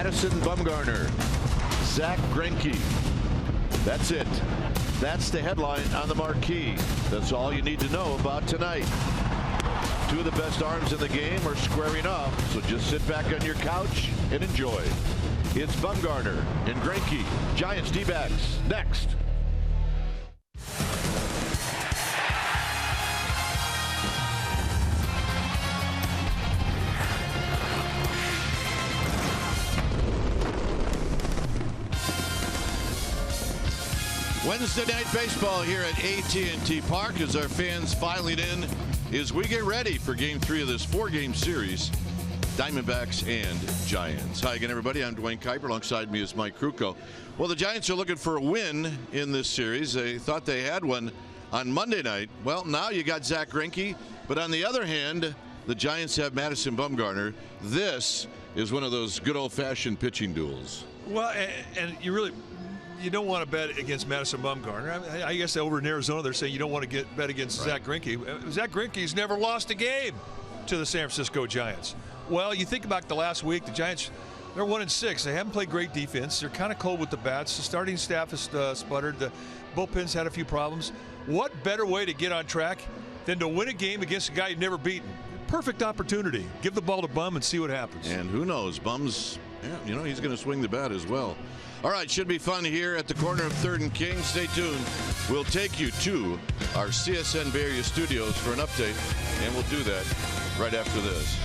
Madison Bumgarner, Zach Greinke. That's it. That's the headline on the marquee. That's all you need to know about tonight. Two of the best arms in the game are squaring off, so just sit back on your couch and enjoy. It's Bumgarner and Greinke, Giants D-backs, next. Wednesday night baseball here at AT&T Park as our fans filing in as we get ready for Game 3 of this 4-game series, Diamondbacks and Giants. Hi again, everybody. I'm Dwayne Kuiper. Alongside me is Mike Krukow. Well, the Giants are looking for a win in this series. They thought they had one on Monday night. Well, now you got Zach Greinke, but on the other hand, the Giants have Madison Bumgarner. This is one of those good old-fashioned pitching duels. Well, and you don't want to bet against Madison Bumgarner. I guess over in Arizona they're saying you don't want to bet against Zach Greinke. Zach Greinke's never lost a game to the San Francisco Giants. Well, you think about the last week, the Giants, they're 1-6. They haven't played great defense. They're kind of cold with the bats. The starting staff has sputtered. The bullpen's had a few problems. What better way to get on track than to win a game against a guy you've never beaten? Perfect opportunity. Give the ball to Bum and see what happens. And who knows, Bum's, he's going to swing the bat as well. All right, should be fun here at the corner of 3rd and King. Stay tuned. We'll take you to our CSN Bay Area studios for an update, and we'll do that right after this.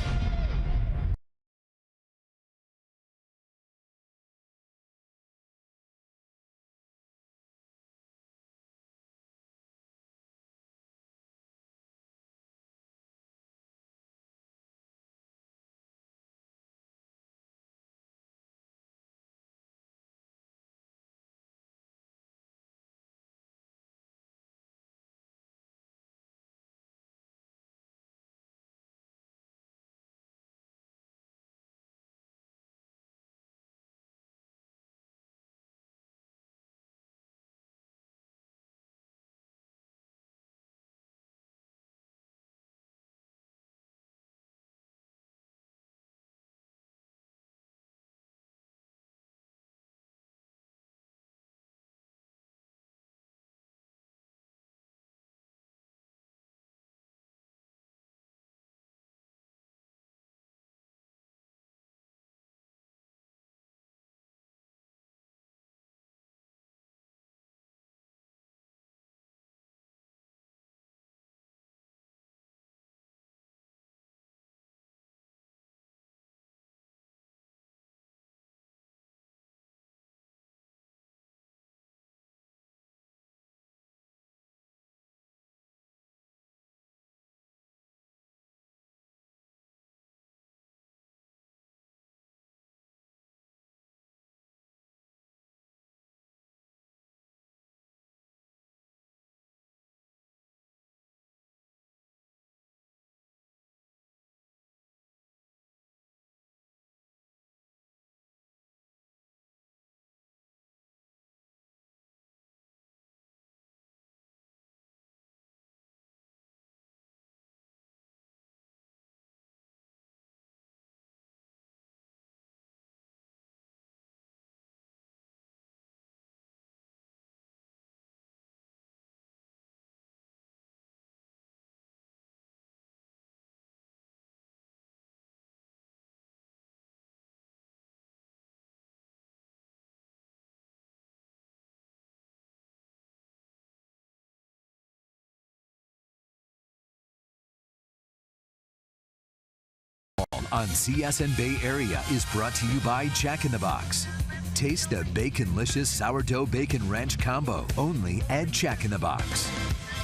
On CSN Bay Area is brought to you by Jack in the Box. Taste the Baconlicious Sourdough Bacon Ranch Combo only at Jack in the Box.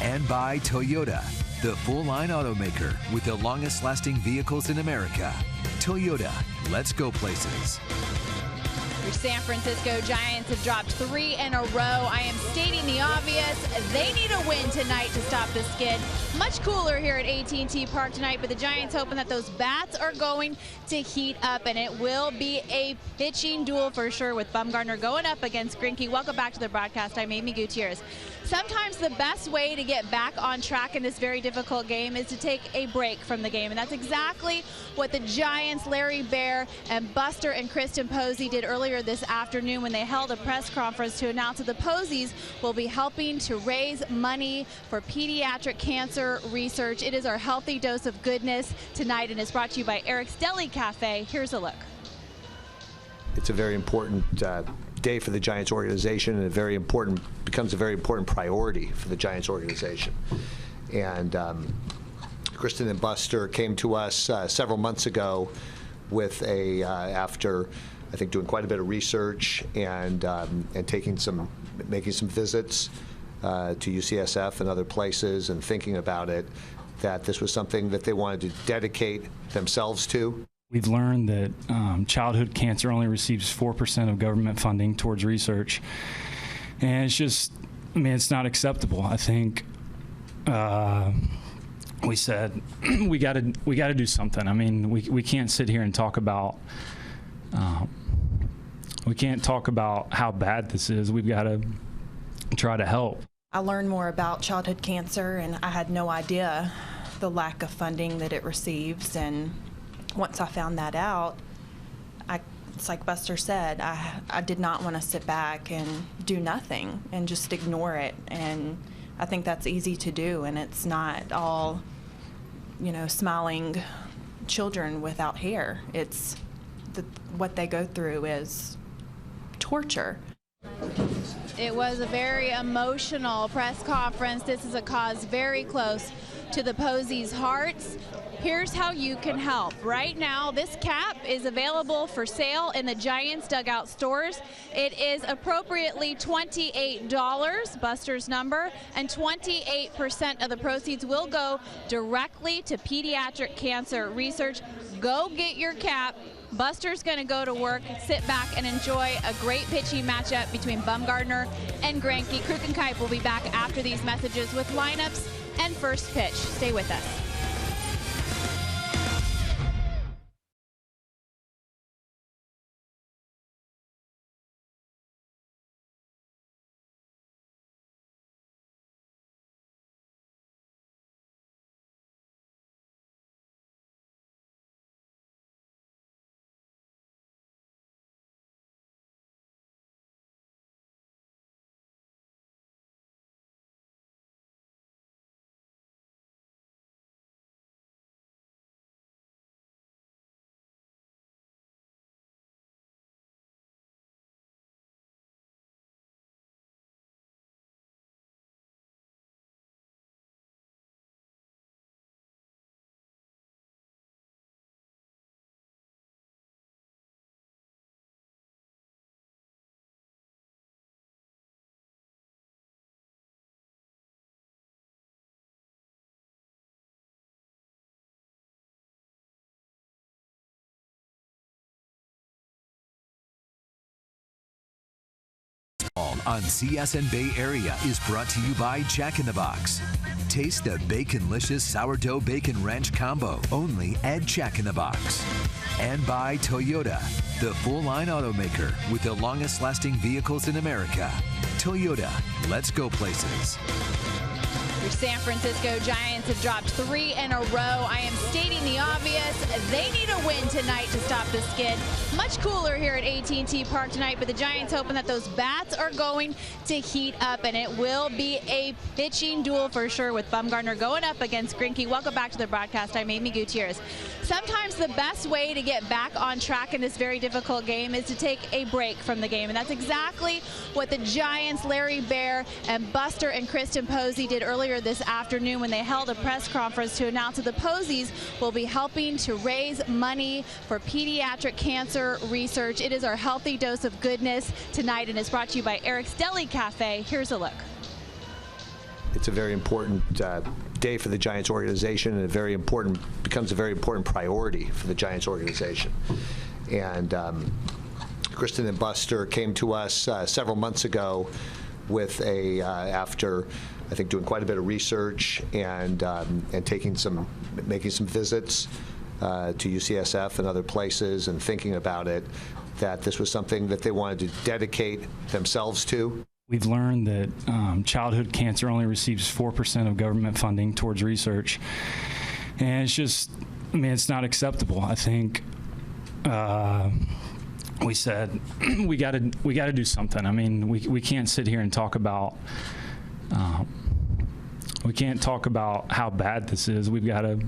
And by Toyota, the full-line automaker with the longest-lasting vehicles in America. Toyota, let's go places. Your San Francisco Giants have dropped 3 in a row. I am stating the obvious. They need a win tonight to stop the skid. Much cooler here at AT&T Park tonight, but the Giants hoping that those bats are going to heat up, and it will be a pitching duel for sure with Bumgarner going up against Greinke. Welcome back to the broadcast. I'm Amy Gutierrez. Sometimes the best way to get back on track in this very difficult game is to take a break from the game, and that's exactly what the Giants, Larry Baer, and Buster and Kristen Posey did earlier this afternoon when they held a press conference to announce that the Poseys will be helping to raise money for pediatric cancer research. It is our healthy dose of goodness tonight, and it's brought to you by Eric's Deli Cafe. Here's a look. It's a very important day for the Giants organization, and becomes a very important priority for the Giants organization. And Kristen and Buster came to us several months ago with after I think doing quite a bit of research and making some visits to UCSF and other places and thinking about it, that this was something that they wanted to dedicate themselves to. We've learned that childhood cancer only receives 4% of government funding towards research. And it's just, I mean, it's not acceptable. I think we said we got to do something. I mean, we can't sit here and talk about how bad this is. We've got to try to help. I learned more about childhood cancer, and I had no idea the lack of funding that it receives. And once I found that out, it's like Buster said, I did not want to sit back and do nothing and just ignore it. And I think that's easy to do, and it's not all, smiling children without hair. It's what they go through is torture. It was a very emotional press conference. This is a cause very close to the Poseys' hearts. Here's how you can help. Right now, this cap is available for sale in the Giants dugout stores. It is appropriately $28, Buster's number, and 28% of the proceeds will go directly to pediatric cancer research. Go get your cap. Buster's going to go to work, sit back, and enjoy a great pitching matchup between Bumgarner and Greinke. Kruk and Kipe will be back after these messages with lineups and first pitch. Stay with us. On CSN Bay Area is brought to you by Jack in the Box. Taste the Baconlicious Sourdough Bacon Ranch Combo only at Jack in the Box. And by Toyota, the full-line automaker with the longest-lasting vehicles in America. Toyota, let's go places. Your San Francisco Giants have dropped 3 in a row. I am stating the obvious. They need a win tonight to stop the skid. Much cooler here at AT&T Park tonight, but the Giants hoping that those bats are going to heat up, and it will be a pitching duel for sure with Bumgarner going up against Greinke. Welcome back to the broadcast. I'm Amy Gutierrez. Sometimes the best way to get back on track in this very difficult game is to take a break from the game, and that's exactly what the Giants, Larry Baer, and Buster and Kristen Posey did earlier this afternoon when they held a press conference to announce that the Poseys will be helping to raise money for pediatric cancer research. It is our healthy dose of goodness tonight, and it's brought to you by Eric's Deli Cafe. Here's a look. It's a very important day for the Giants organization, and becomes a very important priority for the Giants organization. And Kristen and Buster came to us several months ago with after I think doing quite a bit of research and making some visits to UCSF and other places and thinking about it, that this was something that they wanted to dedicate themselves to. We've learned that childhood cancer only receives 4% of government funding towards research. And it's just, I mean, it's not acceptable. I think we said we got to do something. I mean, we can't sit here and talk about how bad this is. We've got to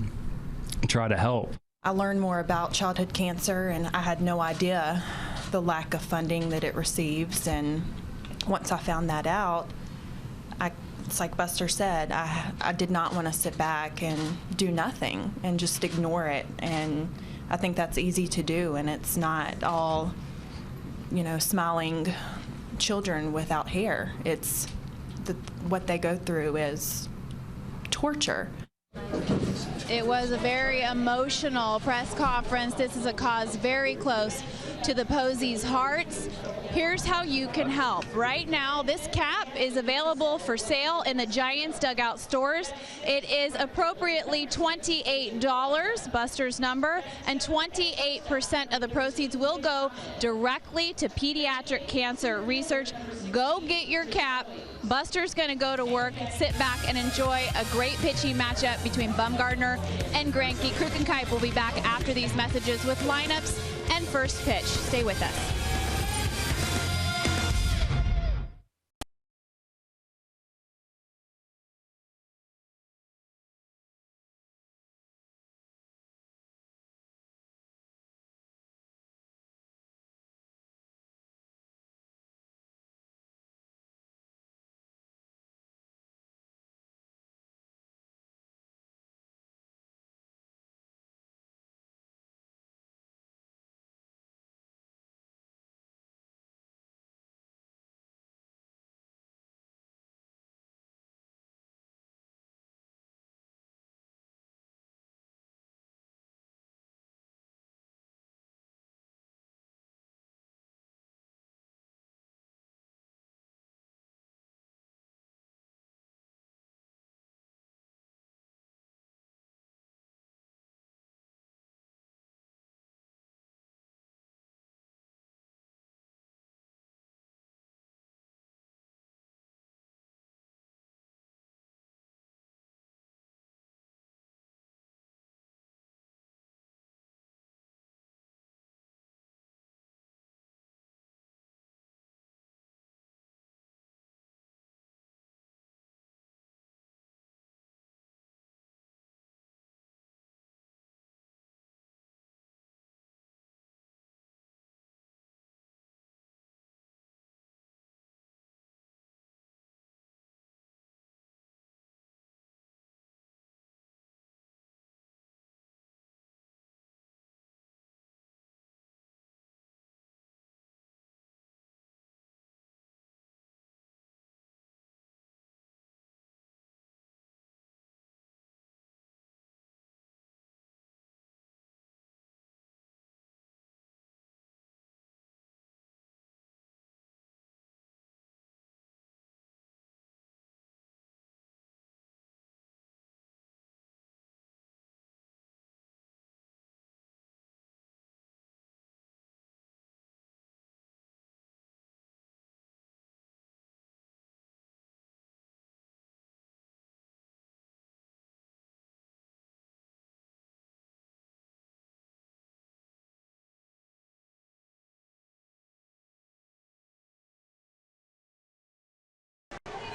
try to help. I learned more about childhood cancer, and I had no idea the lack of funding that it receives. And once I found that out, it's like Buster said, I did not want to sit back and do nothing and just ignore it. And I think that's easy to do, and it's not all, smiling children without hair. It's what they go through is torture. It was a very emotional press conference. This is a cause very close to the Posies' hearts. Here's how you can help. Right now, this cap is available for sale in the Giants dugout stores. It is appropriately $28, Buster's number, and 28% of the proceeds will go directly to pediatric cancer research. Go get your cap. Buster's going to go to work, sit back, and enjoy a great pitching matchup between Bumgarner and Greinke. Kruk and Kipe will be back after these messages with lineups and first pitch. Stay with us.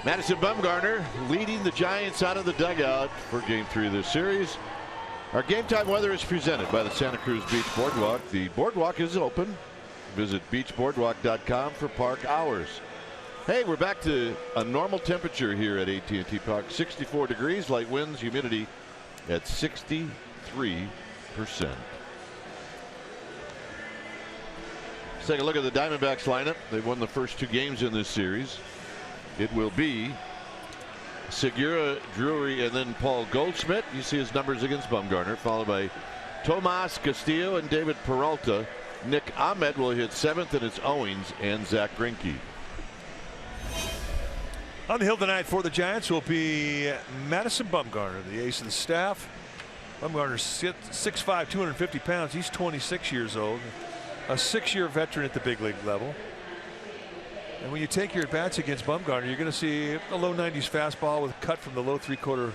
Madison Bumgarner leading the Giants out of the dugout for Game 3 of this series. Our game time weather is presented by the Santa Cruz Beach Boardwalk. The boardwalk is open. Visit beachboardwalk.com for park hours. Hey, we're back to a normal temperature here at AT&T Park. 64 degrees, light winds, humidity at 63%. Let's take a look at the Diamondbacks lineup. They've won the first 2 games in this series. It will be Segura, Drury, and then Paul Goldschmidt. You see his numbers against Bumgarner, followed by Tomas Castillo and David Peralta. Nick Ahmed will hit 7th, and it's Owings and Zach Greinke. On the hill tonight for the Giants will be Madison Bumgarner, the ace of the staff. Bumgarner's 6'5", 250 pounds. He's 26 years old, a 6-year veteran at the big league level. And when you take your at-bats against Bumgarner, you're going to see a low 90s fastball with a cut from the low 3/4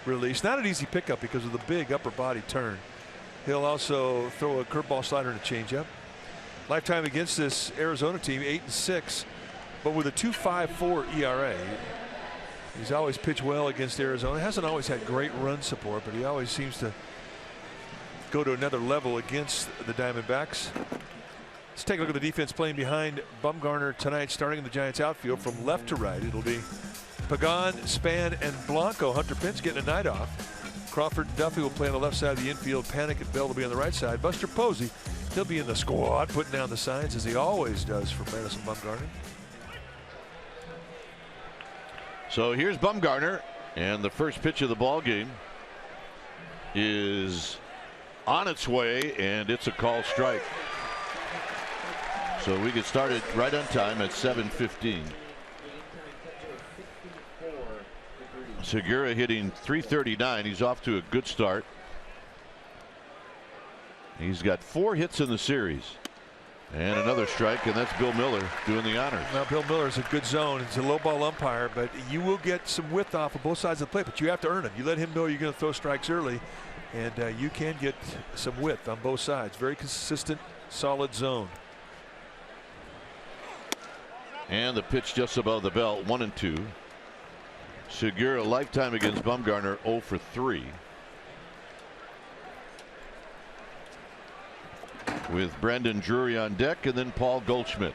release. Not an easy pickup because of the big upper body turn. He'll also throw a curveball, slider, and a changeup. Lifetime against this Arizona team, 8-6, but with a 2.54 ERA. He's always pitched well against Arizona. Hasn't always had great run support, but he always seems to go to another level against the Diamondbacks. Let's take a look at the defense playing behind Bumgarner tonight, starting in the Giants outfield from left to right. It'll be Pagan, Span, and Blanco. Hunter Pence getting a night off. Crawford and Duffy will play on the left side of the infield. Panic and Bell will be on the right side. Buster Posey, he'll be in the squad, putting down the signs as he always does for Madison Bumgarner. So here's Bumgarner, and the first pitch of the ball game is on its way, and it's a call strike. So we get started right on time at 7:15. Segura hitting .339. He's off to a good start. He's got 4 hits in the series. And another strike, and that's Bill Miller doing the honors. Now, Bill Miller's a good zone. He's a low ball umpire, but you will get some width off of both sides of the plate, but you have to earn it. You let him know you're going to throw strikes early, and you can get some width on both sides. Very consistent, solid zone. And the pitch just above the belt, 1-2. Segura lifetime against Bumgarner, 0 for 3. With Brandon Drury on deck, and then Paul Goldschmidt.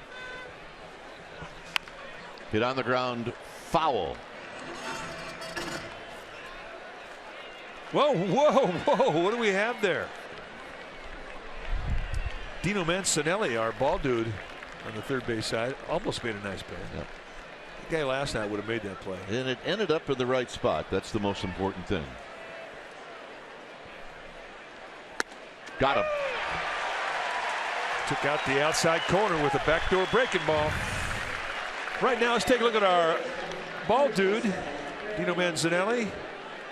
Hit on the ground, foul. Whoa, whoa, whoa, what do we have there? Dino Mancinelli, our ball dude on the third base side, almost made a nice play. Yep. The guy last night would have made that play. And it ended up in the right spot. That's the most important thing. Got him. Took out the outside corner with a backdoor breaking ball. Right now, let's take a look at our ball dude, Dino Mancinelli.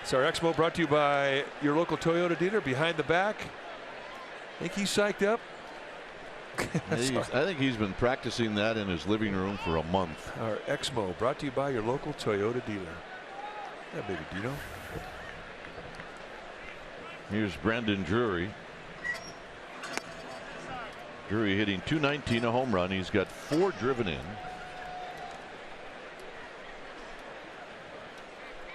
It's our Exmo brought to you by your local Toyota dealer. Behind the back. Think he's psyched up? I think he's been practicing that in his living room for a month. Our Exmo brought to you by your local Toyota dealer. Yeah, baby Dino. Here's Brandon Drury. Drury hitting .219, a home run. He's got 4 driven in.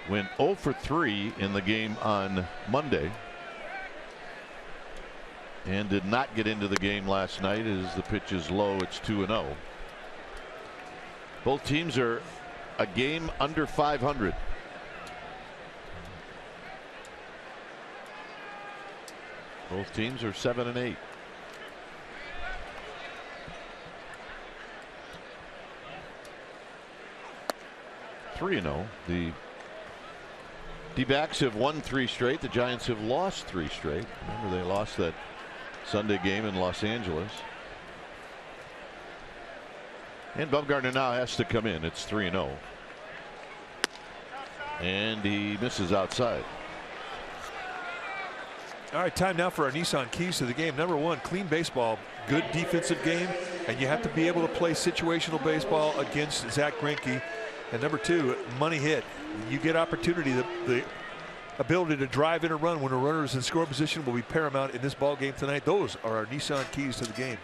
Went 0 for 3 in the game on Monday. And did not get into the game last night as the pitch is low. It's 2-0. Both teams are a game under 500. Both teams are 7-8. The D-backs have won 3 straight. The Giants have lost 3 straight. Remember, they lost that Sunday game in Los Angeles. And Bumgarner now has to come in. It's 3-0. And he misses outside. All right, time now for our Nissan keys to the game. Number 1, clean baseball, good defensive game, and you have to be able to play situational baseball against Zach Greinke. And number 2, money hit. You get opportunity. The ability to drive in a run when a runner is in score position will be paramount in this ball game tonight. Those are our Nissan keys to the game.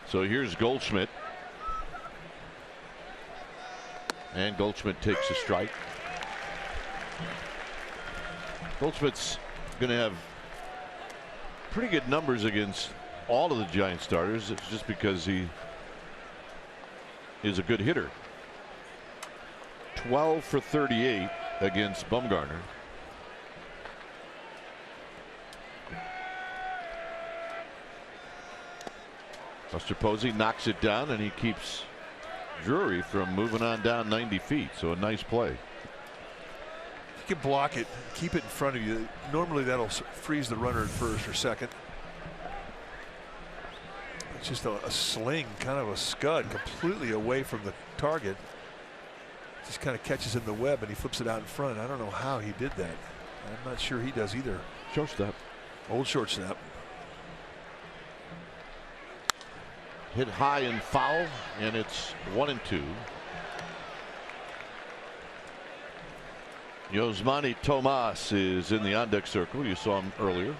So here's Goldschmidt. And Goldschmidt takes a strike. Goldschmidt's going to have pretty good numbers against all of the Giant starters. It's just because he is a good hitter. 12 for 38 against Bumgarner. Buster Posey knocks it down, and he keeps Drury from moving on down 90 feet. So a nice play. You can block it, keep it in front of you. Normally that'll freeze the runner at first or second. It's just a sling, kind of a scud, completely away from the target. Just kind of catches in the web, and he flips it out in front. I don't know how he did that. I'm not sure he does either. Shortstop. Old shortstop. hit high and foul, and it's 1-2. Yosmani Tomas is in the on-deck circle. You saw him earlier.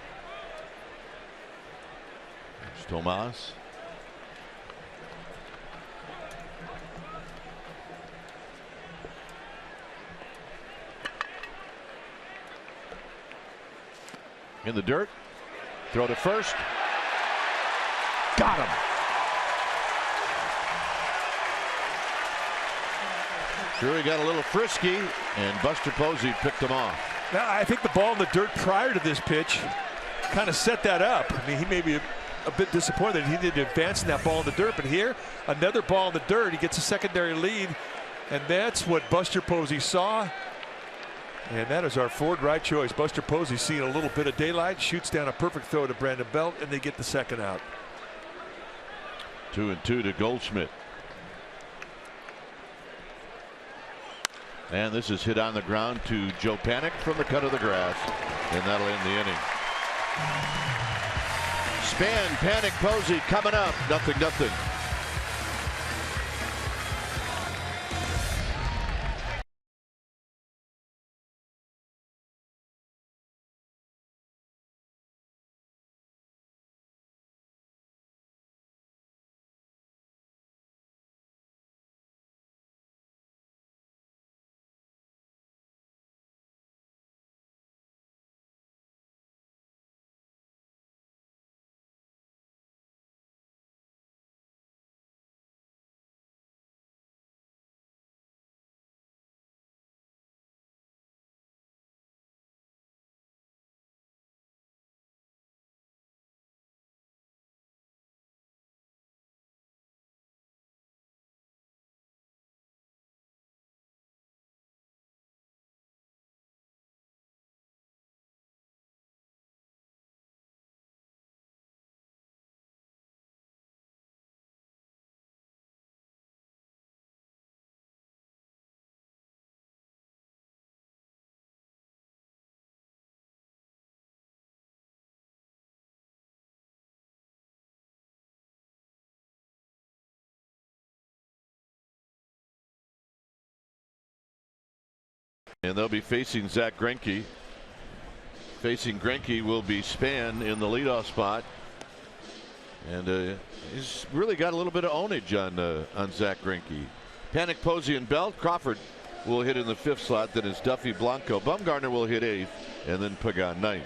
There's Tomas. In the dirt. Throw to first. Got him. Drury got a little frisky, and Buster Posey picked him off. Now, I think the ball in the dirt prior to this pitch kind of set that up. I mean, he may be a bit disappointed that he didn't advance in that ball in the dirt, but here, another ball in the dirt. He gets a secondary lead, and that's what Buster Posey saw. And that is our forward right choice. Buster Posey seeing a little bit of daylight, shoots down a perfect throw to Brandon Belt, and they get the second out. 2-2 to Goldschmidt. And this is hit on the ground to Joe Panik from the cut of the grass, and that'll end the inning. Span, Panik, Posey coming up. 0-0. And they'll be facing Zach Greinke. Facing Greinke will be Span in the leadoff spot. And he's really got a little bit of ownage on Zach Greinke. Panik, Posey, and Belt. Crawford will hit in the 5th slot. Then it's Duffy, Blanco. Bumgarner will hit 8th, and then Pagan 9th.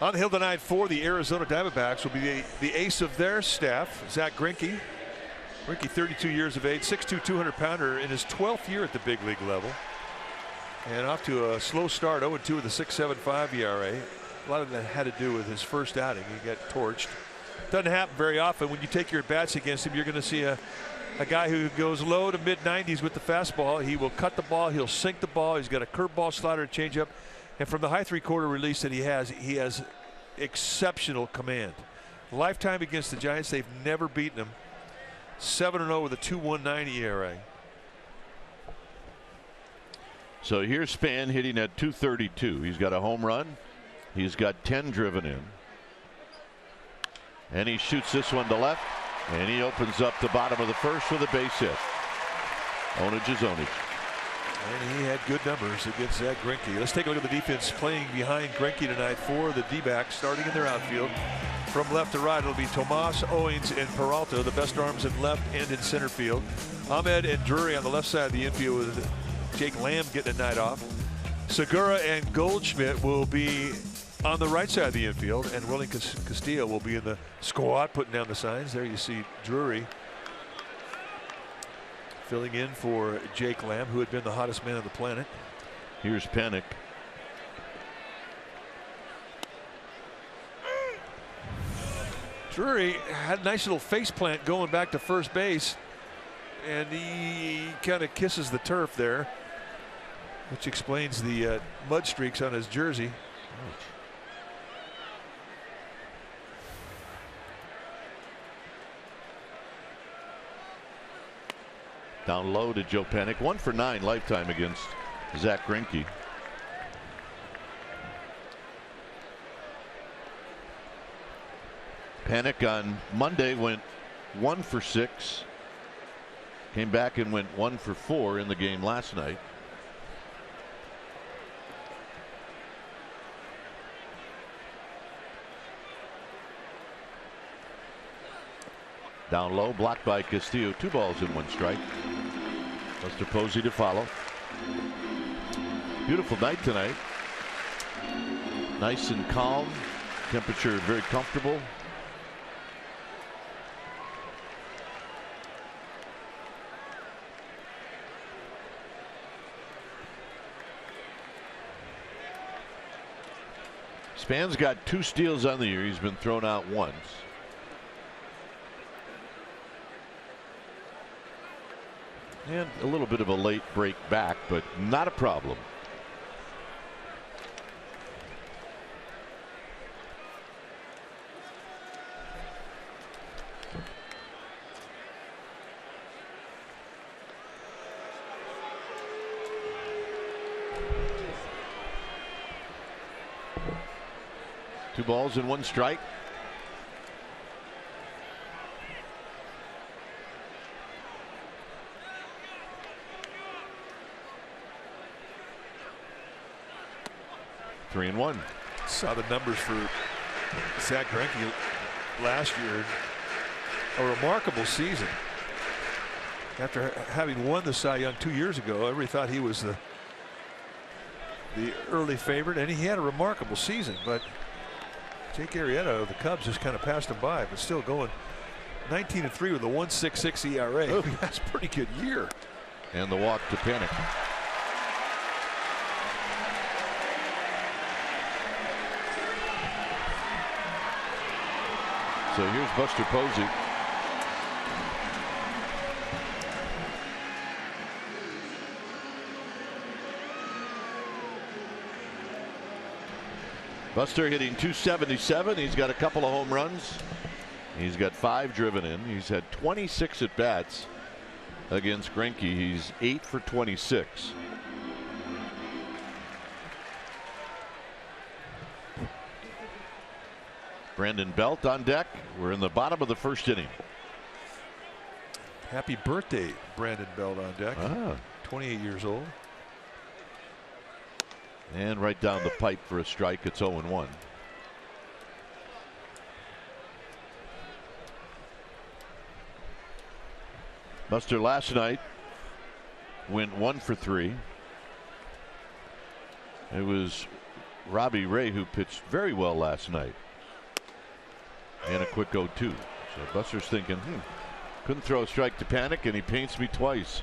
On the hill tonight for the Arizona Diamondbacks will be the ace of their staff, Zach Greinke. Greinke, 32 years of age, 6'2", 200-pounder in his 12th year at the big league level. And off to a slow start, 0-2 with a 6.75 ERA. A lot of that had to do with his first outing. He got torched. Doesn't happen very often. When you take your at-bats against him, you're going to see a guy who goes low to mid-90s with the fastball. He will cut the ball. He'll sink the ball. He's got a curveball, slider, and changeup. And from the high three-quarter release that he has exceptional command. Lifetime against the Giants, they've never beaten him. 7-0 with a 2.19 ERA. So here's Span hitting at 232. He's got a home run. He's got 10 driven in. And he shoots this one to left. And he opens up the bottom of the 1st with a base hit. Ownage is ownage. And he had good numbers against Zach Greinke. Let's take a look at the defense playing behind Greinke tonight for the D-backs, starting in their outfield. From left to right, it'll be Tomas, Owings, and Peralta, the best arms in left and in center field. Ahmed and Drury on the left side of the infield with Jake Lamb getting a night off. Segura and Goldschmidt will be on the right side of the infield, and Willie Castillo will be in the squad putting down the signs. There you see Drury filling in for Jake Lamb, who had been the hottest man on the planet. Here's Panik. Drury had a nice little face plant going back to first base, and he kind of kisses the turf there, which explains the mud streaks on his jersey. Down low to Joe Panik. 1 for 9 lifetime against Zach Greinke. Panic on Monday went 1 for 6. Came back and went 1 for 4 in the game last night. Down low, blocked by Castillo. 2 balls and 1 strike. Buster Posey to follow. Beautiful night tonight. Nice and calm. Temperature very comfortable. Span's got 2 steals on the year. He's been thrown out once. And a little bit of a late break back, but not a problem. Two balls and 1 strike. Three and 1. Saw the numbers for Zach Greinke last year. A remarkable season. After having won the Cy Young 2 years ago, everybody thought he was the early favorite, and he had a remarkable season. But Jake Arrieta of the Cubs just kind of passed him by, but still going 19-3 with a 1.66 ERA. Oh. That's a pretty good year. And the walk to Panic. So here's Buster Posey. Buster hitting .277. He's got a couple of home runs. He's got 5 driven in. He's had 26 at bats against Greinke. He's 8 for 26. Brandon Belt on deck. We're in the bottom of the first inning. Happy birthday, Brandon Belt on deck. 28 years old. And right down the pipe for a strike. It's 0-1. Buster last night went 1 for 3. It was Robbie Ray who pitched very well last night. And a quick 0-2. So Buster's thinking, couldn't throw a strike to Panic, and he paints me twice.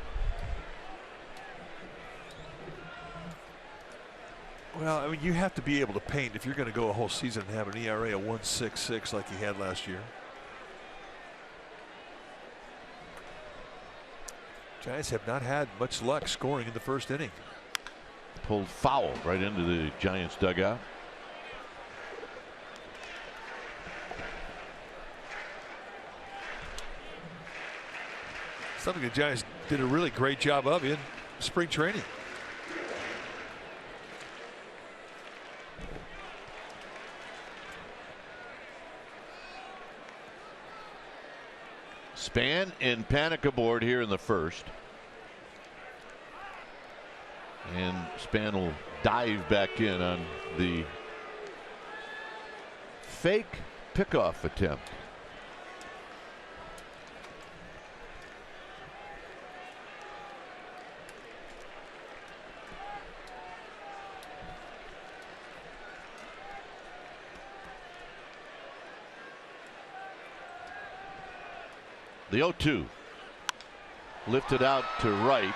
Well, I mean, you have to be able to paint if you're going to go a whole season and have an ERA of 1.66 like he had last year. Giants have not had much luck scoring in the first inning. Pulled foul right into the Giants dugout. Something the Giants did a really great job of in spring training. Span and Panic aboard here in the first. And Span will dive back in on the fake pickoff attempt. The 0-2 lifted out to right.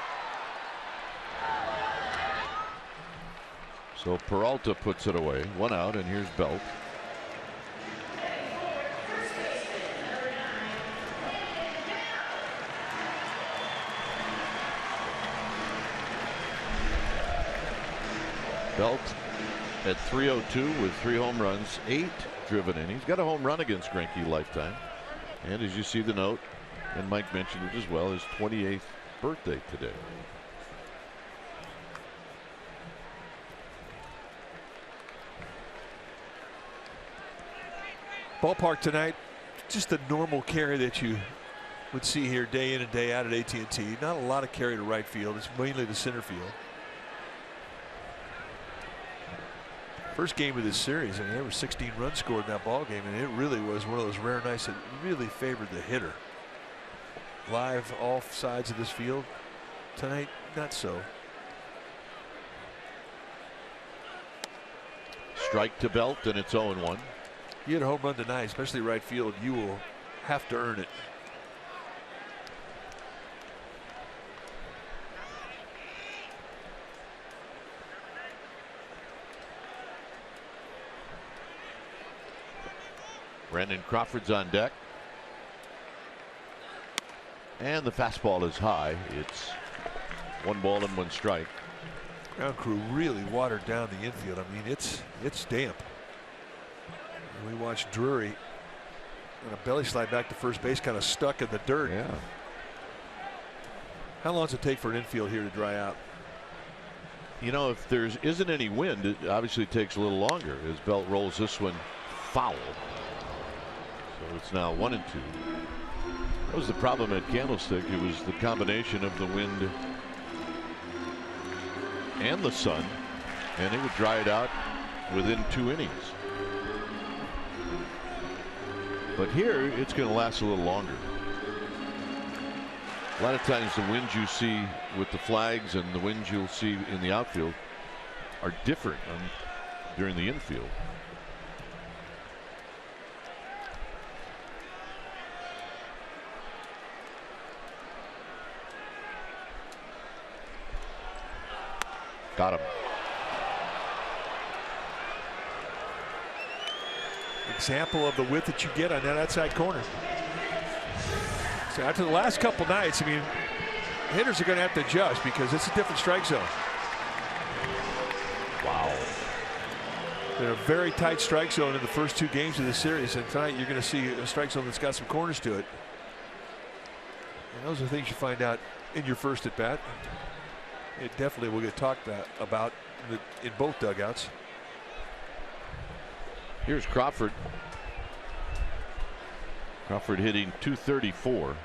So Peralta puts it away. 1 out, and here's Belt. Belt at .302 with 3 home runs, 8 driven in. He's got a home run against Greinke lifetime. And as you see the note, and Mike mentioned it as well, his 28th birthday today. Ballpark tonight just a normal carry that you would see here day in and day out at AT&T. Not a lot of carry to right field. It's mainly the center field. First game of this series, I mean, there were 16 runs scored in that ball game, and it really was one of those rare nights that really favored the hitter. Live off sides of this field tonight, not so. Strike to Belt, and it's 0-1. You hit a home run tonight, especially right field, you will have to earn it. Brandon Crawford's on deck. And the fastball is high. It's 1 ball and 1 strike. Ground crew really watered down the infield. I mean, it's damp. We watched Drury on a belly slide back to first base, kind of stuck in the dirt. Yeah. How long does it take for an infield here to dry out? You know, if there isn't any wind, it obviously takes a little longer as Belt rolls this one foul. So it's now 1-2. That was the problem at Candlestick. It was the combination of the wind and the sun, and it would dry it out within 2 innings. But here it's going to last a little longer. A lot of times the winds you see with the flags and the winds you'll see in the outfield are different during the infield. Got him. Example of the width that you get on that outside corner. So after the last couple nights, I mean, hitters are going to have to adjust because it's a different strike zone. Wow. They're a very tight strike zone in the first 2 games of the series, and tonight you're going to see a strike zone that's got some corners to it. And those are things you find out in your first at bat. It definitely will get talked about in both dugouts. Here's Crawford. Crawford hitting .234.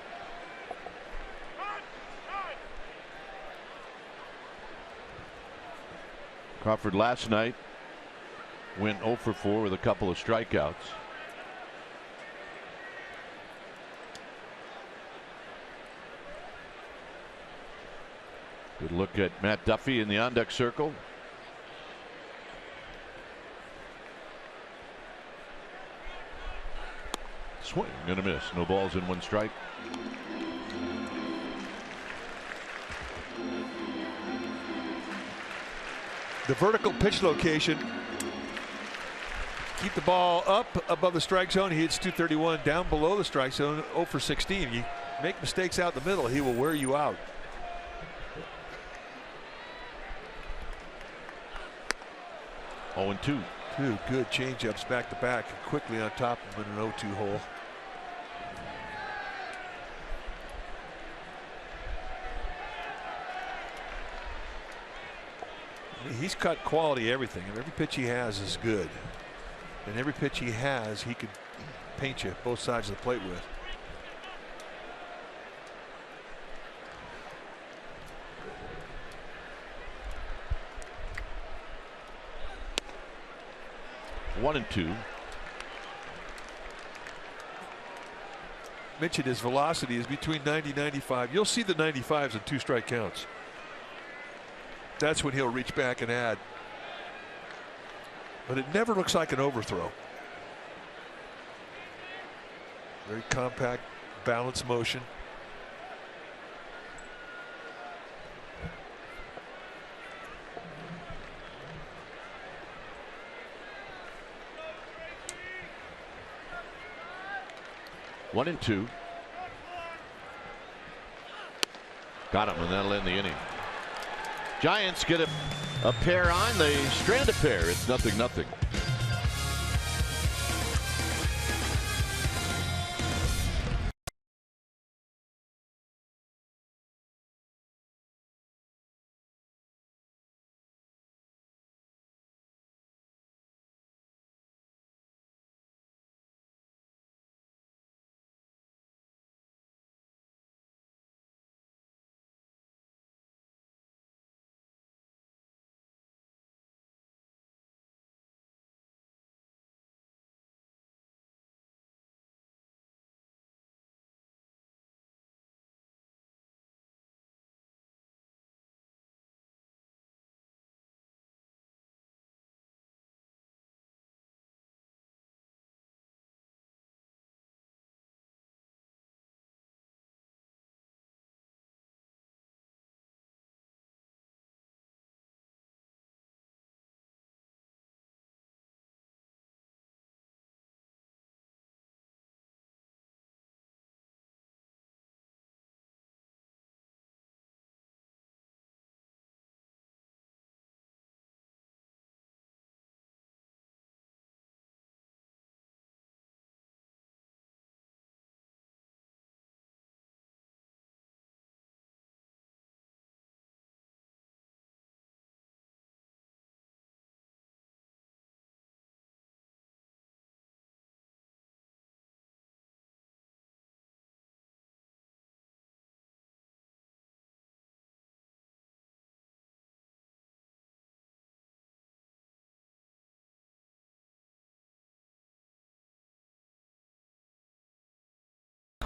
Crawford last night went 0 for 4 with a couple of strikeouts. Good look at Matt Duffy in the on-deck circle. Swing and a miss. No balls and 1 strike. The vertical pitch location. Keep the ball up above the strike zone. He hits .231. Down below the strike zone, 0 for 16. You make mistakes out the middle, he will wear you out. Oh, and 2. 2 good changeups back to back, quickly on top of him in an 0-2 hole. He's cut quality everything. Every pitch he has is good, and every pitch he has, he could paint you both sides of the plate with. One and 2. Mentioned his velocity is between 90 and 95. You'll see the 95s in 2 strike counts. That's when he'll reach back and add. But it never looks like an overthrow. Very compact, balanced motion. One and 2. Got him, and that'll end the inning. Giants get a pair on. They strand a pair. It's 0-0.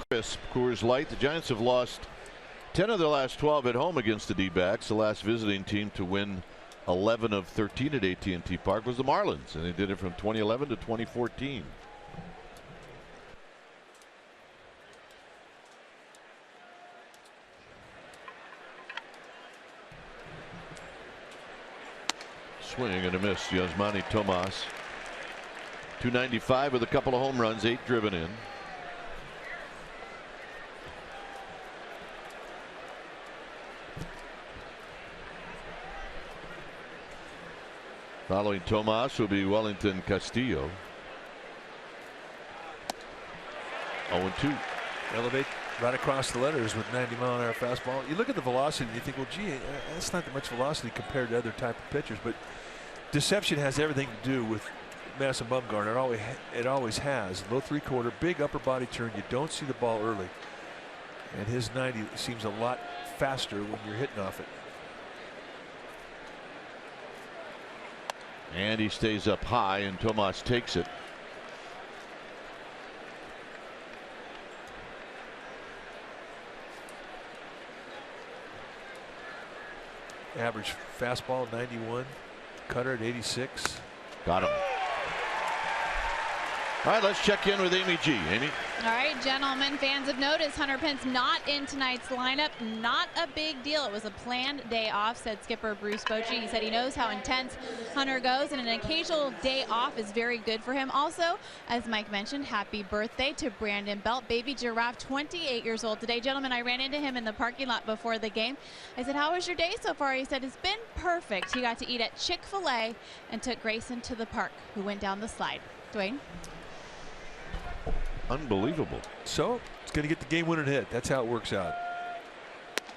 Crisp Coors Light. The Giants have lost 10 of their last 12 at home against the D-backs. The last visiting team to win 11 of 13 at AT&T Park was the Marlins, and they did it from 2011 to 2014. Swing and a miss. Yasmani Tomas. 295 with a couple of home runs, 8 driven in. Following Tomas will be Wellington Castillo. 0-2. Elevate right across the letters with 90-mile-an-hour fastball. You look at the velocity and you think, well, gee, that's not that much velocity compared to other type of pitchers. But deception has everything to do with Madison Bumgarner. It always has. Low three-quarter, big upper body turn. You don't see the ball early. And his 90 seems a lot faster when you're hitting off it. And he stays up high, and Tomas takes it. Average fastball 91, cutter at 86. Got him. All right, let's check in with Amy G. Amy. All right, gentlemen, fans have noticed Hunter Pence not in tonight's lineup. Not a big deal. It was a planned day off, said skipper Bruce Bochy. He said he knows how intense Hunter goes, and an occasional day off is very good for him. Also, as Mike mentioned, happy birthday to Brandon Belt, baby giraffe, 28 years old today. Gentlemen, I ran into him in the parking lot before the game. I said, how was your day so far? He said, it's been perfect. He got to eat at Chick-fil-A and took Grayson to the park, who went down the slide. Dwayne? Unbelievable. So it's going to get the game-winning hit. That's how it works out.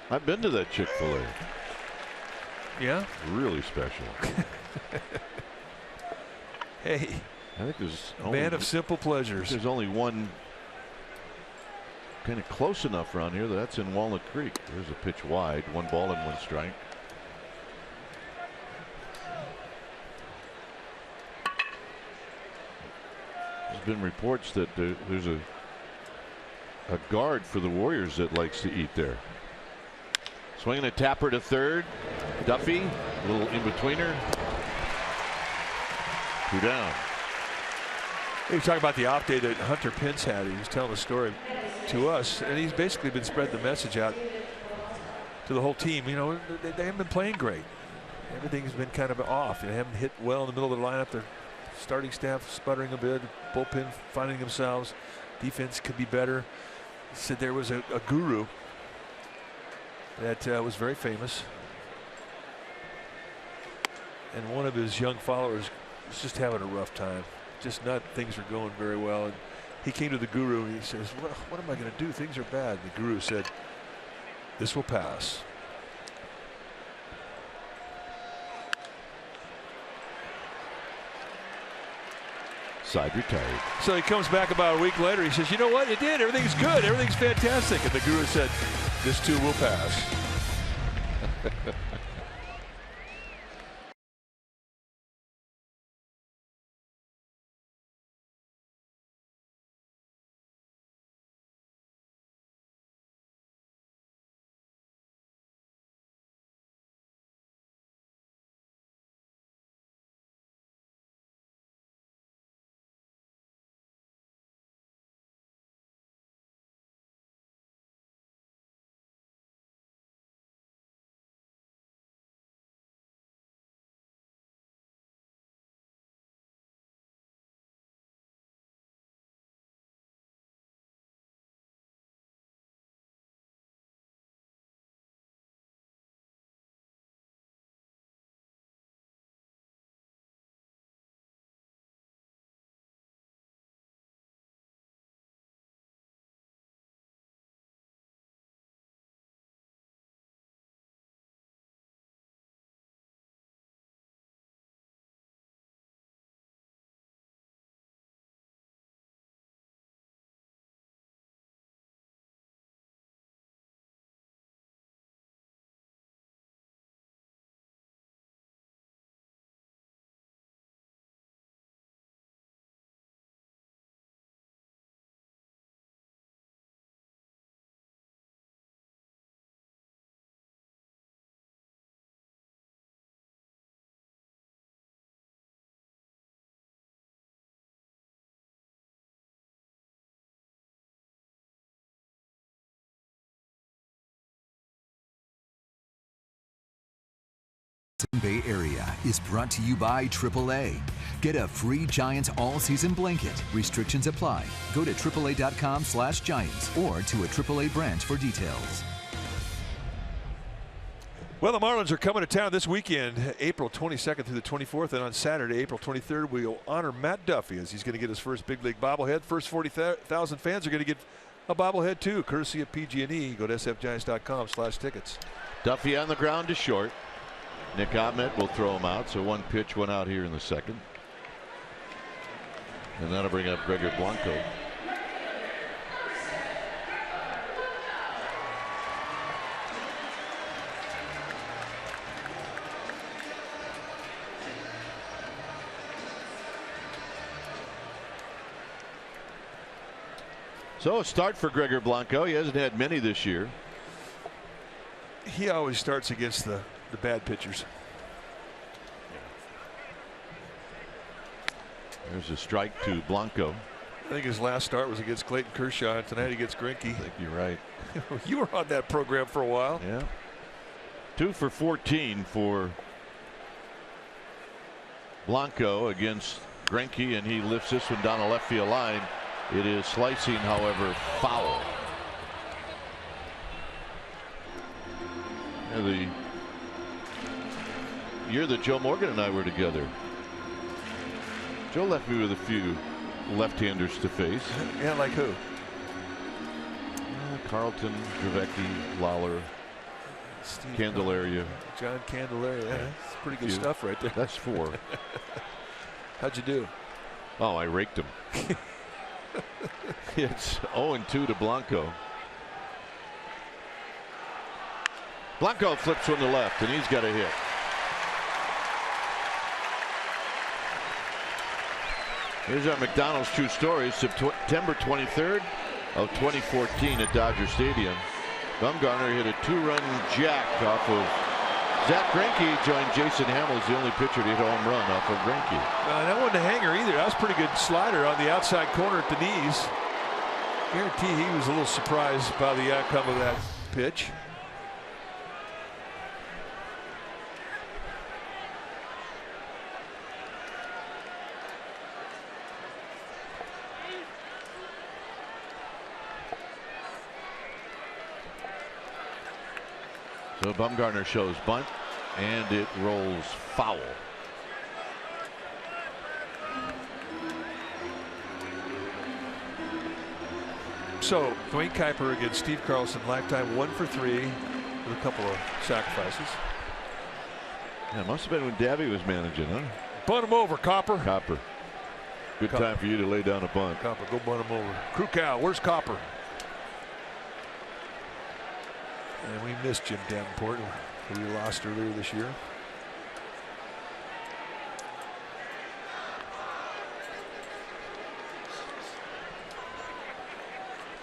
I've been to that Chick-fil-A. Yeah? Really special. Hey. I think there's man of simple pleasures. There's only one kind of close enough around here. That's in Walnut Creek. There's a pitch wide. 1 ball and 1 strike. There's been reports that there's a guard for the Warriors that likes to eat there. Swinging a tapper to third. Duffy, a little in-betweener. 2 down. He was talking about the off day that Hunter Pence had. He was telling a story to us, and he's basically been spreading the message out to the whole team. You know, they haven't been playing great. Everything's been kind of off. They haven't hit well in the middle of the lineup. They're starting staff sputtering a bit, bullpen finding themselves. Defense could be better. He said there was a guru that was very famous, and one of his young followers was just having a rough time. Things are going very well. And he came to the guru and he says, well, what am I going to do? Things are bad. And the guru said, this will pass. Side retired. So he comes back about a week later. He says, you know what? It did. Everything's good. Everything's fantastic. And the guru said, this too will pass. Bay Area is brought to you by AAA. Get a free Giants all-season blanket. Restrictions apply. Go to AAA.com/Giants or to a AAA branch for details. Well, the Marlins are coming to town this weekend, April 22nd through the 24th, and on Saturday, April 23rd, we'll honor Matt Duffy as he's going to get his first big league bobblehead. First 40,000 fans are going to get a bobblehead too, courtesy of PG&E. Go to sfgiants.com/tickets. Duffy on the ground to short. Nick Ahmed will throw him out, so one pitch went out here in the second. And that'll bring up Gregor Blanco. So a start for Gregor Blanco. He hasn't had many this year. He always starts against the bad pitchers. There's a strike to Blanco. I think his last start was against Clayton Kershaw, and tonight he gets Greinke. I think you're right. You were on that program for a while. Yeah. 2 for 14 for Blanco against Greinke, and he lifts this one down the left field line. It is slicing, however, foul. And the year that Joe Morgan and I were together, Joe left me with a few left-handers to face. Yeah, like who? Carlton, Dravecki, Lawler, Steve Candelaria. John Candelaria. Yeah, that's pretty good stuff right there. That's 4. How'd you do? Oh, I raked him. It's 0-2 to Blanco. Blanco flips one to left, and he's got a hit. Here's our McDonald's True Story. September 23rd of 2014 at Dodger Stadium. Bumgarner hit a 2-run jack off of Zach Greinke. Joined Jason Hamill as the only pitcher to hit a home run off of Greinke. That wasn't a hanger either. That was a pretty good slider on the outside corner at the knees. Guarantee he was a little surprised by the outcome of that pitch. So Bumgarner shows bunt, and it rolls foul. So Dwayne Kuiper against Steve Carlson, lifetime 1 for 3 with a couple of sacrifices. Yeah, it must have been when Davey was managing, huh? Bunt him over, Copper. Copper. Good time for you to lay down a bunt. Copper, go bunt him over. Crew cow, where's Copper? And we missed Jim Davenport, who we lost earlier this year.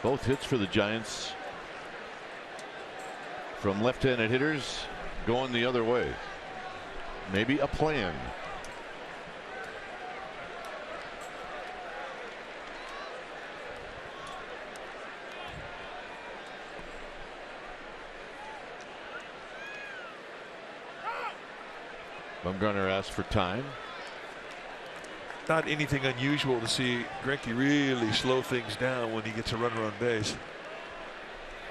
Both hits for the Giants from left-handed hitters going the other way. Maybe a plan. Bumgarner asked for time. Not anything unusual to see Greinke really slow things down when he gets a runner on base.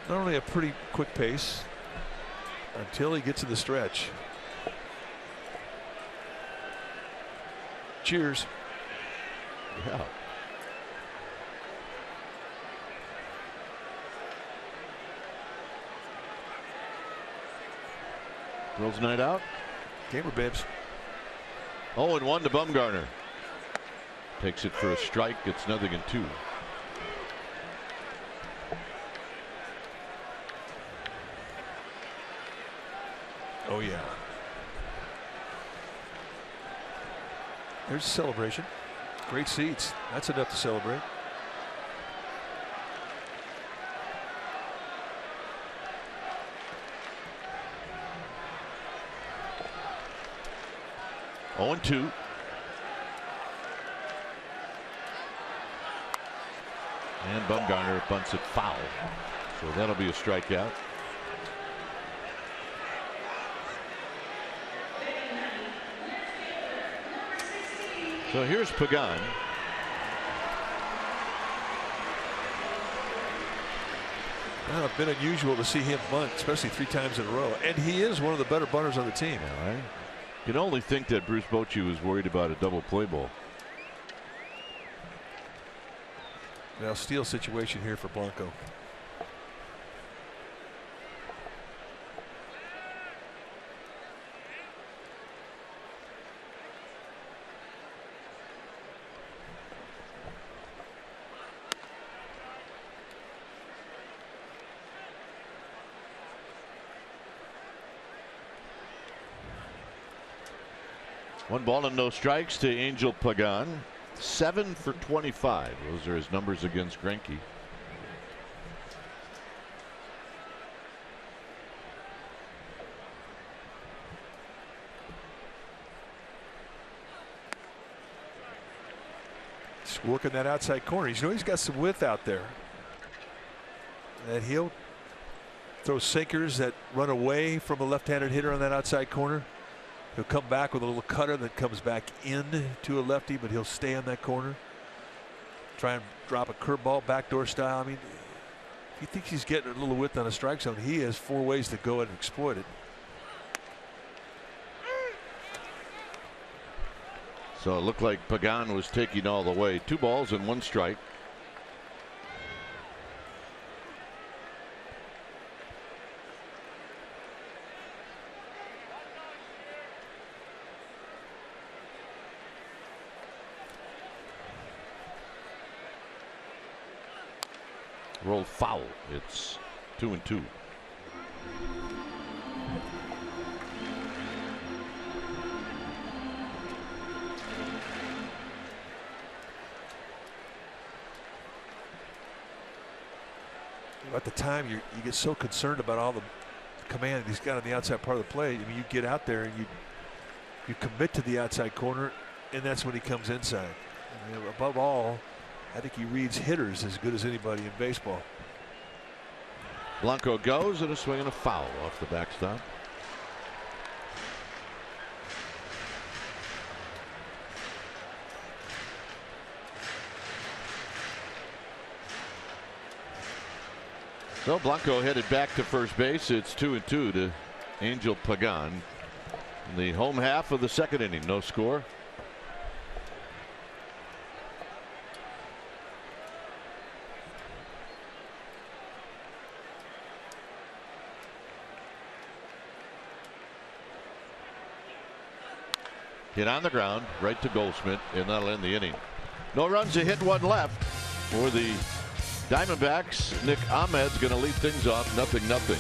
Not only a pretty quick pace until he gets to the stretch. Cheers. Yeah. Girls' night out. Gamer bibs. 0-1 to Bumgarner. Takes it for a strike. It's 0-2. Oh yeah. There's a celebration. Great seats. That's enough to celebrate. Oh, 2. And Bumgarner bunts it foul. So that'll be a strikeout. So here's Pagan. Well, it's been unusual to see him bunt, especially 3 times in a row. And he is one of the better bunters on the team. All right. You can only think that Bruce Bochy was worried about a double play ball. Now, steal situation here for Blanco. One ball and no strikes to Angel Pagan. 7 for 25. Those are his numbers against Greinke. Just working that outside corner. You know he's got some width out there. And he'll throw sinkers that run away from a left-handed hitter on that outside corner. He'll come back with a little cutter that comes back in to a lefty, but he'll stay on that corner. Try and drop a curveball backdoor style. I mean, if he thinks he's getting a little width on a strike zone, he has 4 ways to go and exploit it. So it looked like Pagan was taking all the way. 2 balls and 1 strike. Rolled foul. It's 2-2. At the time, you get so concerned about all the command that he's got on the outside part of the play. I mean, you get out there and you commit to the outside corner, and that's when he comes inside. I mean, above all, I think he reads hitters as good as anybody in baseball. Blanco goes and a swing and a foul off the backstop. So Blanco headed back to first base. It's 2-2 to Angel Pagan. In the home half of the 2nd inning, no score. Hit on the ground, right to Goldschmidt, and that'll end the inning. No runs, a hit, 1 left for the Diamondbacks. Nick Ahmed's going to lead things off 0-0.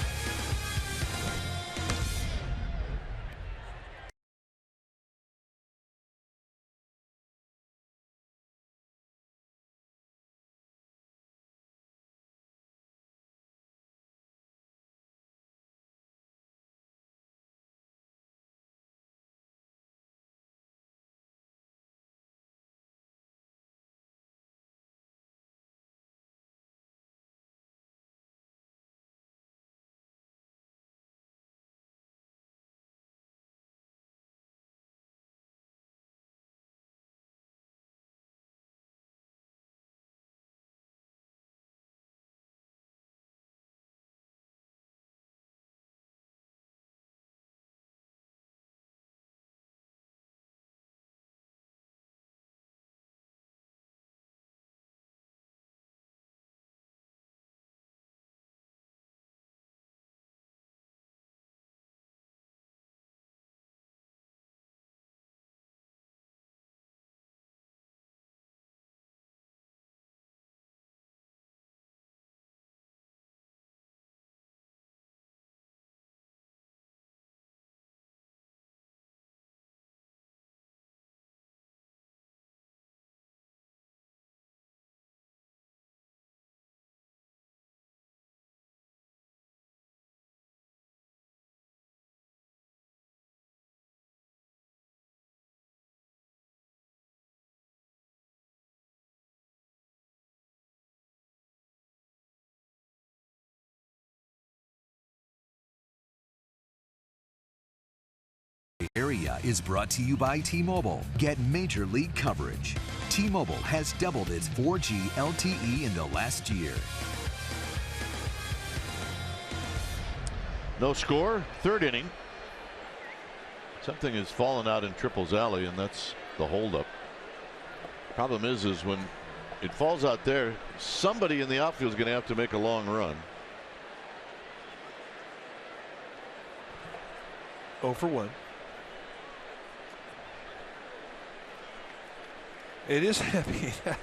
Bay Area is brought to you by T-Mobile. Get major league coverage. T-Mobile has doubled its 4G LTE in the last year. No score, third inning. Something has fallen out in Triple's alley, and that's the holdup. Problem is when it falls out there, somebody in the outfield is going to have to make a long run. 0 for 1. It is happy. If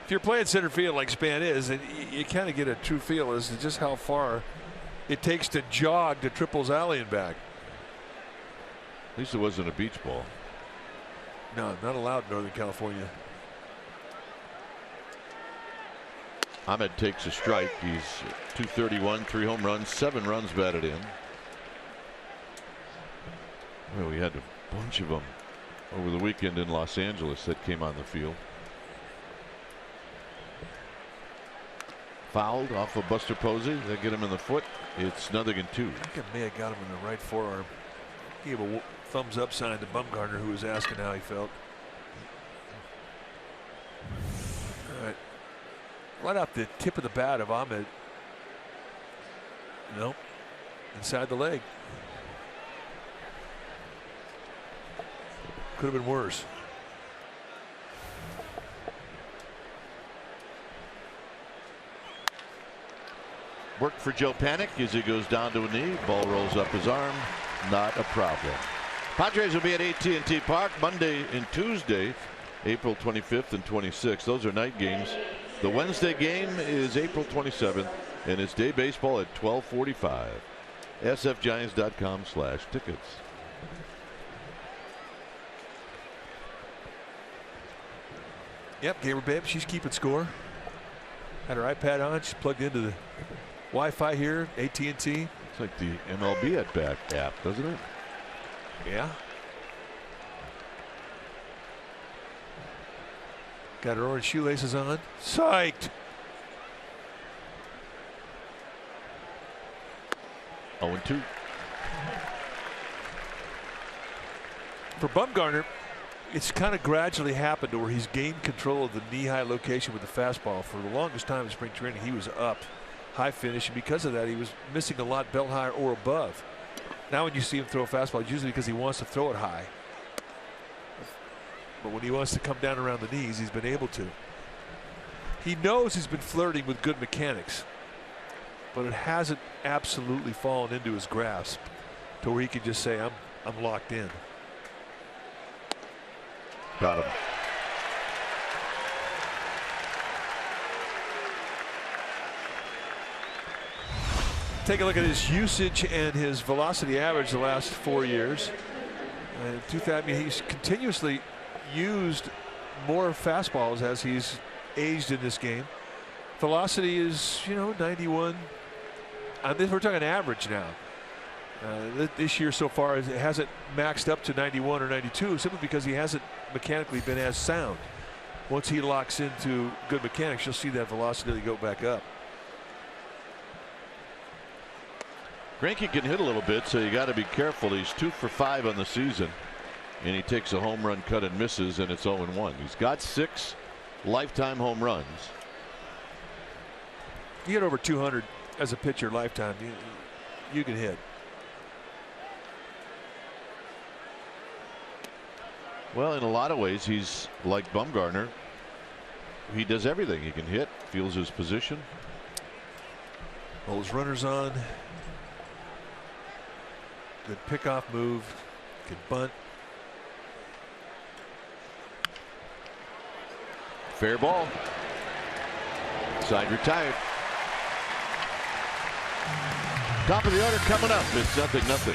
you're playing center field like Span is, and you kind of get a true feel as to just how far it takes to jog to Triple's alley and back. At least it wasn't a beach ball. No, not allowed in Northern California. Ahmed takes a strike. He's 231, 3 home runs, 7 runs batted in. Well, we had a bunch of them over the weekend in Los Angeles that came on the field. Fouled off of Buster Posey. They get him in the foot. It's 0-2. I think I may have got him in the right forearm. Gave a thumbs up sign to Bumgarner, who was asking how he felt. All right. Right off the tip of the bat of Ahmed. Nope. Inside the leg. Could have been worse. Work for Joe Panic as he goes down to a knee. Ball rolls up his arm. Not a problem. Padres will be at AT&T Park Monday and Tuesday, April 25th and 26th. Those are night games. The Wednesday game is April 27th, and it's day baseball at 12:45. sfgiants.com/tickets. Yep, Gamer Babe, she's keeping score. Had her iPad on. She's plugged into the Wi-Fi here, AT&T. It's like the MLB at Bat app, doesn't it? Yeah. Got her orange shoelaces on. Psyched. 0-2. For Bumgarner, it's kind of gradually happened to where he's gained control of the knee-high location with the fastball. For the longest time in spring training, he was up, high finish, and because of that, he was missing a lot belt high or above. Now when you see him throw a fastball, it's usually because he wants to throw it high. But when he wants to come down around the knees, he's been able to. He knows he's been flirting with good mechanics, but it hasn't absolutely fallen into his grasp to where he can just say, I'm locked in. Got him. Take a look at his usage and his velocity average the last 4 years. He's continuously used more fastballs as he's aged in this game. Velocity is, 91. We're talking average now. This year so far, it hasn't maxed up to 91 or 92 simply because he hasn't mechanically been as sound. Once he locks into good mechanics, you'll see that velocity go back up. Greinke can hit a little bit, so you got to be careful. He's 2 for 5 on the season, and he takes a home run cut and misses, and it's 0-1. He's got 6 lifetime home runs. You get over 200 as a pitcher lifetime, you can hit. Well, in a lot of ways, he's like Bumgarner. He does everything. He can hit, feels his position. Holds runners on. Good pickoff move. Good bunt. Fair ball. Side retired. Top of the order coming up. It's 0-0.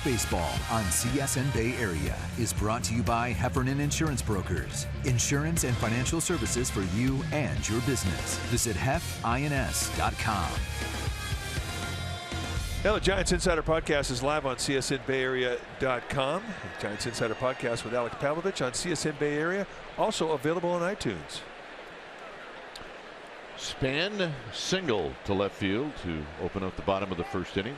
Baseball on CSN Bay Area is brought to you by Heffernan Insurance Brokers. Insurance and financial services for you and your business. Visit hefins.com. Now, the Giants Insider Podcast is live on CSNBayArea.com. Giants Insider Podcast with Alex Pavlovich on CSN Bay Area, also available on iTunes. Span single to left field to open up the bottom of the first inning.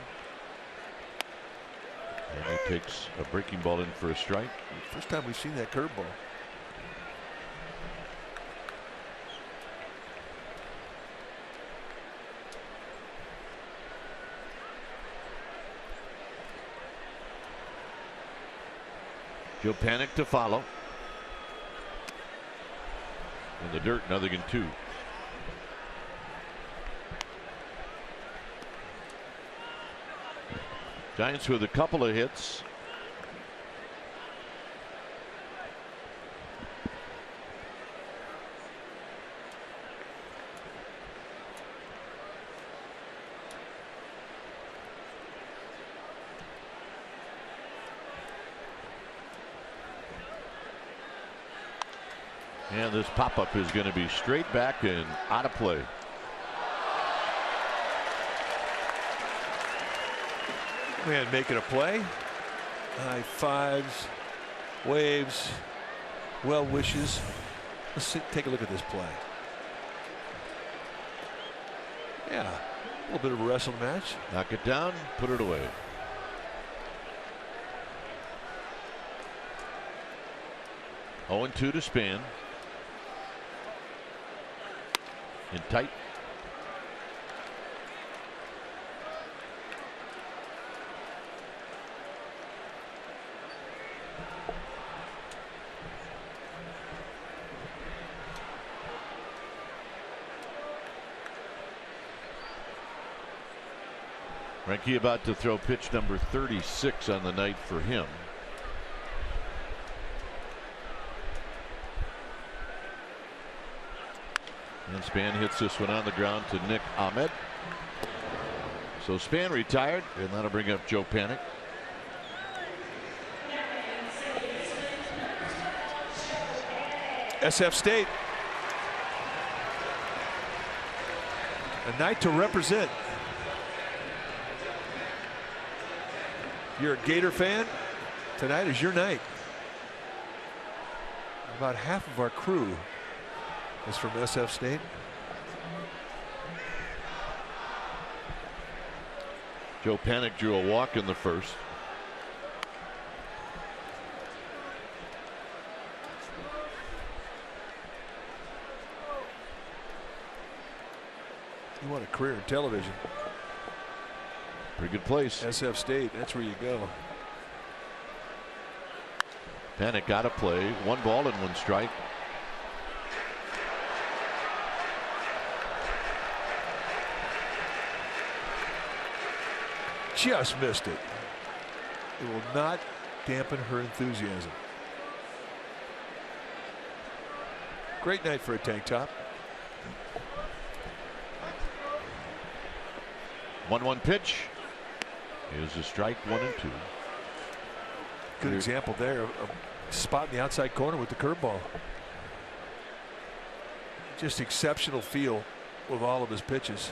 And he takes a breaking ball in for a strike. First time we've seen that curveball. Joe Panic to follow. In the dirt, 0-2. Giants with a couple of hits. And this pop-up is going to be straight back and out of play. Man making a play. High fives, waves, well wishes. Let's take a look at this play. Yeah, a little bit of a wrestling match. Knock it down, put it away. Oh, 2 to Span. In tight. Reinke about to throw pitch number 36 on the night for him. And Span hits this one on the ground to Nick Ahmed. So Span retired, and that'll bring up Joe Panic. SF State. A night to represent. You're a Gator fan, tonight is your night. About half of our crew is from SF State. Joe Panic drew a walk in the first. You want a career in television. Pretty good place. SF State, that's where you go. Panic got a play. 1 ball and 1 strike. Just missed it. It will not dampen her enthusiasm. Great night for a tank top. 1-1 pitch. Here's a strike, 1-2. Good example there of spot in the outside corner with the curveball. Just exceptional feel with all of his pitches.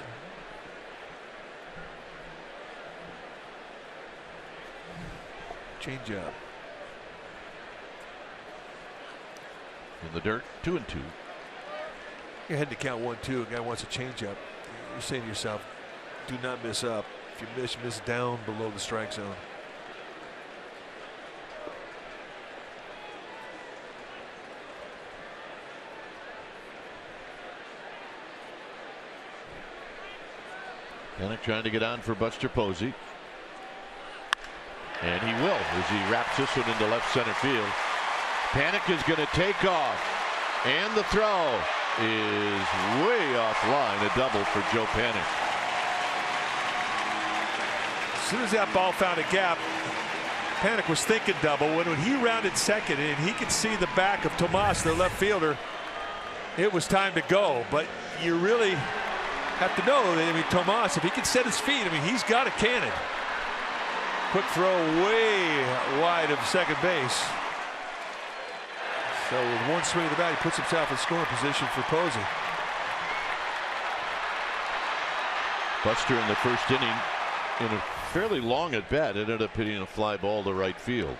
Change up. In the dirt, 2-2. You're heading to count 1-2. A guy wants a change up. You're saying to yourself, do not miss up. If you miss down below the strike zone. Panic trying to get on for Buster Posey. And he will as he wraps this one into left center field. Panic is going to take off. And the throw is way offline. A double for Joe Panic. As soon as that ball found a gap, Panic was thinking double. When he rounded second and he could see the back of Tomas, their left fielder, it was time to go. But you really have to know that, Tomas, if he can set his feet, he's got a cannon. Quick throw way wide of second base. So with one swing of the bat, he puts himself in scoring position for Posey. Buster in the first inning, in a fairly long at bat, ended up hitting a fly ball to right field.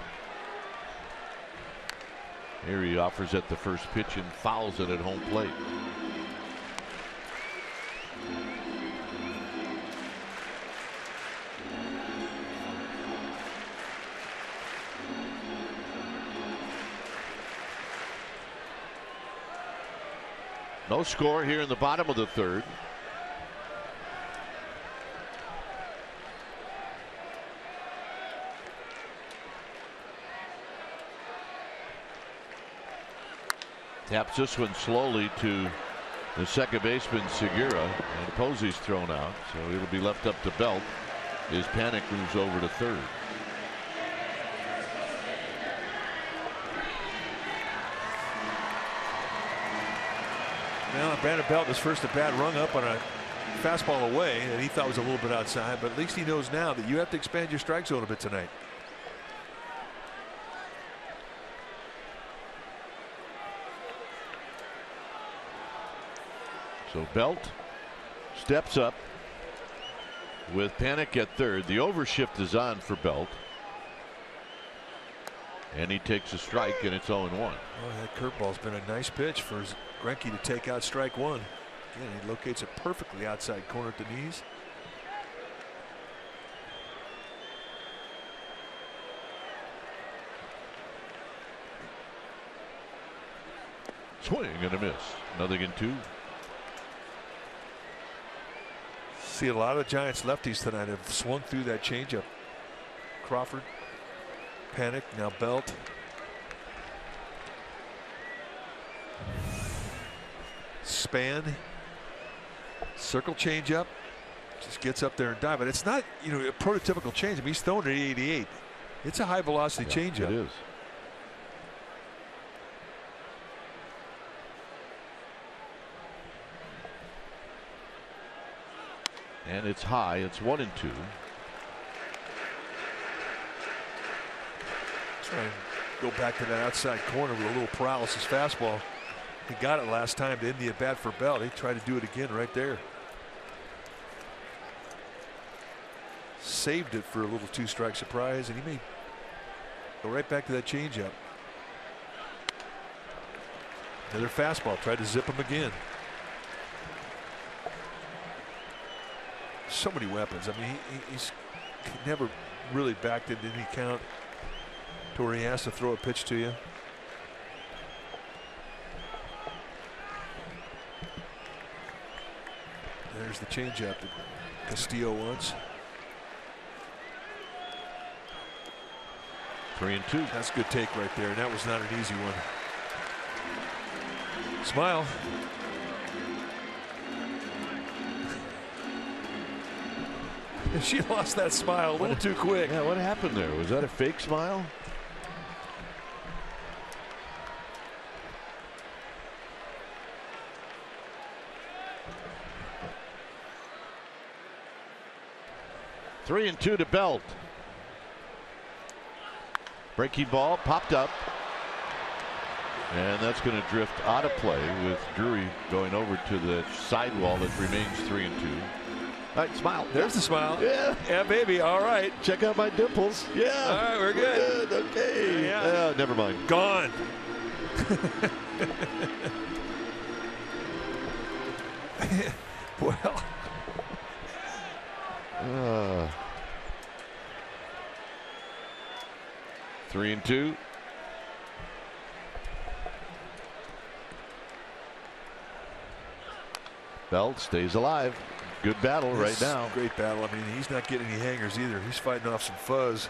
Here he offers at the first pitch and fouls it at home plate. No score here in the bottom of the third. Taps this one slowly to the second baseman Segura, and Posey's thrown out, so it'll be left up to Belt as Panic moves over to third. Well, Brandon Belt, his first at bat, rung up on a fastball away that he thought was a little bit outside, but at least he knows now that you have to expand your strike zone a bit tonight. So Belt steps up with Panic at third. The overshift is on for Belt. And he takes a strike, and it's 0-1. Oh, that curveball's been a nice pitch for Greinke to take out strike one. Again, he locates it perfectly outside corner at the knees. Swing and a miss. 0-2. See a lot of Giants lefties tonight have swung through that changeup. Crawford, Panic, now Belt. Span, circle changeup, just gets up there and dive. But it's not, you know, a prototypical changeup. I mean, he's throwing at 88. It's a high velocity changeup. It is. And it's high. It's 1-2. Try and go back to that outside corner with a little paralysis fastball. He got it last time to end the at bat for Belt. He tried to do it again right there. Saved it for a little two-strike surprise, and he may go right back to that changeup. Another fastball. Tried to zip him again. So many weapons. I mean, he's never really backed into any count to where he has to throw a pitch to you. There's the changeup that Castillo wants. 3-2. That's a good take right there, and that was not an easy one. Smile. She lost that smile a little too quick. Yeah, what happened there? Was that a fake smile? Three and two to Belt. Breaking ball popped up. And that's going to drift out of play with Drury going over to the sidewall that remains 3-2. All right, smile. There's the smile. Yeah. Yeah, baby. All right. Check out my dimples. Yeah. All right, we're good. Okay. Yeah. Never mind. Gone. Well. 3-2. Belt stays alive. Good battle right now. Great battle. I mean, he's not getting any hangers either. He's fighting off some fuzz.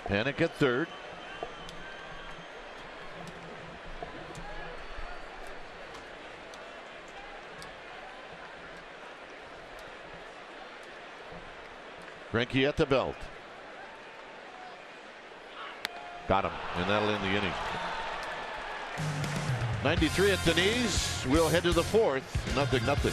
Panic at third. Greinke at the belt. Got him, and that'll end the inning. 93 at the knees. We'll head to the fourth. 0-0.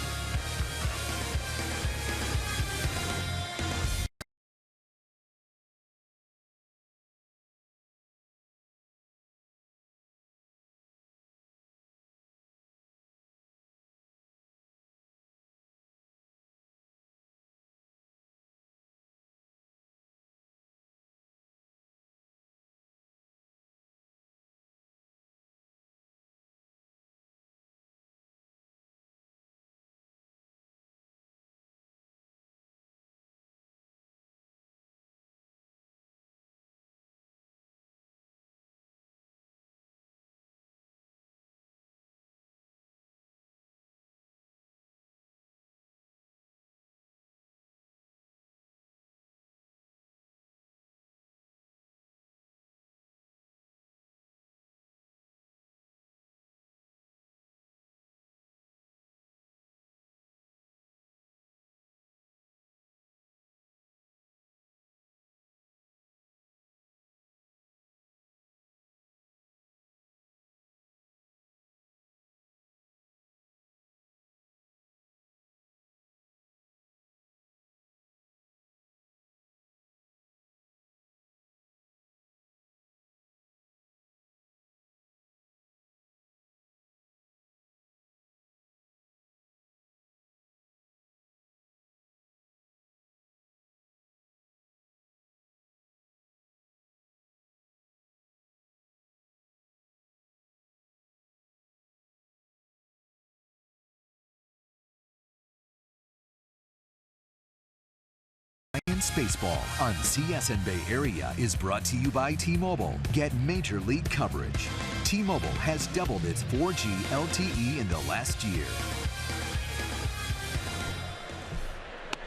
Giants baseball on CSN Bay Area is brought to you by T-Mobile. Get major league coverage. T-Mobile has doubled its 4G LTE in the last year.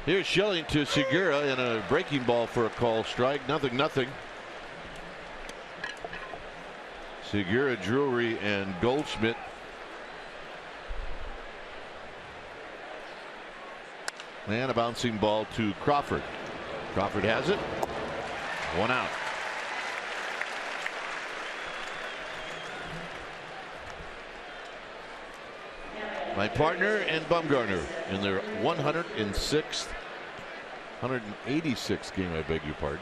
Here's Schilling to Segura and a breaking ball for a call strike. 0-0. Segura, Drury, and Goldschmidt. And a bouncing ball to Crawford. Crawford has it. 1 out. My partner and Bumgarner in their 106th, 186th game, I beg your pardon.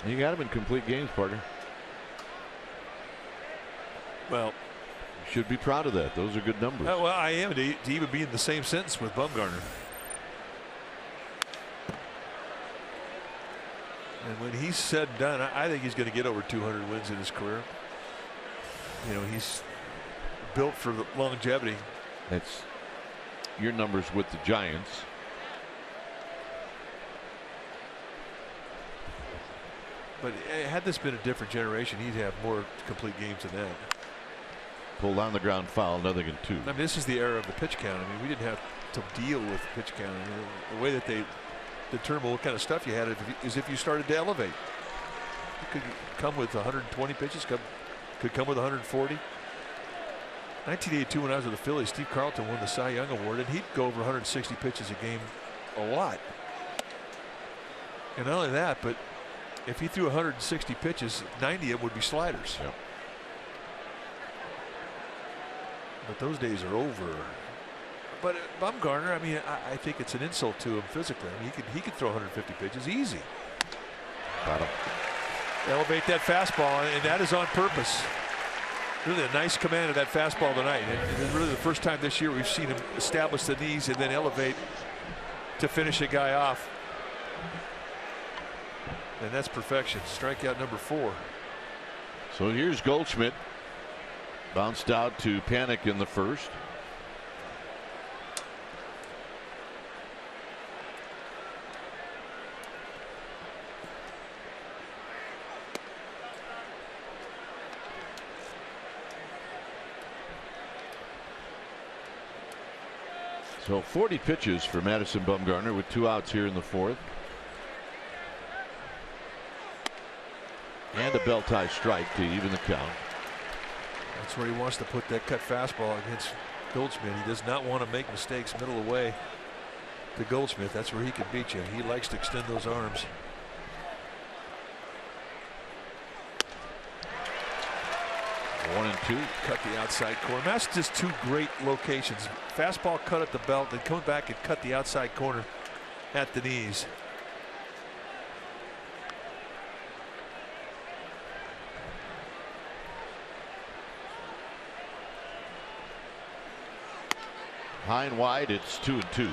You got him in complete games, partner. Well, you should be proud of that. Those are good numbers. Well, I am to even be in the same sentence with Bumgarner. And when he's said and done, I think he's going to get over 200 wins in his career. You know, he's built for the longevity. That's your numbers with the Giants. But had this been a different generation, he'd have more complete games than that. Pulled on the ground foul, 0-2. I mean, this is the era of the pitch count. I mean, we didn't have to deal with pitch count. I mean, the way that they determine what kind of stuff you had is if you started to elevate. You could come with 120 pitches, could come with 140. 1982, when I was with the Phillies, Steve Carlton won the Cy Young Award, and he'd go over 160 pitches a game a lot. And not only that, but if he threw 160 pitches, 90 of them would be sliders. Yep. But those days are over. But Bumgarner, I mean, I think it's an insult to him physically. I mean, he could throw 150 pitches easy. Got him. Elevate that fastball, and that is on purpose. Really a nice command of that fastball tonight. And it's really the first time this year we've seen him establish the knees and then elevate to finish a guy off. And that's perfection. Strikeout number 4. So here's Goldschmidt. Bounced out to Panic in the first. So 40 pitches for Madison Bumgarner with 2 outs here in the fourth. And a belt tie strike to even the count. That's where he wants to put that cut fastball against Goldschmidt. He does not want to make mistakes middle of the way to Goldschmidt. That's where he can beat you. He likes to extend those arms. 1-2. Cut the outside corner. That's just two great locations. Fastball cut at the belt, then come back and cut the outside corner at the knees. High and wide, it's 2-2.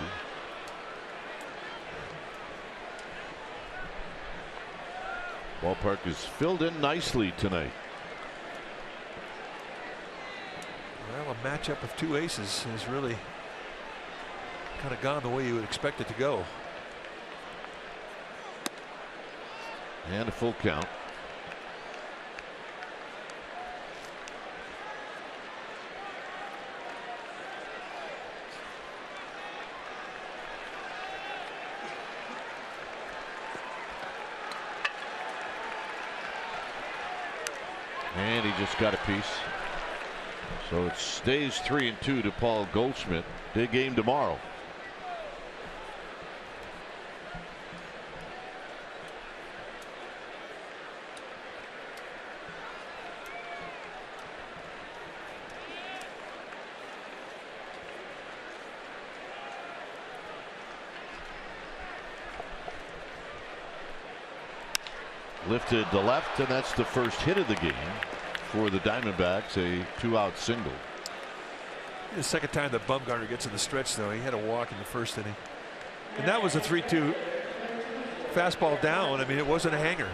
Ballpark is filled in nicely tonight. Well, a matchup of two aces has really kind of gone the way you would expect it to go. And a full count. And he just got a piece. So it stays 3-2 to Paul Goldschmidt. Big game tomorrow. Lifted to left, and that's the first hit of the game for the Diamondbacks, a 2-out single. The second time that Bumgarner gets in the stretch, though, he had a walk in the first inning. And that was a 3-2 fastball down. I mean, it wasn't a hanger.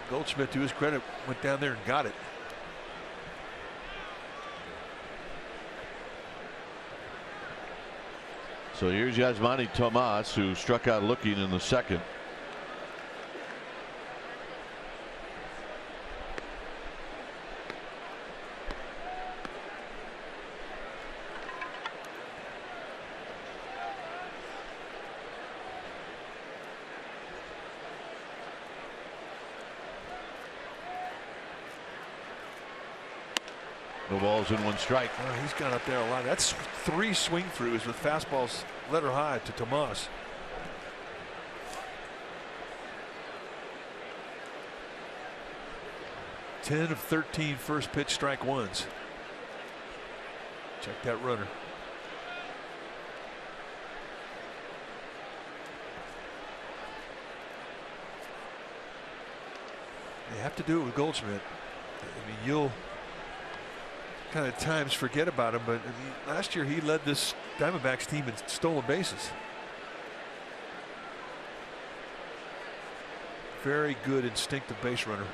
Goldschmidt, to his credit, went down there and got it. So here's Yasmani Tomas, who struck out looking in the second. No balls in one strike. Oh, he's gone up there a lot. That's 3 swing throughs with fastballs letter high to Tomas. Ten of 13 first pitch strike ones. Check that runner. They have to do it with Goldschmidt. I mean, you'll kind of times forget about him, but last year he led this Diamondbacks team in stolen bases. Very good instinctive base runner.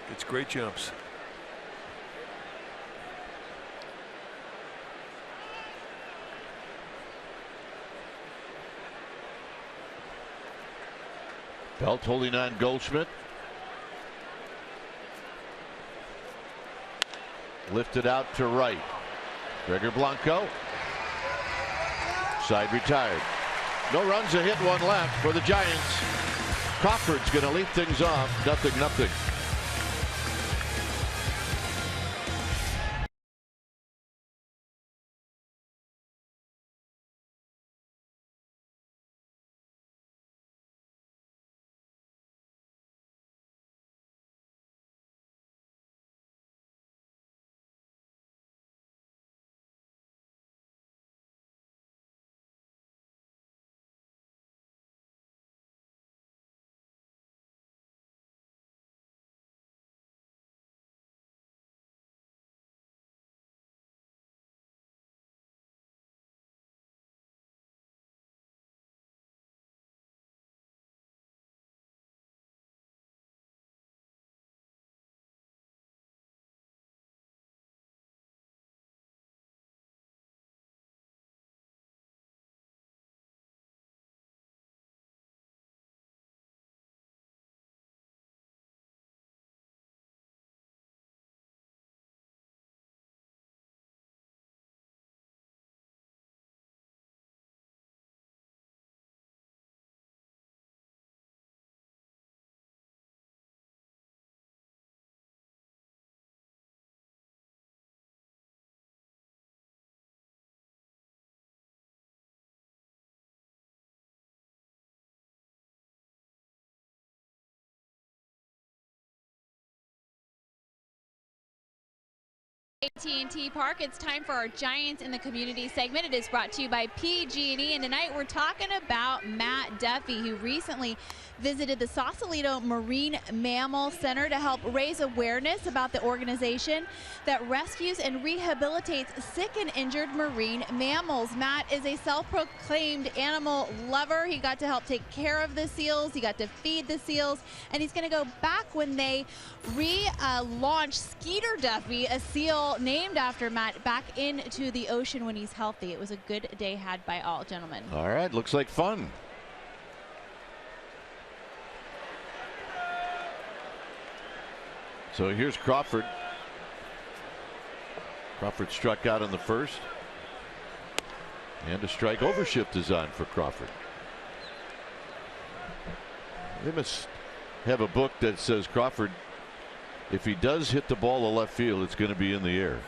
Gets great jumps. Belt holding on Goldschmidt. Lifted out to right. Gregor Blanco. Side retired. No runs, a hit, one left for the Giants. Crawford's going to lead things off. 0-0. AT&T Park, it's time for our Giants in the Community segment. It is brought to you by PG&E, and tonight we're talking about Matt Duffy, who recently visited the Sausalito Marine Mammal Center to help raise awareness about the organization that rescues and rehabilitates sick and injured marine mammals. Matt is a self-proclaimed animal lover. He got to help take care of the seals, he got to feed the seals, and he's going to go back when they relaunch Skeeter Duffy, a seal named after Matt, back into the ocean when he's healthy. It was a good day had by all, gentlemen. All right, looks like fun. So here's Crawford. Crawford struck out in the first. And a strike overshift is on for Crawford. They must have a book that says Crawford, if he does hit the ball to left field, it's going to be in the air.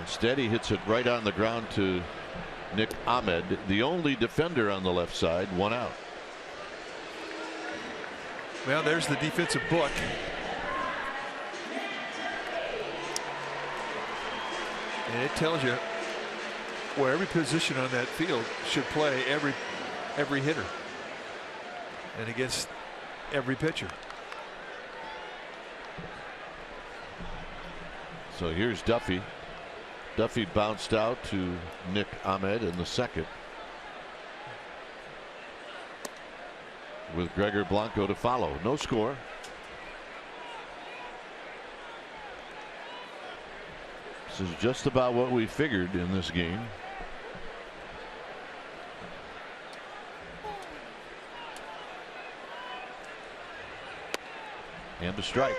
Instead, he hits it right on the ground to Nick Ahmed, the only defender on the left side, one out. Well, there's the defensive book. And it tells you where every position on that field should play every hitter and against every pitcher. So here's Duffy. Duffy bounced out to Nick Ahmed in the second, with Gregor Blanco to follow. No score. This is just about what we figured in this game. And a strike.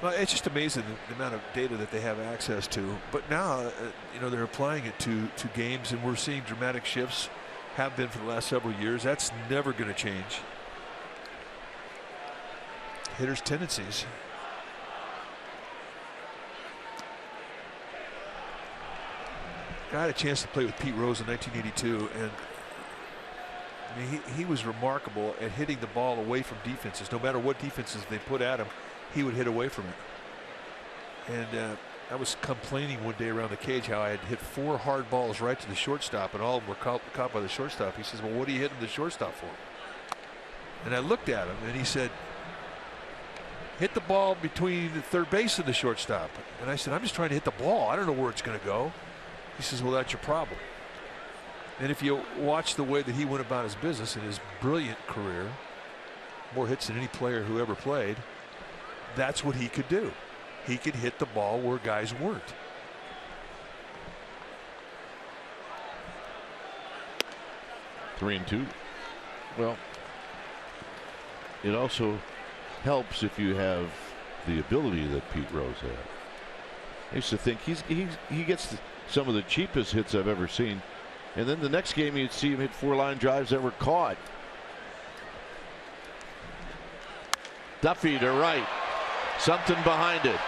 Well, it's just amazing the amount of data that they have access to. But now, you know, they're applying it to games, and we're seeing dramatic shifts. Have been for the last several years. That's never going to change. Hitters' tendencies. I had a chance to play with Pete Rose in 1982, and I mean, he was remarkable at hitting the ball away from defenses. No matter what defenses they put at him, he would hit away from it. And I was complaining one day around the cage how I had hit 4 hard balls right to the shortstop, and all of them were caught by the shortstop. He says, well, what are you hitting the shortstop for? And I looked at him, and he said, hit the ball between the third base and the shortstop. And I said, I'm just trying to hit the ball. I don't know where it's going to go. He says, well, that's your problem. And if you watch the way that he went about his business in his brilliant career, more hits than any player who ever played, that's what he could do. He could hit the ball where guys weren't. 3-2. Well, it also helps if you have the ability that Pete Rose had. I used to think he gets some of the cheapest hits I've ever seen, and then the next game you'd see him hit 4 line drives that were caught. Duffy to right, something behind it.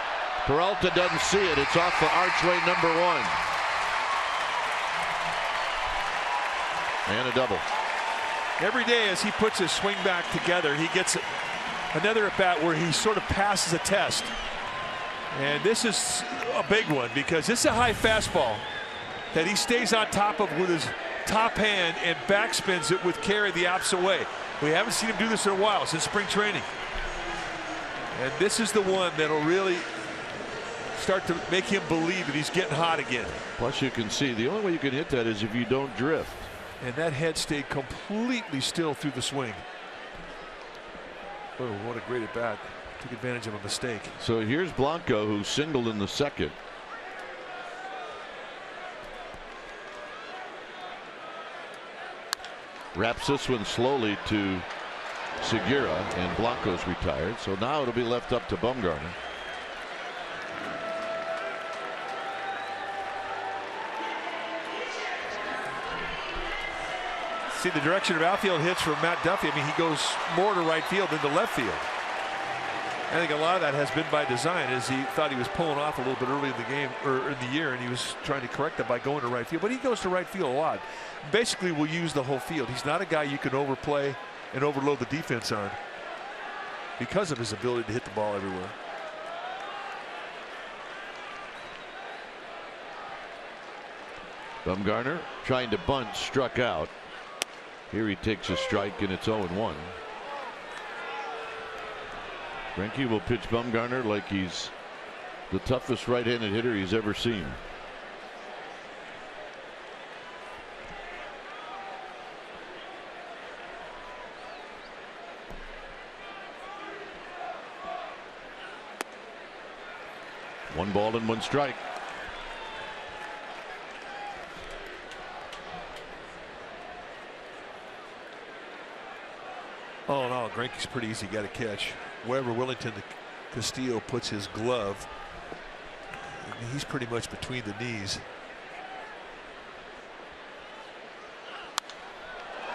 Peralta doesn't see it. It's off the archway number 1. And a double. Every day as he puts his swing back together, he gets another at bat where he sort of passes a test. And this is a big one because this is a high fastball that he stays on top of with his top hand and backspins it with carry the opposite way. We haven't seen him do this in a while, since spring training. And this is the one that'll really start to make him believe that he's getting hot again. Plus you can see the only way you can hit that is if you don't drift. And that head stayed completely still through the swing. Oh, what a great at bat. Took advantage of a mistake. So here's Blanco, who singled in the second. Wraps this one slowly to Segura, and Blanco's retired. So now it'll be left up to Bumgarner. See the direction of outfield hits from Matt Duffy. I mean, he goes more to right field than to left field. I think a lot of that has been by design, as he thought he was pulling off a little bit early in the game or in the year, and he was trying to correct that by going to right field. But he goes to right field a lot. Basically will use the whole field. He's not a guy you can overplay and overload the defense on. because of his ability to hit the ball everywhere. Bumgarner trying to bunt, struck out. Here he takes a strike, and it's 0-1. Greinke will pitch Bumgarner like he's the toughest right-handed hitter he's ever seen. One ball and one strike. Oh no, Greinke's pretty easy guy to catch. Wherever Willington Castillo puts his glove, he's pretty much between the knees.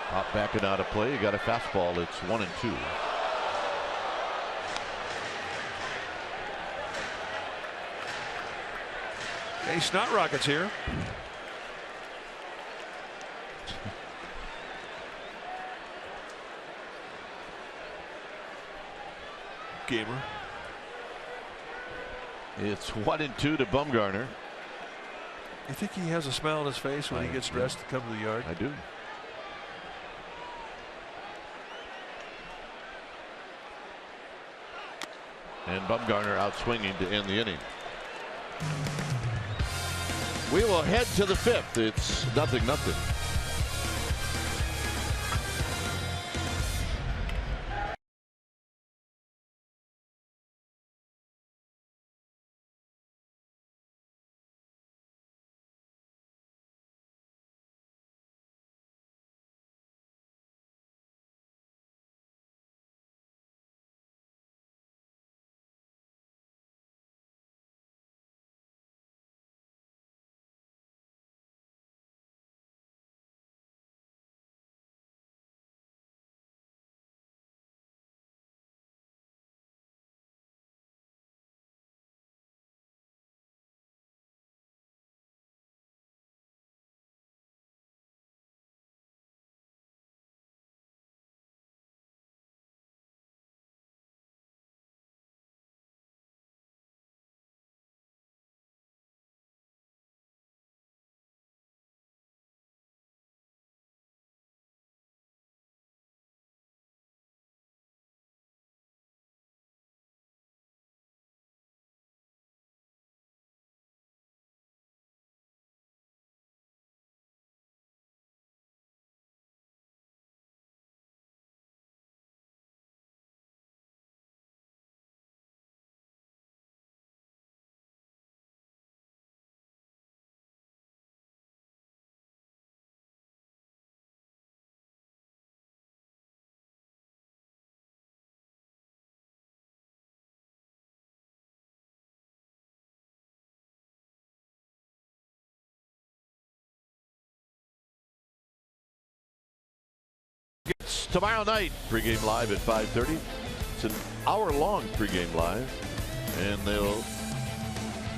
Pop back and out of play. You got a fastball. It's 1-2. Hey, Snot Rockets here. Gamer. It's 1-2 to Bumgarner. You think he has a smile on his face when he gets dressed to come to the yard? I do. And Bumgarner out swinging to end the inning. We will head to the fifth. It's 0-0. It's tomorrow night, pregame live at 5:30. It's an hour-long pregame live, and they'll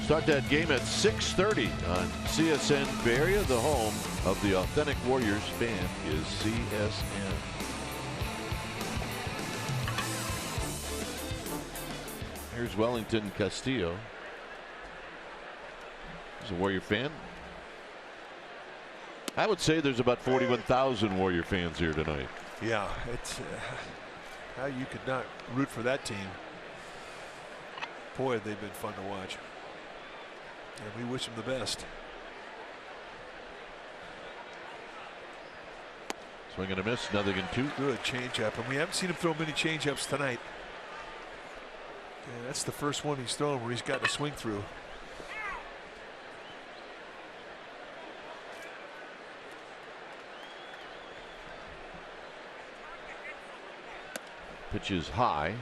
start that game at 6:30 on CSN Bay Area. The home of the authentic Warriors fan is CSN. Here's Wellington Castillo. He's a Warrior fan. I would say there's about 41,000 Warrior fans here tonight. Yeah, it's how you could not root for that team. Boy, they've been fun to watch. And we wish them the best. Swing and a miss, 0-2. Good changeup, and we haven't seen him throw many changeups tonight. Yeah, that's the first one he's thrown where he's gotten a swing through. Pitch is high.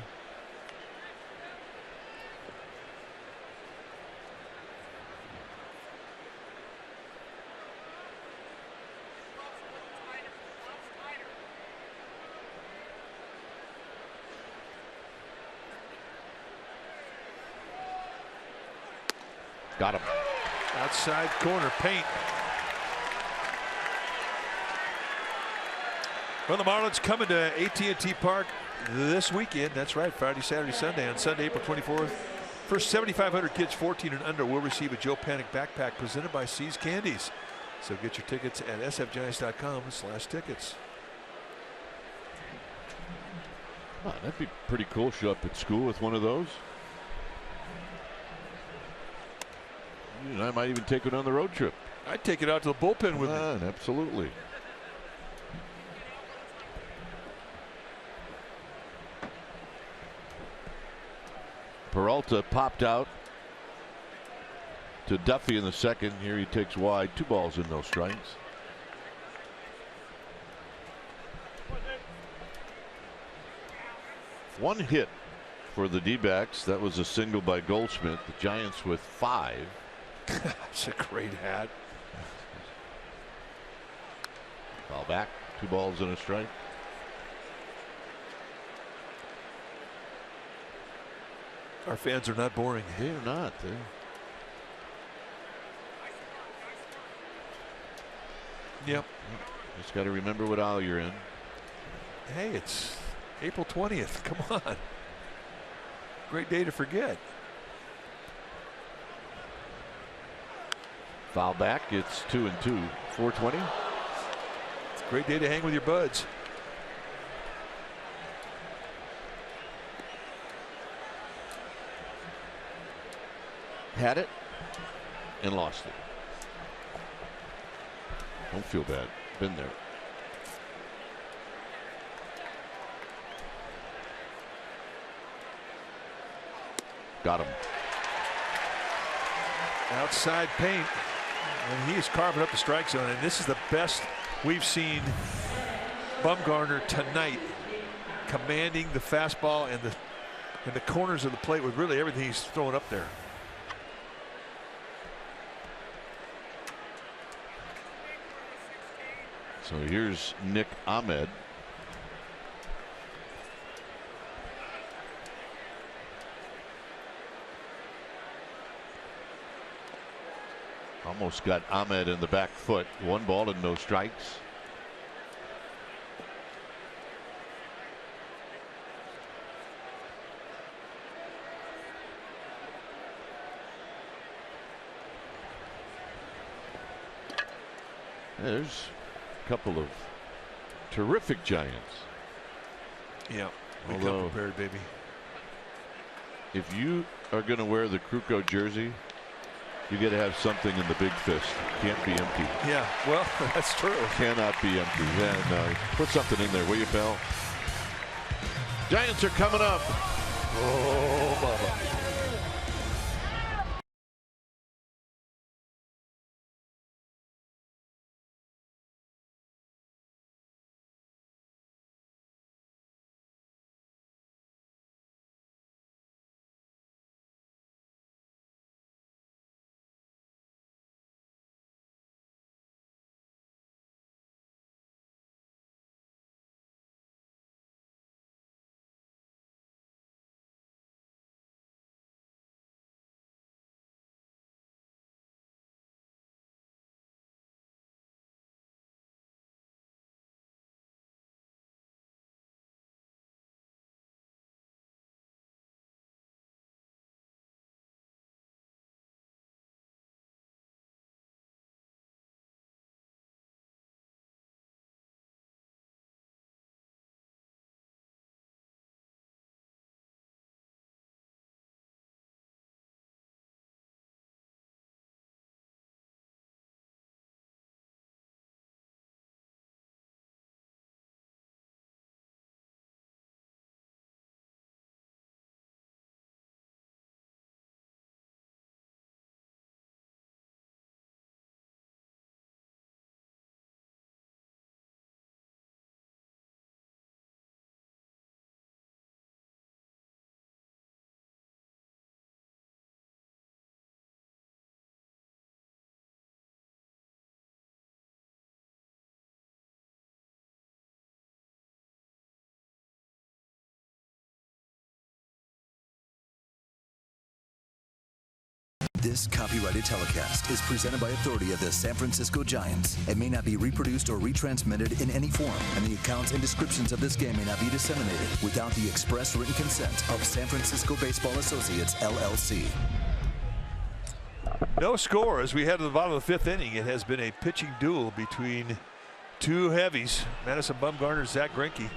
Got him. Outside corner paint. Well, the Marlins coming to AT&T Park this weekend. That's right, Friday, Saturday, Sunday. On Sunday, April 24th, first 7,500 kids 14 and under will receive a Joe Panic backpack presented by See's Candies. So get your tickets at sfgiants.com/tickets. Oh, that'd be pretty cool. Show up at school with one of those. And I might even take it on the road trip. I'd take it out to the bullpen with me. Absolutely. Peralta popped out to Duffy in the second. Here he takes wide. 2 balls and no strikes. One hit for the D-backs. That was a single by Goldschmidt. The Giants with 5. That's a great hat. Foul back. 2 balls and a strike. Our fans are not boring. They're not. Yep. Just got to remember what aisle you're in. Hey, it's April 20th. Come on. Great day to forget. Foul back. It's 2-2. 420. It's a great day to hang with your buds. Had it and lost it. Don't feel bad. Been there. Got him. Outside paint. And he is carving up the strike zone. And this is the best we've seen Bumgarner tonight, commanding the fastball and the corners of the plate with really everything he's throwing up there. So here's Nick Ahmed. Almost got Ahmed in the back foot. 1 ball and no strikes. There's a couple of terrific Giants. Yeah, we Although, come prepared, baby. If you are going to wear the Kruko jersey, you got to have something in the big fist. Can't be empty. Yeah, well, that's true. Cannot be empty. And put something in there, will you, pal? Giants are coming up. Oh, Bubba. This copyrighted telecast is presented by authority of the San Francisco Giants and may not be reproduced or retransmitted in any form, and the accounts and descriptions of this game may not be disseminated without the express written consent of San Francisco Baseball Associates, LLC. No score as we head to the bottom of the 5th inning. It has been a pitching duel between two heavies. Madison Bumgarner, Zach Greinke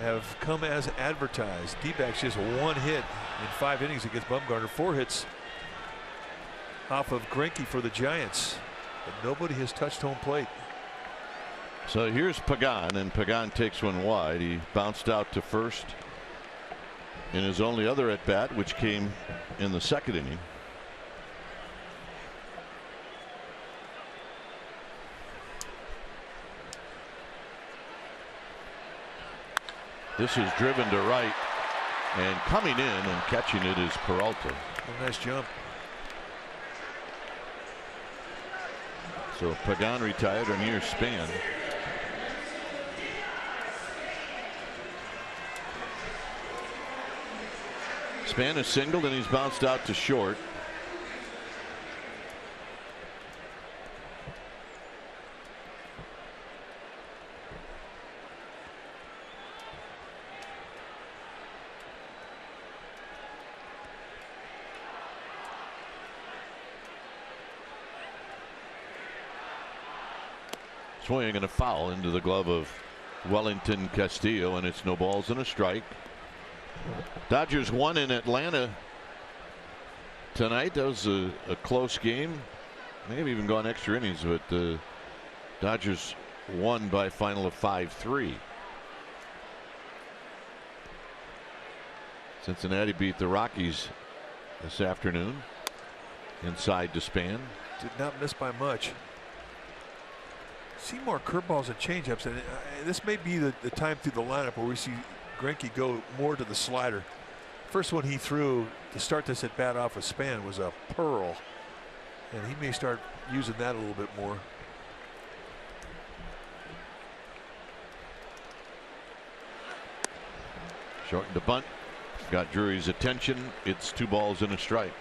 have come as advertised. D-backs just 1 hit in 5 innings against Bumgarner. 4 hits off of Greinke for the Giants, but nobody has touched home plate. So here's Pagan, and Pagan takes one wide. He bounced out to first in his only other at bat, which came in the 2nd inning. This is driven to right, and coming in and catching it is Peralta. A nice jump. So Pagan retired, and here's Span. Span is singled, and he's bounced out to short. Swing and a foul into the glove of Wellington Castillo, and it's no balls and a strike. Dodgers won in Atlanta tonight. That was a close game. May have even gone extra innings, but the Dodgers won by a final of 5-3. Cincinnati beat the Rockies this afternoon. Inside to Span. Did not miss by much. See more curveballs and changeups, and this may be the time through the lineup where we see Greinke go more to the slider. First one he threw to start this at bat off with Span was a pearl, and he may start using that a little bit more. Shortened to bunt, got Drury's attention. It's 2 balls and a strike.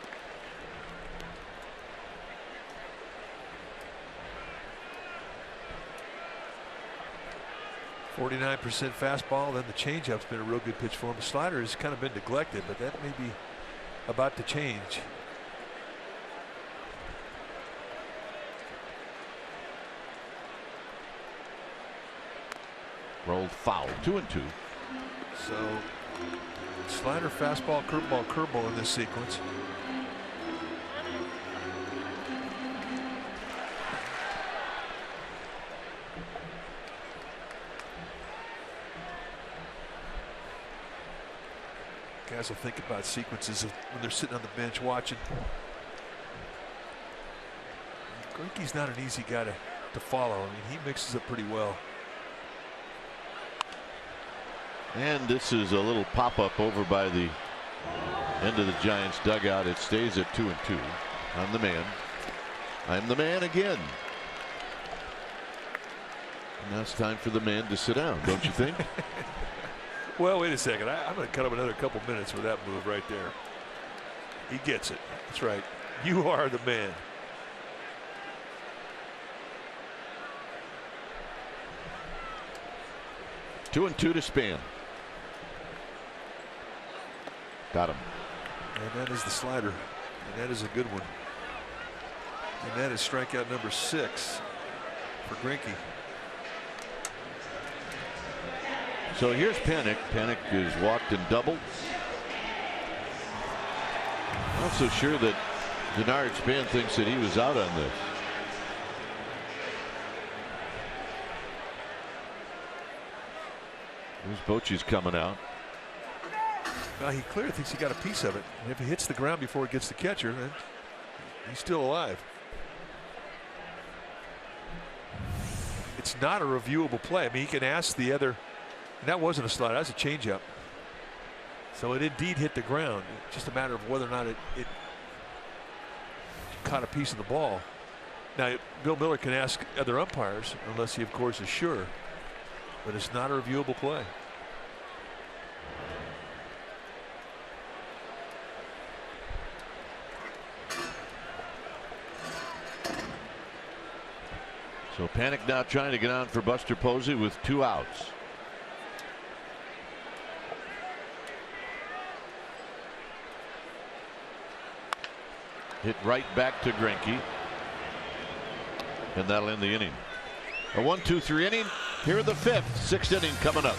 49% fastball, then the changeup's been a real good pitch for him. The slider has kind of been neglected, but that may be about to change. Rolled foul, 2-2. So slider, fastball, curveball in this sequence. Guys will think about sequences of when they're sitting on the bench watching. Greinke's not an easy guy to follow. I mean, he mixes it pretty well. And this is a little pop-up over by the end of the Giants dugout. It stays at 2-2. I'm the man. I'm the man again. And now it's time for the man to sit down, don't you think? Well, wait a second. I'm going to cut him another couple minutes with that move right there. He gets it. That's right. You are the man. 2-2 to Span. Got him. And that is the slider. And that is a good one. And that is strikeout number 6 for Greinke. So here's Panik. Panik is walked and doubled. I'm not so sure that Denard Span thinks that he was out on this. Here's Bochy's coming out. Well, he clearly thinks he got a piece of it. And if he hits the ground before it gets the catcher, then he's still alive. It's not a reviewable play. I mean, he can ask the other. And that wasn't a slider. That's a changeup. So it indeed hit the ground. It's just a matter of whether or not it caught a piece of the ball. Now, Bill Miller can ask other umpires, unless he, of course, is sure. But it's not a reviewable play. So Panic now trying to get on for Buster Posey with 2 outs. Hit right back to Greinke. And that'll end the inning. A 1-2-3 inning. Here in the 5th, 6th inning coming up.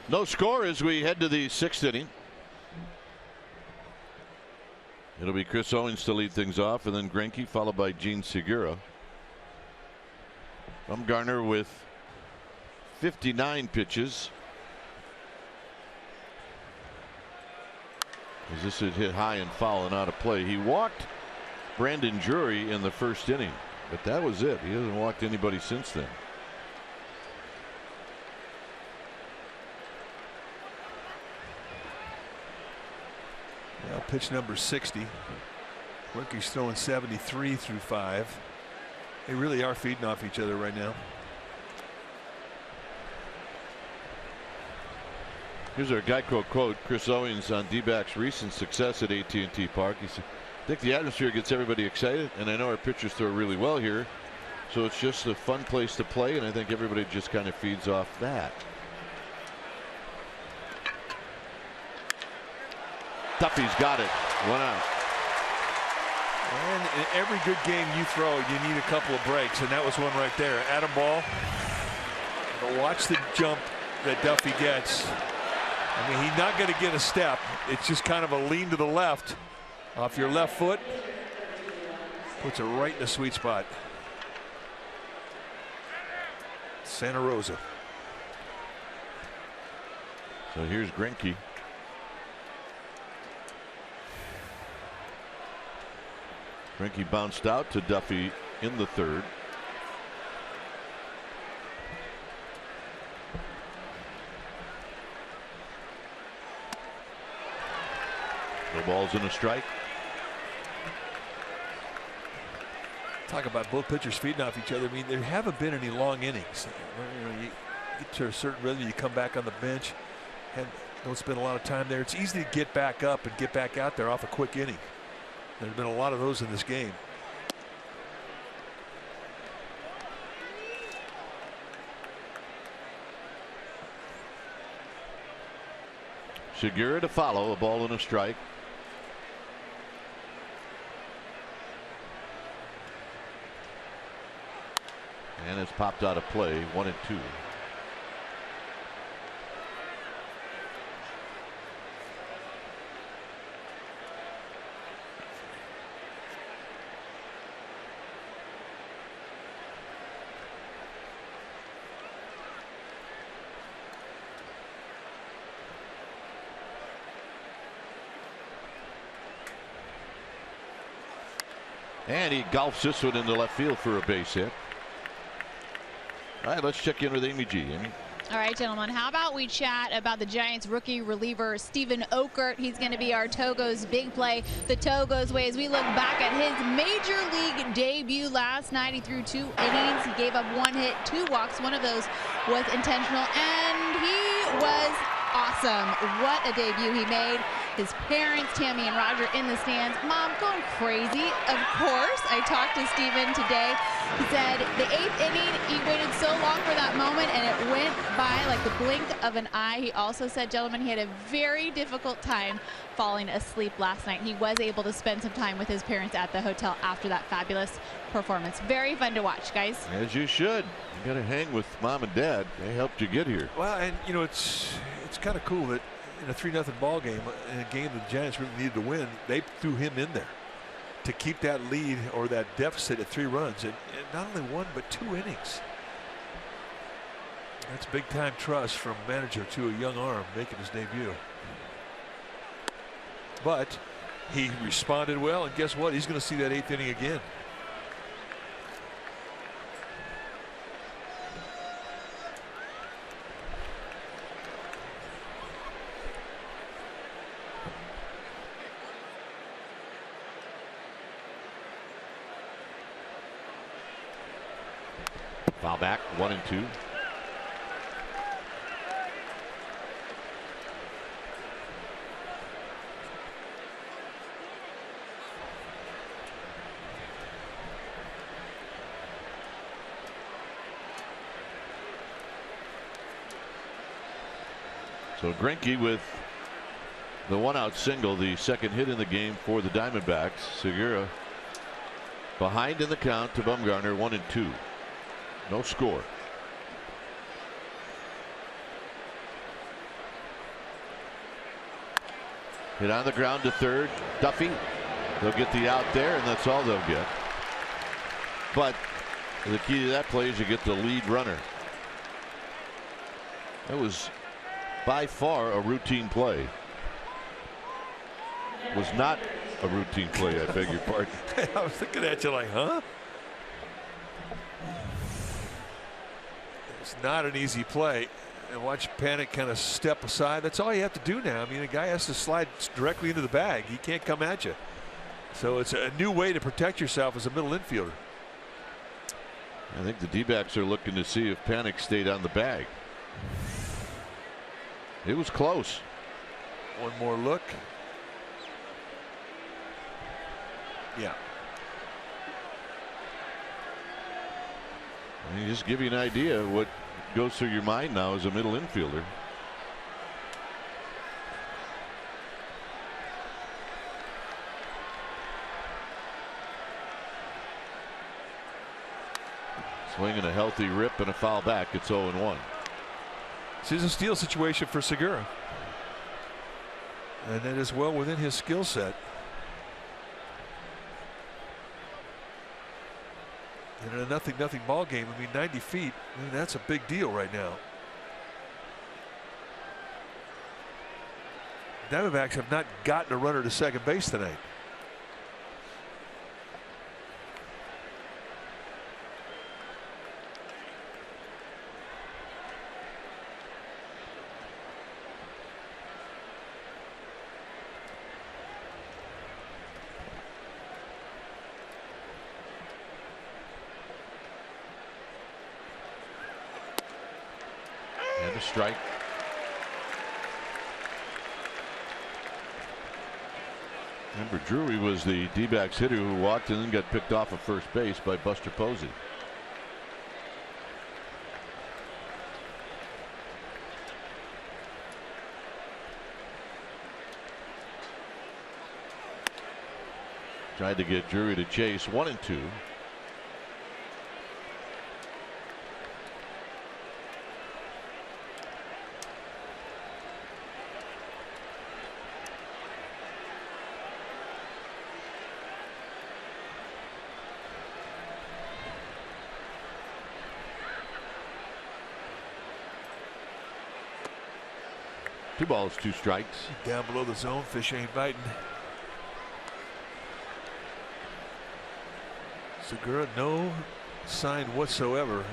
No score as we head to the 6th inning. It'll be Chris Owings to lead things off, and then Greinke, followed by Gene Segura. Bumgarner with 59 pitches. As this had hit high and foul and out of play. He walked Brandon Drury in the 1st inning, but that was it. He hasn't walked anybody since then. Now pitch number 60. Rookies throwing 73 through 5. They really are feeding off each other right now. Here's our Geico quote. Chris Owings on D-backs' recent success at AT&T Park. He said, I think the atmosphere gets everybody excited, and I know our pitchers throw really well here, so it's just a fun place to play, and I think everybody just kind of feeds off that. Duffy's got it. 1 out. And in every good game you throw, you need a couple of breaks, and that was one right there. Atom ball. But watch the jump that Duffy gets. I mean, he's not going to get a step. It's just kind of a lean to the left off your left foot. Puts it right in the sweet spot. Santa Rosa. So here's Greinke. Greinke bounced out to Duffy in the 3rd. No balls and a strike. Talk about both pitchers feeding off each other. I mean, there haven't been any long innings. You get to a certain rhythm, you come back on the bench, and don't spend a lot of time there. It's easy to get back up and get back out there off a quick inning. There's been a lot of those in this game. Segura to follow, a ball and a strike. And it's popped out of play. 1-2. And he golfs this one into left field for a base hit. All right, let's check in with Amy G. Amy? All right, gentlemen, how about we chat about the Giants rookie reliever, Stephen Okert. He's going to be our Togo's big play, the Togo's way, as we look back at his major league debut last night. He threw 2 innings. He gave up 1 hit, 2 walks. One of those was intentional, and he was awesome. What a debut he made. His parents, Tammy and Roger, in the stands. Mom going crazy, of course. I talked to Steven today. He said the 8th inning, he waited so long for that moment, and it went by like the blink of an eye. He also said, gentlemen, he had a very difficult time falling asleep last night. He was able to spend some time with his parents at the hotel after that fabulous performance. Very fun to watch, guys. As you should. You got to hang with mom and dad. They helped you get here. Well, and you know, it's kind of cool that in a 3-0 ball game, in a game the Giants really needed to win, they threw him in there to keep that lead or that deficit at 3 runs, and not only 1 but 2 innings. That's big time trust from manager to a young arm making his debut. But he responded well, and guess what? He's going to see that 8th inning again. Foul back, 1-2. So Greinke with the 1-out single, the second hit in the game for the Diamondbacks. Segura behind in the count to Bumgarner, 1-2. No score. Hit on the ground to third. Duffy. They'll get the out there, and that's all they'll get. But the key to that play is you get the lead runner. That was by far a routine play. Was not a routine play, I beg your pardon. I was looking at you like, huh? It's not an easy play. And watch Panic kind of step aside. That's all you have to do now. I mean, a guy has to slide directly into the bag. He can't come at you. So it's a new way to protect yourself as a middle infielder. I think the D-backs are looking to see if Panic stayed on the bag. It was close. One more look. Yeah. And just give you an idea of what goes through your mind now as a middle infielder. Swinging a healthy rip and a foul back. It's 0-1. This is a steal situation for Segura, and that is well within his skill set. In a 0-0 ball game, I mean, 90 feet, I mean, that's a big deal right now. Diamondbacks have not gotten a runner to second base tonight. A strike. Remember, Drury was the D-backs hitter who walked and then got picked off at first base by Buster Posey. Tried to get Drury to chase. 1-2. Two balls, two strikes. Down below the zone, fish ain't biting. Segura, no sign whatsoever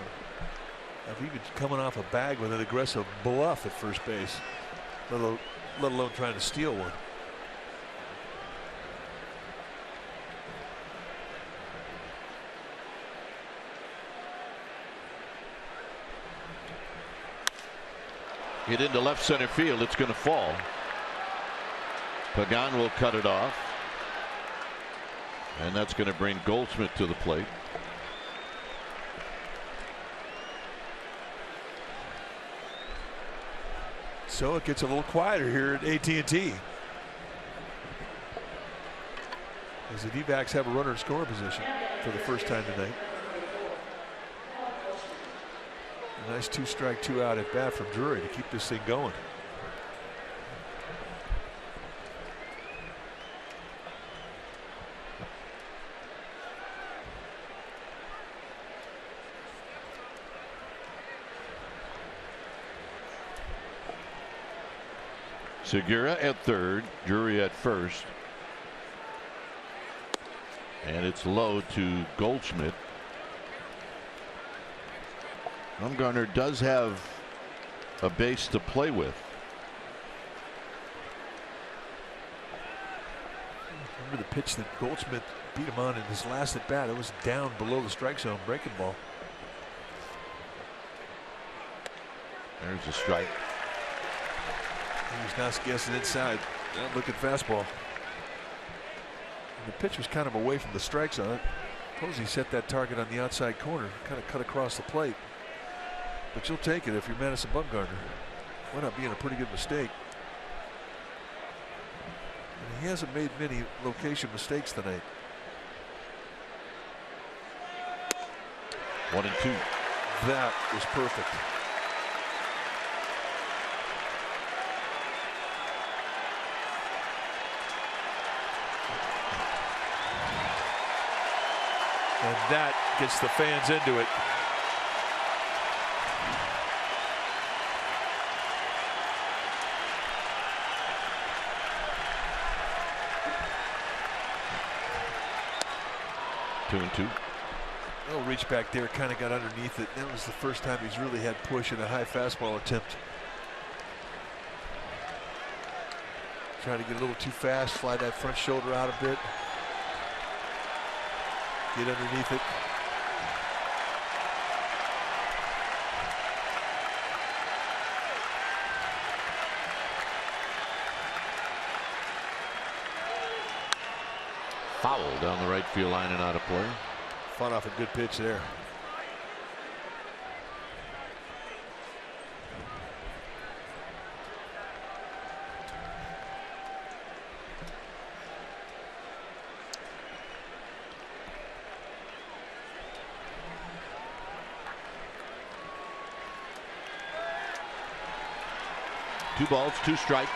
of even coming off a bag with an aggressive bluff at first base, let alone trying to steal one. Hit into left center field. It's going to fall. Pagan will cut it off. And that's going to bring Goldschmidt to the plate. So it gets a little quieter here at AT&T. As the D-backs have a runner in scoring position for the first time tonight. A nice 2-strike, 2-out at bat from Drury to keep this thing going. Segura at third, Drury at first. And it's low to Goldschmidt. Bumgarner does have a base to play with. Remember the pitch that Goldschmidt beat him on in his last at bat? It was down below the strike zone, breaking ball. There's a strike. He was not guessing inside. Not looking fastball. And the pitch was kind of away from the strike zone. Suppose he set that target on the outside corner, kind of cut across the plate. But you'll take it if you're Madison Bumgarner. Wound up being a pretty good mistake. And he hasn't made many location mistakes tonight. 1-2. That was perfect. And that gets the fans into it. Two and two. Little reach back there, kind of got underneath it. That was the first time he's really had push in a high fastball attempt. Trying to get a little too fast, slide that front shoulder out a bit. Get underneath it. Foul down the right field line and out of play. Fought off a good pitch there. Two balls, two strikes.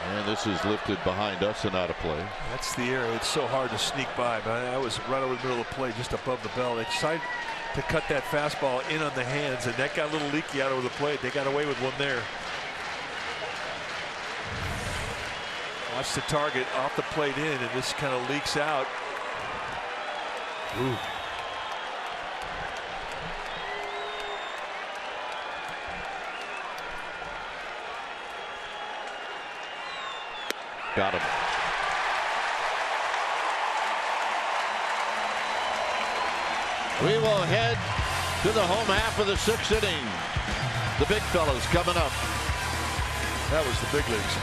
And this is lifted behind us and out of play. That's the area. It's so hard to sneak by, but I was right over the middle of the plate, just above the bell. They decided to cut that fastball in on the hands, and that got a little leaky out over the plate. They got away with one there. Watch the target off the plate in, and this kind of leaks out. Ooh. Got him. We will head to the home half of the sixth inning. The big fellas coming up. That was the big leagues.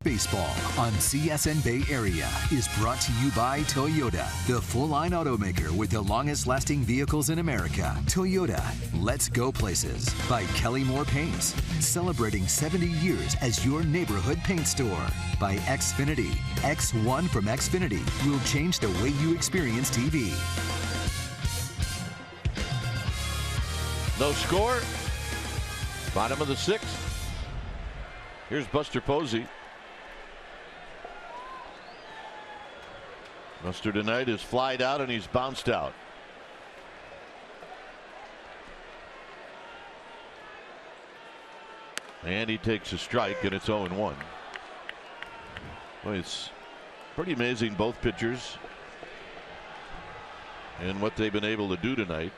Baseball on CSN Bay Area is brought to you by Toyota, the full-line automaker with the longest-lasting vehicles in America. Toyota, let's go places. By Kelly Moore Paints, celebrating 70 years as your neighborhood paint store. By Xfinity, X1 from Xfinity will change the way you experience TV. No score. Bottom of the 6th. Here's Buster Posey. Buster tonight is flied out and he's bounced out. And he takes a strike and it's 0-1. Well, it's pretty amazing, both pitchers and what they've been able to do tonight.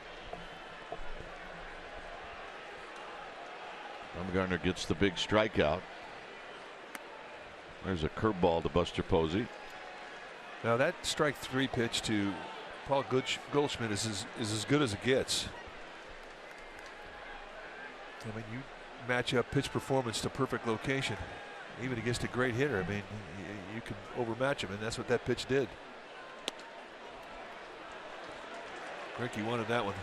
Bumgarner gets the big strikeout. There's a curveball to Buster Posey. Now that strike 3 pitch to Paul Goldschmidt is as good as it gets. I mean, you match up pitch performance to perfect location, even against a great hitter. I mean, you can overmatch him, and that's what that pitch did. Greinke wanted that one.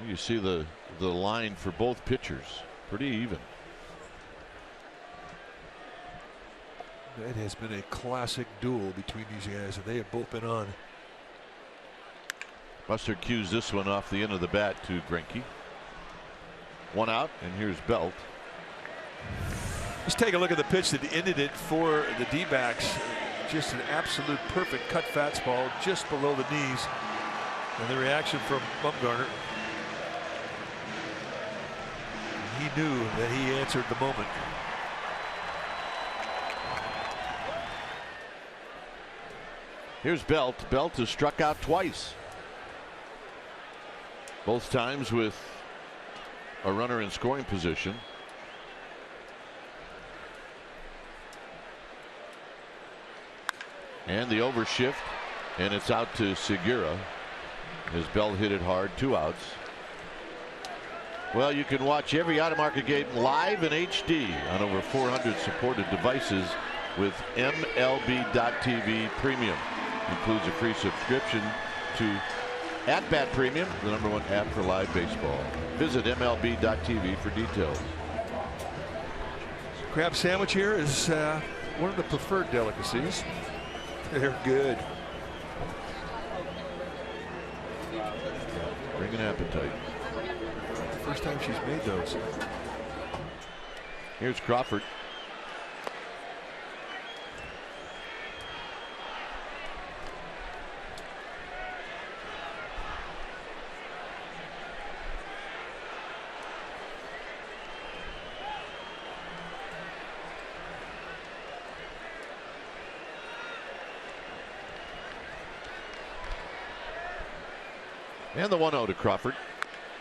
You see the line for both pitchers, pretty even. It has been a classic duel between these guys, and they have both been on. Buster cues this one off the end of the bat to Greinke. 1 out, and here's Belt. Let's take a look at the pitch that ended it for the D-backs. Just an absolute perfect cut fastball just below the knees, and the reaction from Bumgarner. He knew that he answered the moment. Here's Belt. Belt has struck out twice. Both times with a runner in scoring position. And the overshift, and it's out to Segura as Belt hit it hard. 2 outs. Well, you can watch every out-of-market game live in HD on over 400 supported devices with MLB.TV Premium. Includes a free subscription to At Bat Premium, the #1 app for live baseball. Visit MLB.TV for details. Crab sandwich here is one of the preferred delicacies. They're good. Bring an appetite. First time she's made those. Here's Crawford. And the 1-0 to Crawford.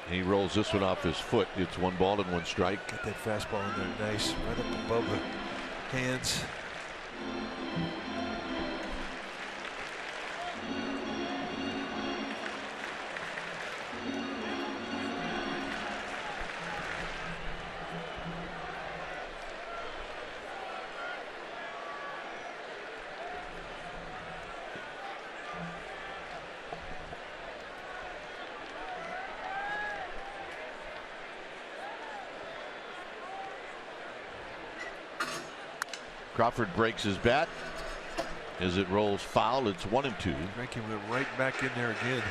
He rolls this one off his foot. It's 1 ball and 1 strike. Get that fastball in there nice, right up above the hands. Crawford breaks his bat as it rolls foul. It's 1-2. Greinke went right back in there again.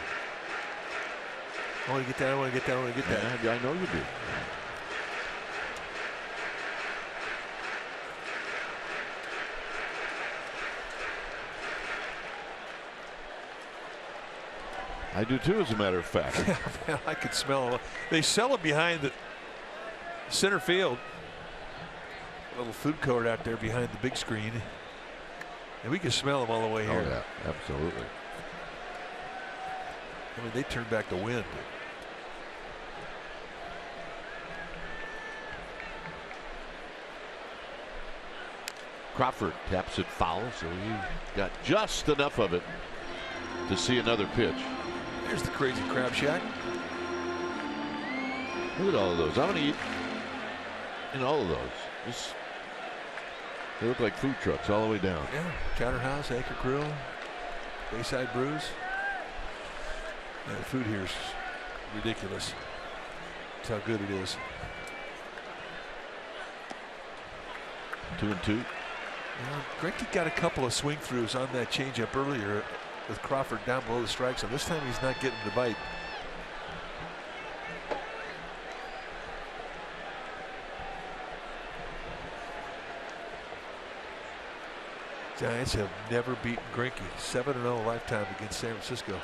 I want to get that. I want to get that. I want to get that. Yeah, I know you do. I do too, as a matter of fact. Man, I could smell them. They sell them behind the center field. Little food court out there behind the big screen, and we can smell them all the way here. Oh yeah, absolutely. I mean, they turned back the wind. Crawford taps it foul, so he got just enough of it to see another pitch. Here's the crazy crab shack. Look at all of those. I'm going to eat in all of those. They look like food trucks all the way down. Yeah, Chowder House, Anchor Grill, Bayside Brews. Yeah, the food here is ridiculous. That's how good it is. 2-2. Greinke got a couple of swing throughs on that changeup earlier with Crawford down below the strike zone. This time he's not getting the bite. Giants have never beaten Greinke. 7-0 lifetime against San Francisco.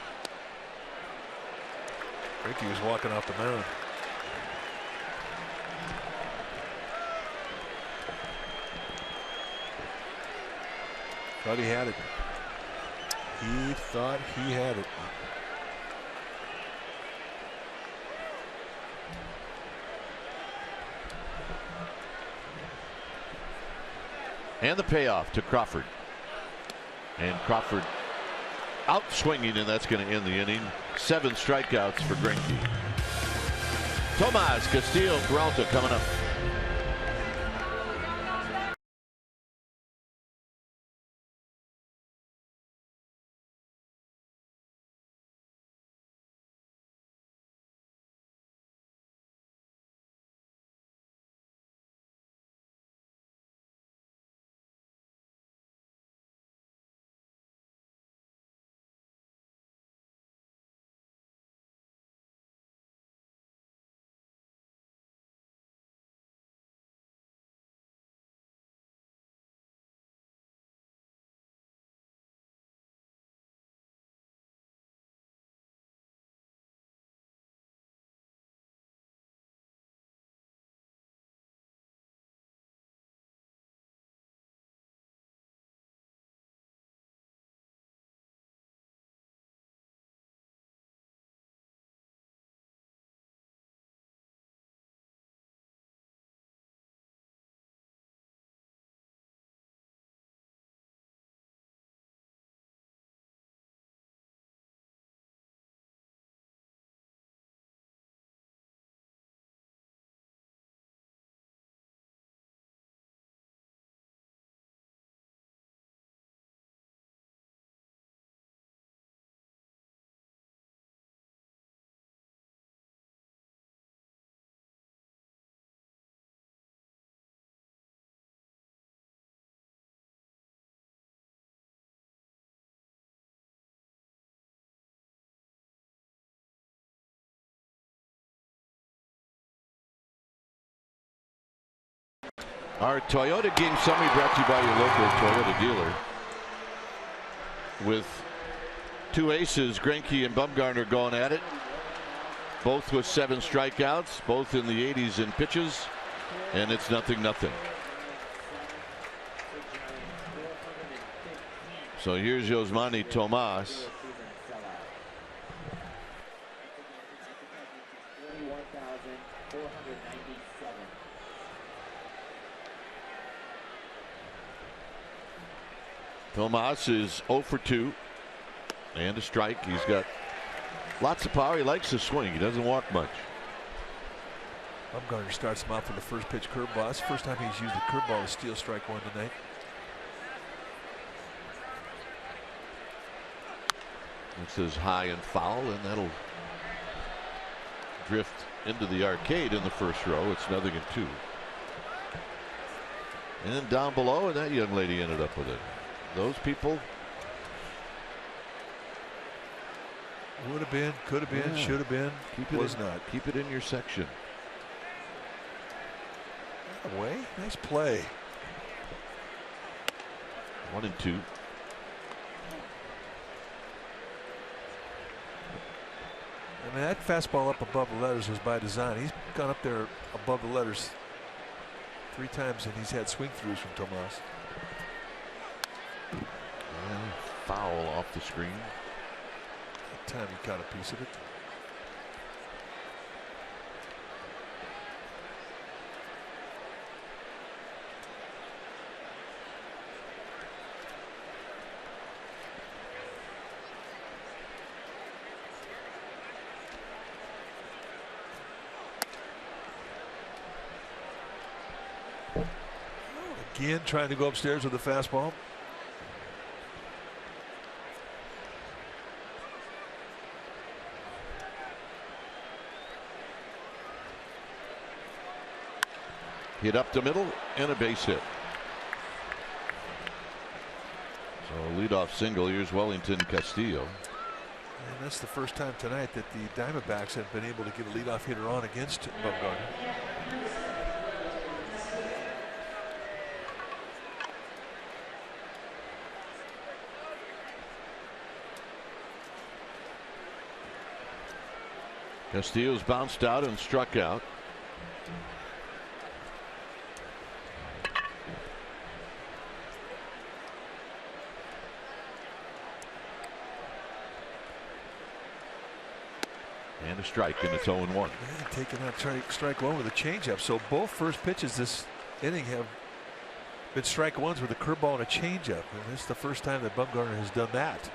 Greinke was walking off the mound. Thought he had it. He thought he had it. And the payoff to Crawford. And Crawford out swinging, and that's going to end the inning. 7 strikeouts for Greinke. Tomas Castillo Peralta coming up. Our Toyota Game Summary brought to you by your local Toyota dealer. With 2 aces, Greinke and Bumgarner going at it. Both with 7 strikeouts, both in the 80s in pitches, and it's 0-0. So here's Yosmani Tomas. Tomas is 0 for 2 and a strike. He's got lots of power. He likes to swing. He doesn't walk much. Bumgarner starts him off with the first pitch curveball. That's the first time he's used a curveball to steal strike 1 tonight. It says high and foul, and that'll drift into the arcade in the first row. It's 0-2. And then down below, and that young lady ended up with it. Those people. Would have been, could have been, should have been, was not. Keep it in your section. Away, nice play. 1-2. I mean, that fastball up above the letters was by design. He's gone up there above the letters 3 times, and he's had swing throughs from Tomas. Foul off the screen. That time he caught a piece of it. Again, trying to go upstairs with the fastball. Hit up the middle and a base hit. So leadoff single. Here's Wellington Castillo. And that's the first time tonight that the Diamondbacks have been able to get a leadoff hitter on against Bumgarner. Castillo's bounced out and struck out. And a strike, and it's 0-1. Man, taking out strike one with a changeup. So both first pitches this inning have been strike ones with a curveball and a changeup. And this is the first time that Bumgarner has done that.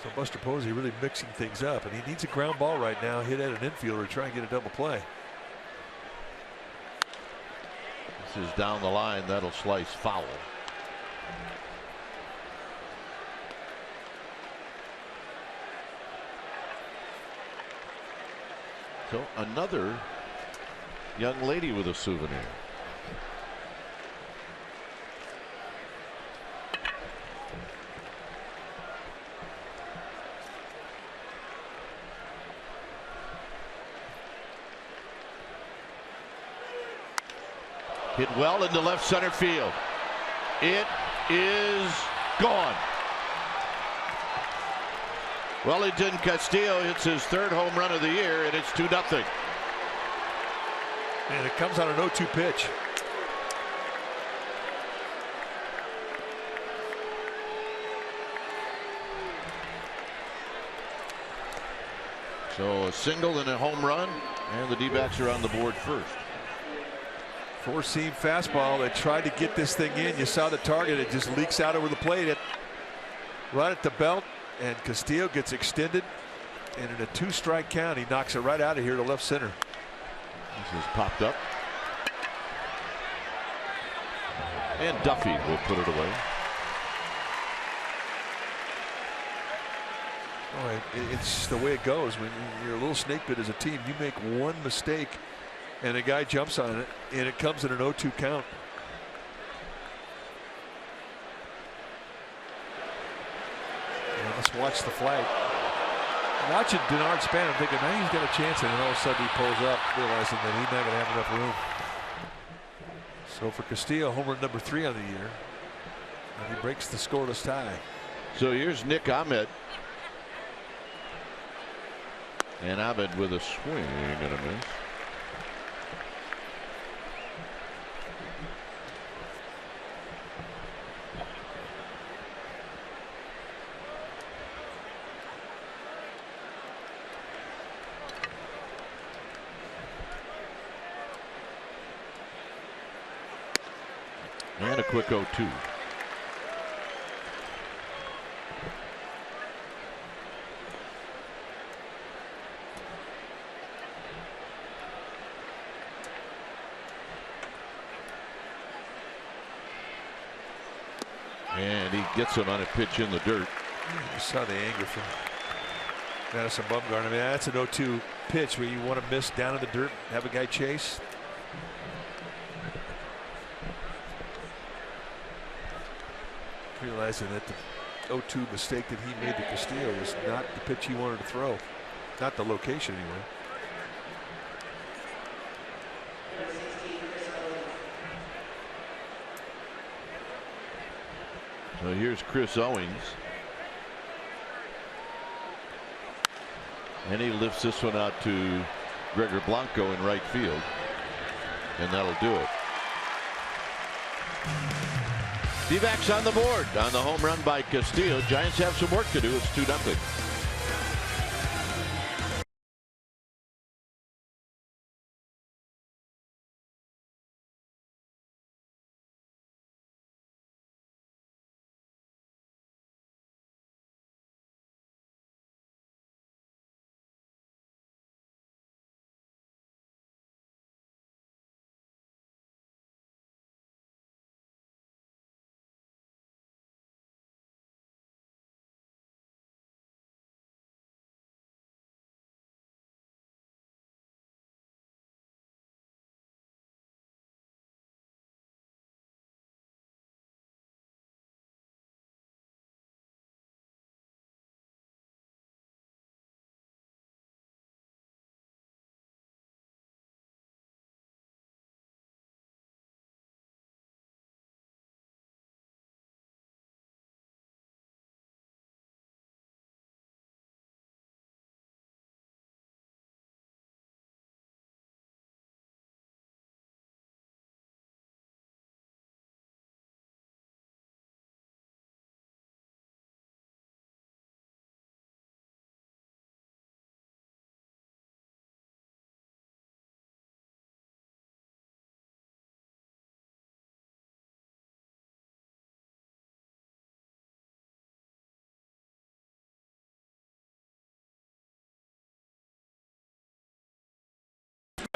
So Buster Posey really mixing things up, and he needs a ground ball right now, hit at an infielder to try and get a double play. This is down the line. That'll slice foul. So another young lady with a souvenir. Hit well into left center field. It is gone. Wellington Castillo hits his third home run of the year, and it's 2-0. And it comes on an 0-2 pitch. So a single and a home run, and the D-backs are on the board first. Four-seam fastball. They tried to get this thing in. You saw the target. It just leaks out over the plate right at the belt. And Castillo gets extended, and in a two-strike count, he knocks it right out of here to left center. This is popped up, and Duffy will put it away. Boy, it's the way it goes when you're a little snake bit as a team. You make one mistake, and a guy jumps on it, and it comes in an 0-2 count. Let's watch the flight. Watching Denard Span, I'm thinking, man, he's got a chance, and then all of a sudden he pulls up, realizing that he's not going to have enough room. So for Castillo, home run number 3 on the year, and he breaks the scoreless tie. So here's Nick Ahmed, and Ahmed with a swing and a miss. And a quick 0-2. And he gets him on a pitch in the dirt. You saw the anger from Madison Bumgarner. I mean, that's an 0-2 pitch where you want to miss down in the dirt, have a guy chase. Realizing that the 0-2 mistake that he made to Castillo was not the pitch he wanted to throw, not the location anyway. So here's Chris Owings, and he lifts this one out to Gregor Blanco in right field, and that'll do it. D-backs on the board on the home run by Castillo. Giants have some work to do. It's 2-0.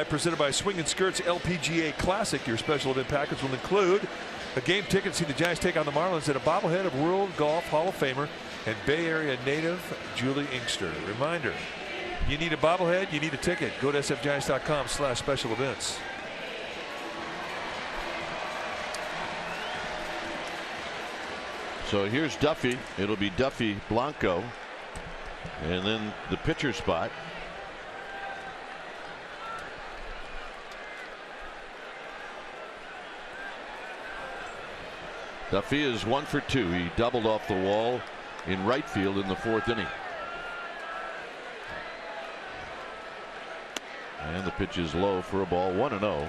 Presented by Swing and Skirts LPGA Classic. Your special event package will include a game ticket to see the Giants take on the Marlins and a bobblehead of World Golf Hall of Famer and Bay Area native Julie Inkster. Reminder, you need a bobblehead, you need a ticket. Go to sfgiants.com/special events. So here's Duffy. It'll be Duffy, Blanco, and then the pitcher spot. Duffy is 1 for 2. He doubled off the wall in right field in the 4th inning. And the pitch is low for a ball, 1-0.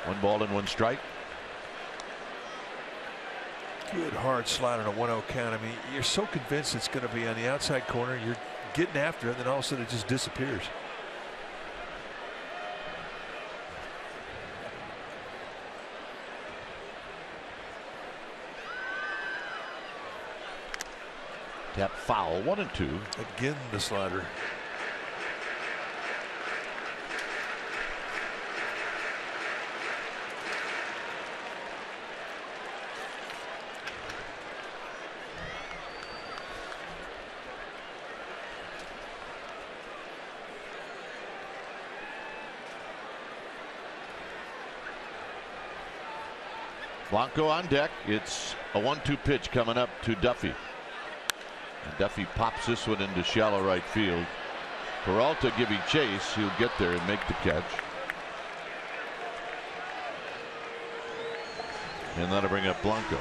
One ball and one strike. Good hard slide on a 1-0 count. I mean, you're so convinced it's going to be on the outside corner. You're getting after it, and then all of a sudden it just disappears. Tap foul, 1-2. Again, the slider. Blanco on deck. It's a 1-2 pitch coming up to Duffy. And Duffy pops this one into shallow right field. Peralta giving chase. He'll get there and make the catch. And that'll bring up Blanco.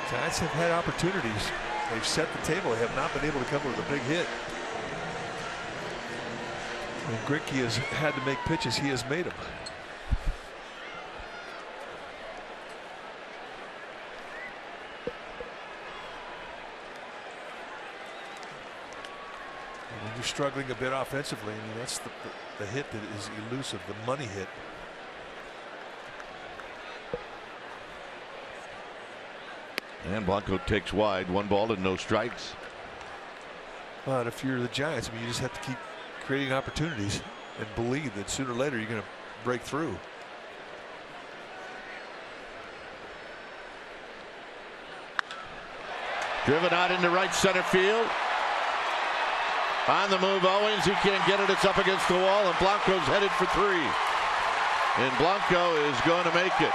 Giants have had opportunities. They've set the table. They have not been able to come up with a big hit. When Greinke has had to make pitches, he has made them. And when you're struggling a bit offensively, I mean, that's the hit that is elusive, the money hit. And Blanco takes wide, 1 ball and no strikes. But if you're the Giants, I mean, you just have to keep creating opportunities and believe that sooner or later you're going to break through. Driven out into right center field. On the move, Owens. He can't get it. It's up against the wall, and Blanco's headed for 3. And Blanco is going to make it.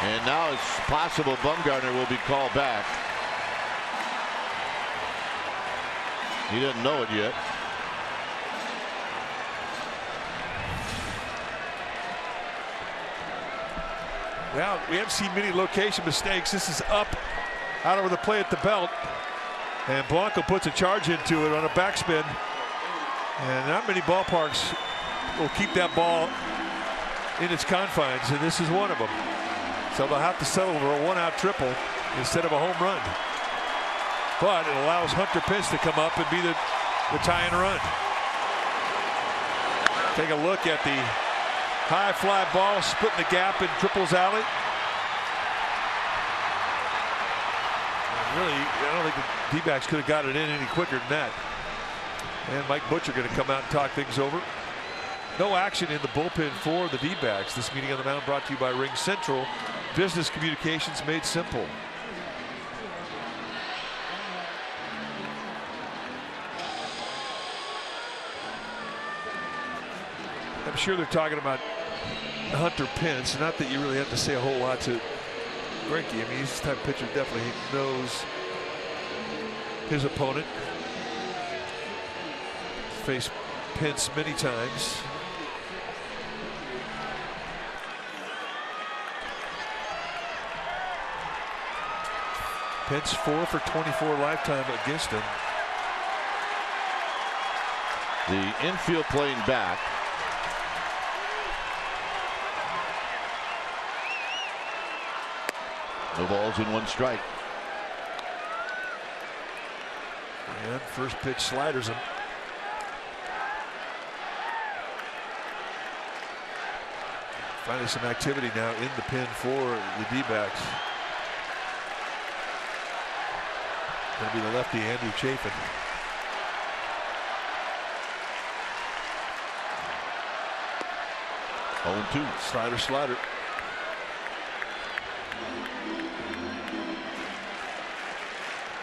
And now it's possible Bumgarner will be called back. He didn't know it yet. Well, we haven't seen many location mistakes. This is up out over the plate at the belt. And Blanco puts a charge into it on a backspin. And not many ballparks will keep that ball in its confines, and this is one of them. So they'll have to settle for a 1-out triple instead of a home run. But it allows Hunter Pence to come up and be the tying run. Take a look at the high fly ball splitting the gap in Triple's alley. And really, I don't think the D-backs could have got it in any quicker than that. And Mike Butcher going to come out and talk things over. No action in the bullpen for the D-backs. This meeting on the mound brought to you by Ring Central. Business communications made simple. I'm sure they're talking about Hunter Pence. Not that you really have to say a whole lot to Greinke. I mean, he's this type of pitcher, definitely knows his opponent. Faced Pence many times. Pence 4 for 24 lifetime against him. The infield playing back. No balls and 1 strike. And first pitch sliders him. Finally some activity now in the pen for the D-backs. Going to be the lefty Andrew Chafin. Oh, 2. Slider.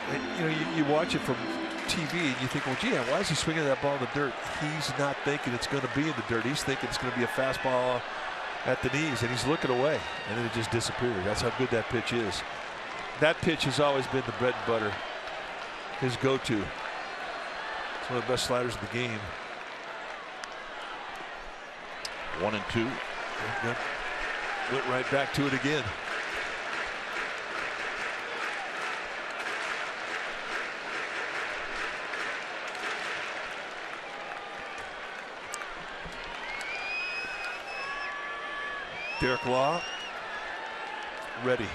And, you know, you watch it from TV and you think, well, gee, why is he swinging that ball in the dirt? He's not thinking it's going to be in the dirt. He's thinking it's going to be a fastball at the knees, and he's looking away, and then it just disappeared. That's how good that pitch is. That pitch has always been the bread and butter, his go-to. It's one of the best sliders in the game. 1-2. Went right back to it again. Derek Law ready.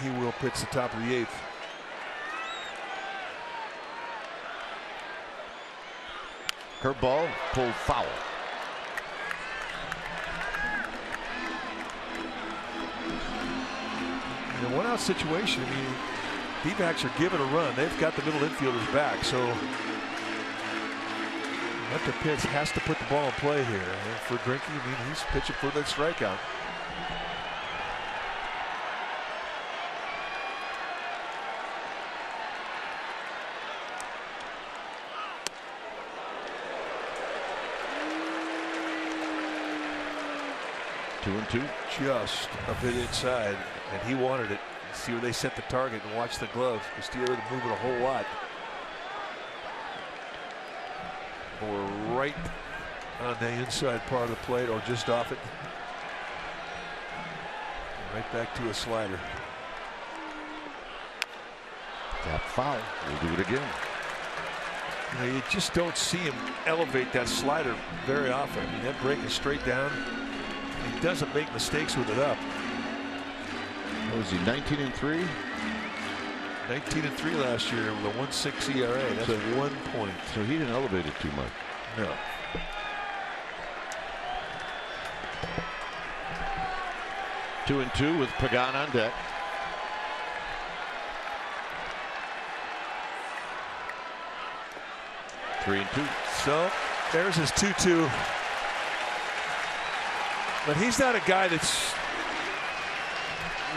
He will pitch the top of the 8th. Curveball pulled foul. In a 1-out situation, I mean, D-backs are given a run. They've got the middle infielders back, so lefty pitch has to put the ball in play here. And for Greinke, I mean, he's pitching for that strikeout. Two and two. Just a bit inside, and he wanted it. See where they set the target and watch the glove. Castillo moving a whole lot. Or right on the inside part of the plate, or just off it. Right back to a slider. Tap foul. We'll do it again. You know, you just don't see him elevate that slider very often. I mean, that break is straight down. He doesn't make mistakes with it up. What was he, 19-3? 19-3 last year with a 1.6 ERA. That's 1 point. So he didn't elevate it too much. No. Two and two with Pagan on deck. Three and two. So there's his 2-2. But he's not a guy that's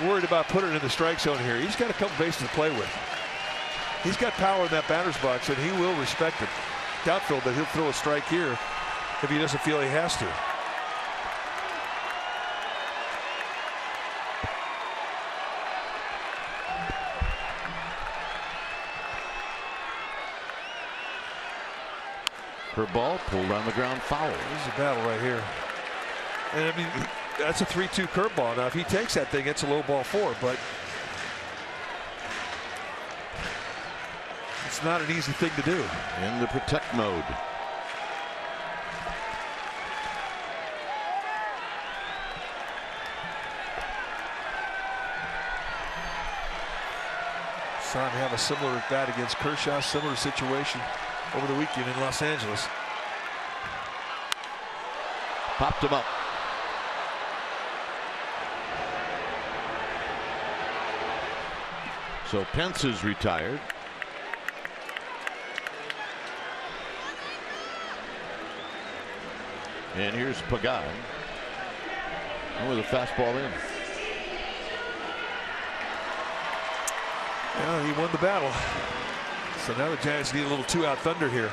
worried about putting it in the strike zone here. He's got a couple bases to play with. He's got power in that batter's box, and he will respect it. Doubtful that he'll throw a strike here if he doesn't feel he has to. Her ball pulled on the ground foul. This is a battle right here. And I mean, that's a 3-2 curveball. Now, if he takes that thing, it's a low ball 4, but it's not an easy thing to do. In the protect mode. Saw him have a similar at bat against Kershaw, similar situation over the weekend in Los Angeles. Popped him up. So Pence is retired. And here's Pagan with a fastball in. Well, he won the battle. So now the Giants need a little 2-out thunder here.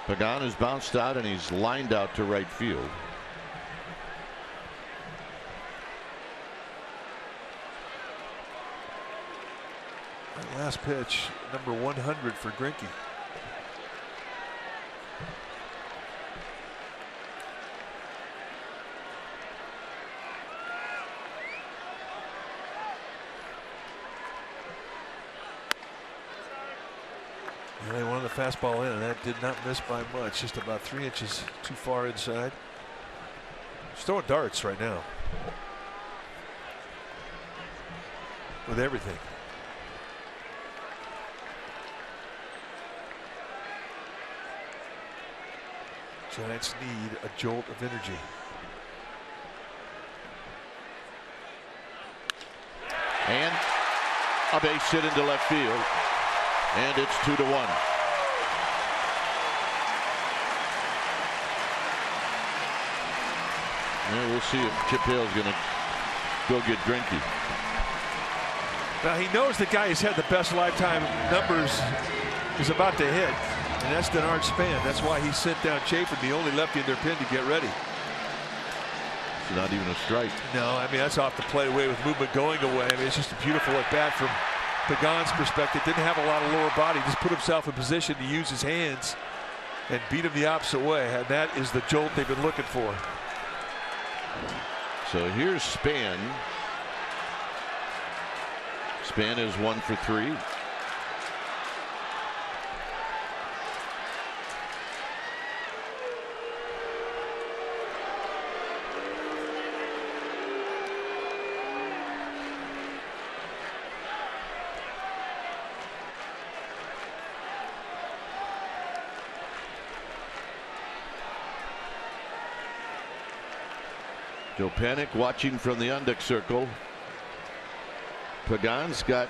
Pagan is bounced out and he's lined out to right field. That last pitch, number 100 for Greinke. fastball in, and that did not miss by much. Just about 3 inches too far inside. He's throwing darts right now with everything. Giants need a jolt of energy. And a base hit into left field, and it's 2-1. And we'll see if Chip Hale's going to go get Greinke. Now he knows the guy who's had the best lifetime numbers is about to hit, and that's Denard Span. That's why he sent down Chafin, the only lefty in their pen, to get ready. It's not even a strike. No, I mean, that's off the plate away with movement going away. I mean, it's just a beautiful at bat from Pagan's perspective. Didn't have a lot of lower body, just put himself in position to use his hands and beat him the opposite way, and that is the jolt they've been looking for. So here's Span. Span is 1 for 3. Joe Panik watching from the on deck circle. Pagan's got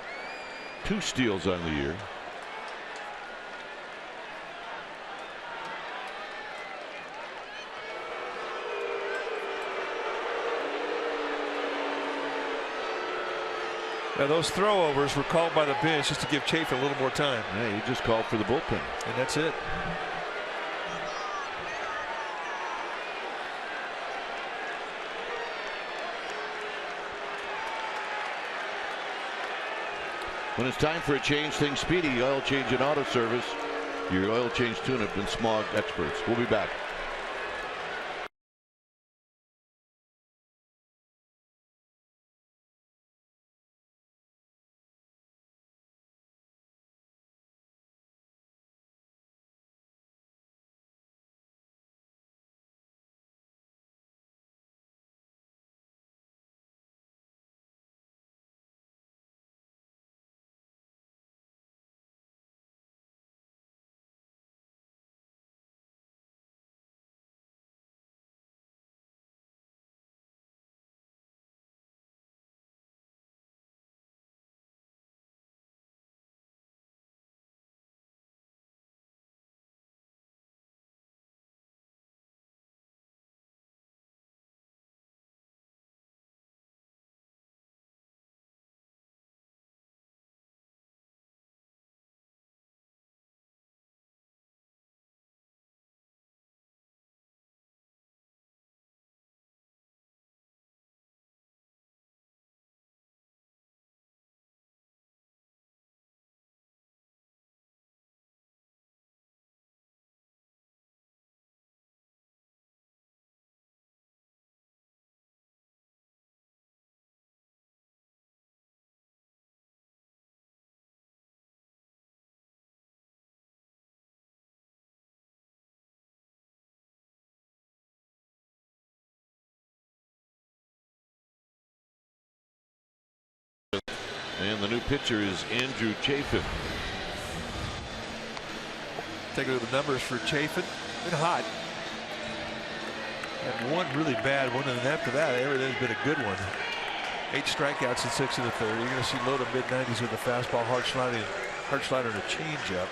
2 steals on the year. Now those throwovers were called by the bench just to give Chafin a little more time. Yeah, he just called for the bullpen. And that's it. When it's time for a change, think Speedy Oil Change and Auto Service. Your oil change tune-up and smog experts. We'll be back. And the new pitcher is Andrew Chafin. Take a look at the numbers for Chafin. Been hot. Had one really bad one, and then after that, everything's been a good one. 8 strikeouts in 6 of the 3rd. You're going to see low to mid-90s with the fastball, hard slider, and a changeup.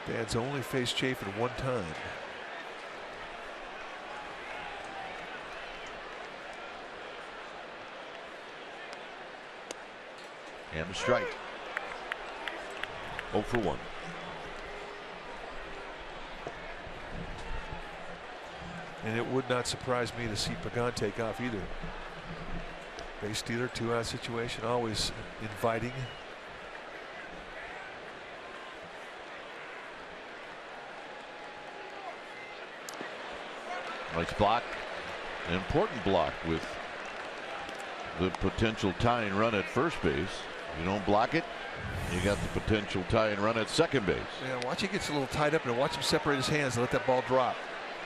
Span's only faced Chafin 1 time. And a strike. 0 for 1. And it would not surprise me to see Pagan take off either. Base stealer, 2-out situation, always inviting. Nice block. An important block with the potential tying run at first base. You don't block it, you got the potential tying run at second base. Yeah, watch, he gets a little tied up and watch him separate his hands and let that ball drop.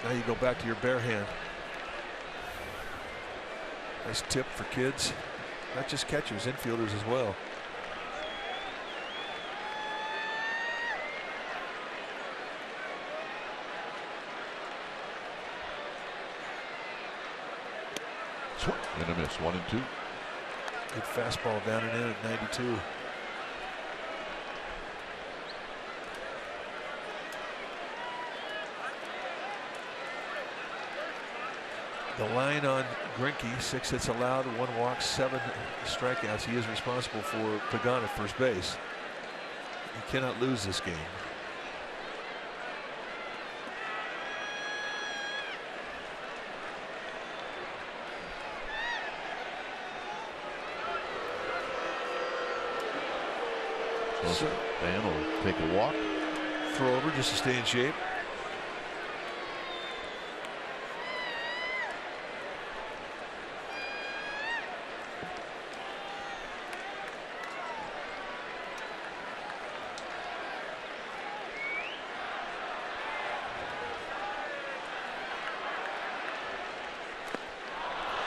Now you go back to your bare hand. Nice tip for kids, not just catchers, infielders as well. And a miss, 1-2. Good fastball down and in at 92. The line on Greinke: 6 hits allowed, 1 walk, 7 strikeouts. He is responsible for Pagan at first base. He cannot lose this game. So Dan will take a walk. Throw over just to stay in shape.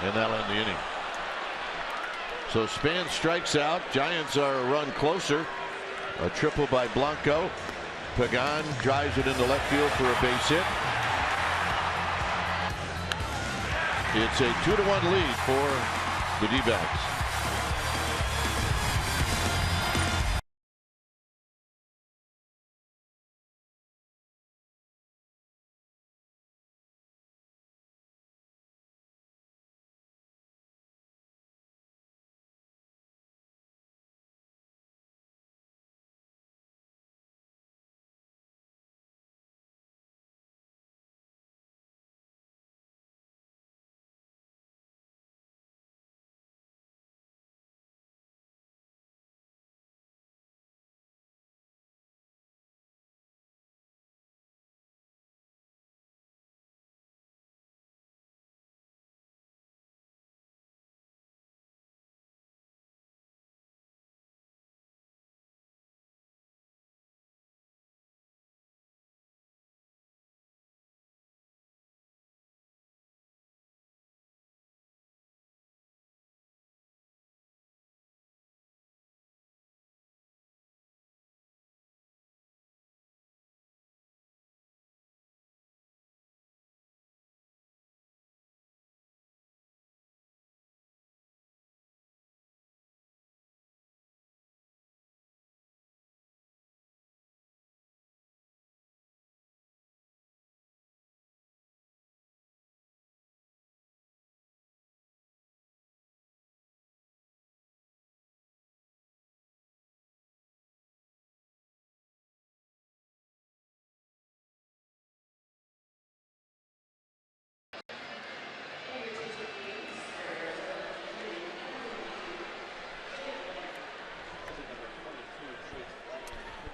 And that'll end the inning. So Span strikes out. Giants are a run closer. A triple by Blanco. Pagan drives it into left field for a base hit. It's a 2-1 lead for the D-backs.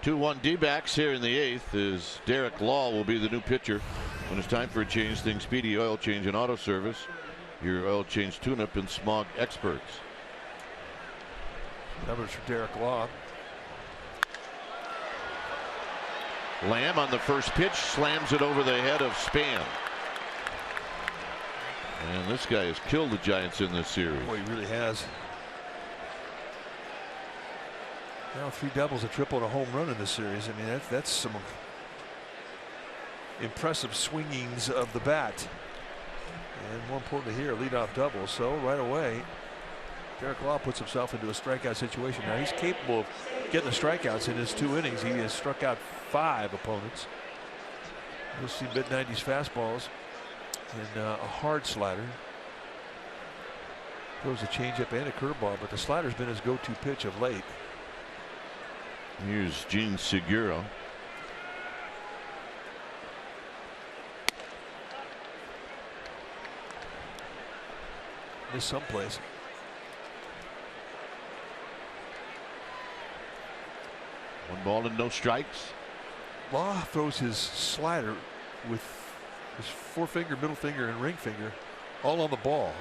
Two-one D-backs here in the 8th is Derek Law will be the new pitcher. When it's time for a change, think Speedy Oil Change and Auto Service. Your oil change tune-up and smog experts. Numbers for Derek Law. Lamb on the first pitch slams it over the head of Span. And this guy has killed the Giants in this series. Boy, he really has. Now 3 doubles, a triple, and a home run in this series. I mean, that's some impressive swingings of the bat. And more importantly here, a leadoff double. So right away, Derek Law puts himself into a strikeout situation. Now he's capable of getting the strikeouts in his 2 innings. He has struck out 5 opponents. You'll see mid-90s fastballs and a hard slider. Throws a changeup and a curveball, but the slider's been his go-to pitch of late. Here's Gene Segura. Missed someplace. One ball and no strikes. Law throws his slider with His forefinger, middle finger, and ring finger all on the ball.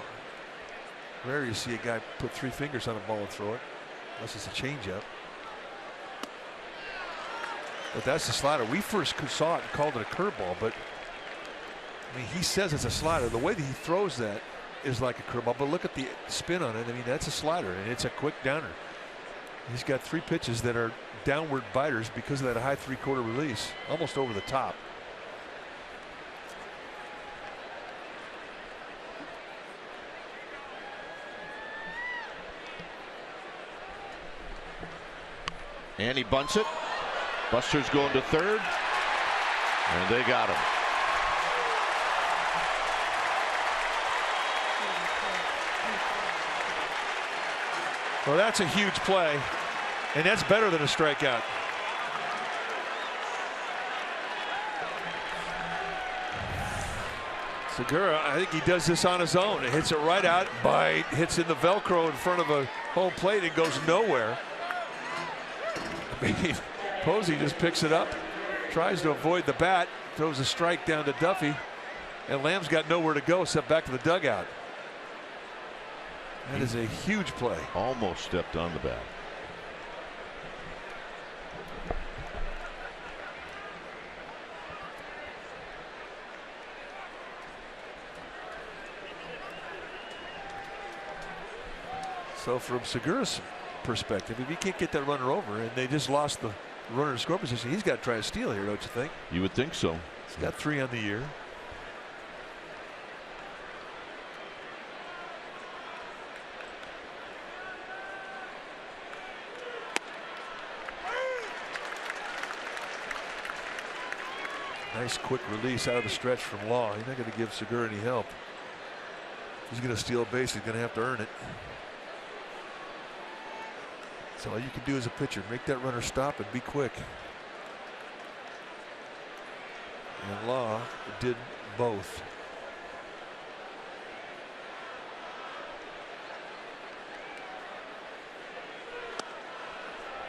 Rare you see a guy put 3 fingers on a ball and throw it, unless it's a changeup. But that's the slider. We first saw it and called it a curveball, but I mean, he says it's a slider. The way that he throws that is like a curveball, but look at the spin on it. I mean, that's a slider, and it's a quick downer. He's got 3 pitches that are downward biters because of that high 3/4 release, almost over the top. And he bunts it. Buster's going to third, and they got him. Well, that's a huge play, and that's better than a strikeout. Segura, I think he does this on his own. It hits it right out, bite, hits in the Velcro in front of a home plate and goes nowhere. I mean, Posey just picks it up, tries to avoid the bat, throws a strike down to Duffy, and Lamb's got nowhere to go except back to the dugout. That is a huge play. Almost stepped on the bat. So from Segura's perspective, if he can't get that runner over and they just lost the runner in score position, he's got to try to steal here, don't you think? You would think so. He's got 3 on the year. Nice quick release out of the stretch from Law. He's not going to give Segura any help. He's going to steal a base. He's going to have to earn it. So all you can do as a pitcher, make that runner stop and be quick. And Law did both.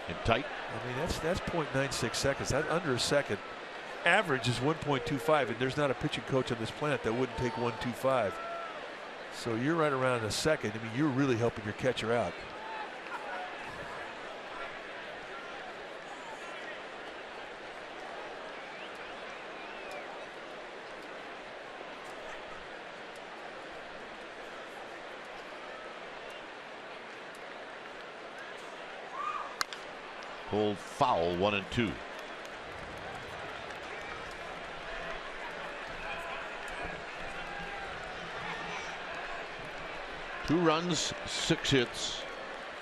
And tight. I mean, that's 0.96 seconds. That under a second. Average is 1.25, and there's not a pitching coach on this planet that wouldn't take 1.25. So you're right around a second. I mean, you're really helping your catcher out. Pulled foul, 1-2. Two runs, 6 hits,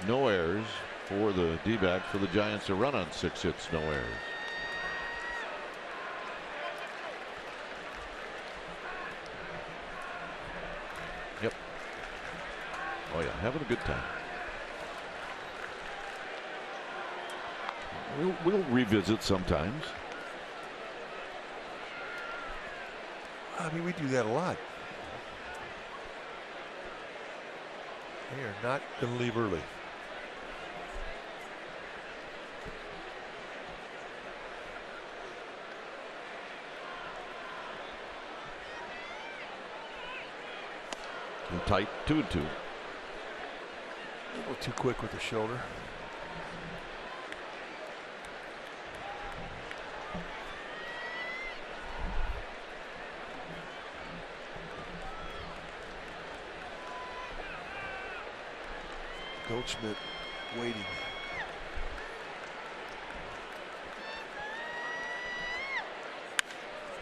no errors for the D-back. For the Giants, a run on 6 hits, no errors. Yep. Oh yeah, having a good time. We'll revisit sometimes. I mean, we do that a lot. They are not going to leave early. And tight, 2-2. A little too quick with the shoulder. Goldschmidt waiting.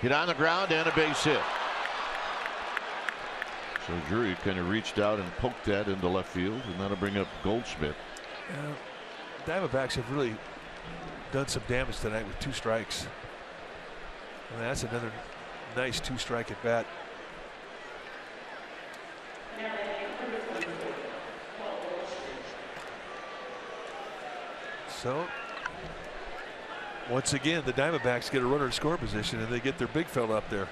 Hit on the ground and a base hit. So Drury kind of reached out and poked that into left field, and that'll bring up Goldschmidt. Diamondbacks have really done some damage tonight with 2 strikes. I mean, that's another nice 2-strike at bat. So once again, the Diamondbacks get a runner in score position and they get their big fella up there.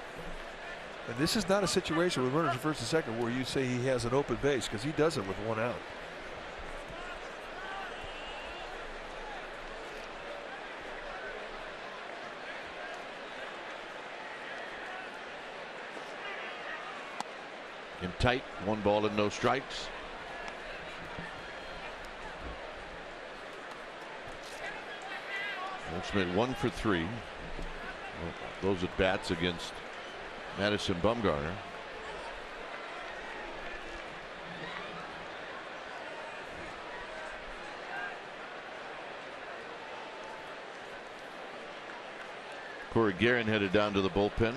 And this is not a situation with runners at first and second where you say he has an open base, because he doesn't with 1 out. in tight, 1 ball and no strikes. Goldschmidt 1 for 3. Those at bats against Madison Bumgarner. Corey Guerin headed down to the bullpen.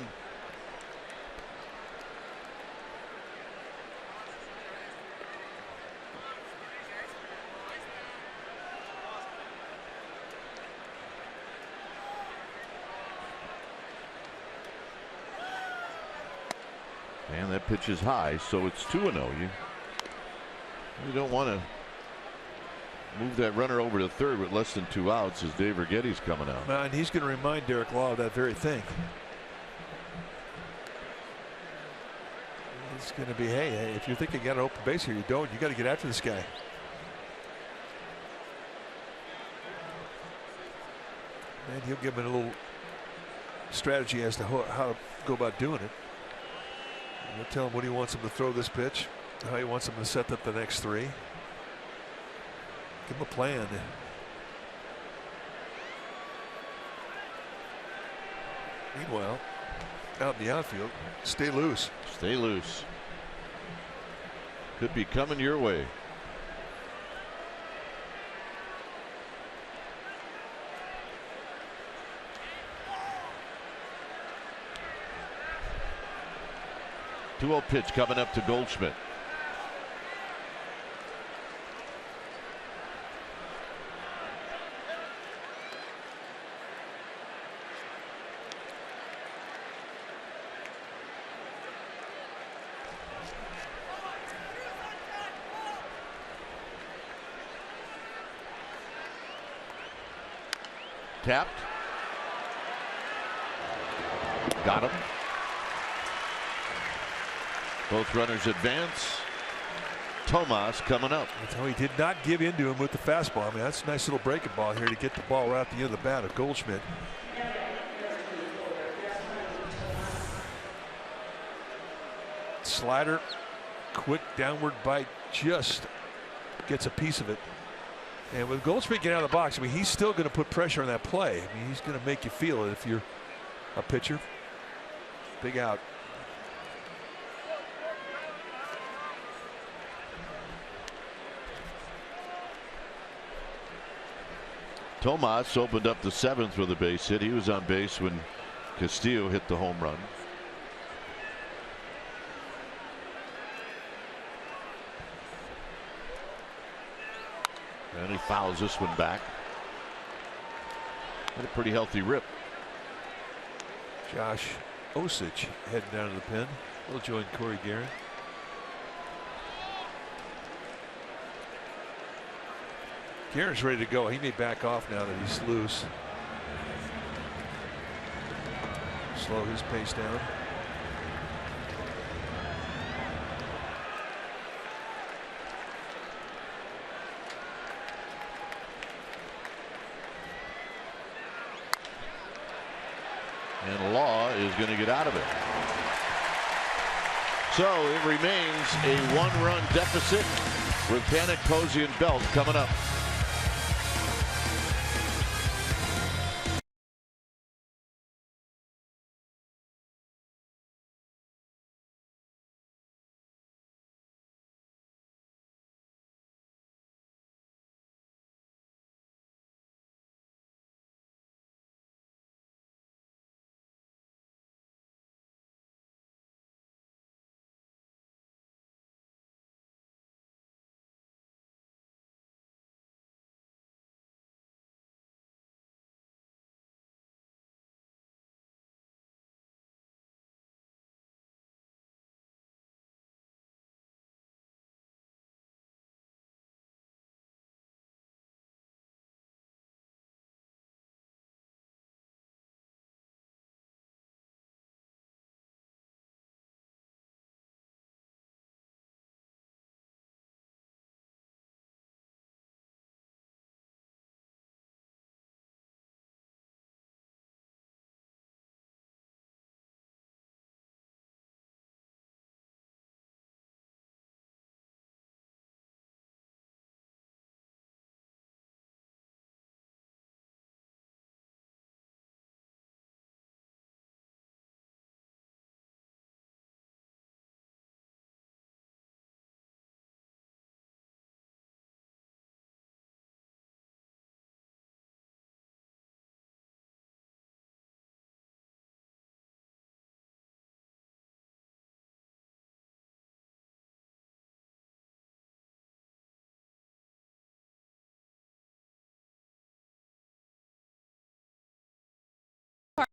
And that pitch is high, so it's 2-0. You don't want to move that runner over to third with less than 2 outs as Dave Righetti's coming out. And he's going to remind Derek Law of that very thing. It's going to be, hey, if you think you got an open base here, you don't. You got to get after this guy. And he'll give him a little strategy as to how to go about doing it. He'll tell him what he wants him to throw this pitch, how he wants him to set up the next 3. Give him a plan. Meanwhile, out in the outfield, stay loose. Stay loose. Could be coming your way. Two-0 pitch coming up to Goldschmidt. Tapped. Got him. Both runners advance. Tomas coming up. That's how he did not give in to him with the fastball. I mean, that's a nice little breaking ball here to get the ball right at the end of the bat of Goldschmidt. Slider, quick downward bite, just gets a piece of it. And with Goldschmidt getting out of the box, I mean, he's still going to put pressure on that play. I mean, he's going to make you feel it if you're a pitcher. Big out. Tomas opened up the 7th with a base hit. He was on base when Castillo hit the home run. And he fouls this one back. Had a pretty healthy rip. Josh Osich heading down to the pen. Will join Corey Guerin. Guerin's ready to go. He may back off now that he's loose. Slow his pace down. And Law is going to get out of it. So it remains a 1-run deficit with Panik, Posey, and Belt coming up.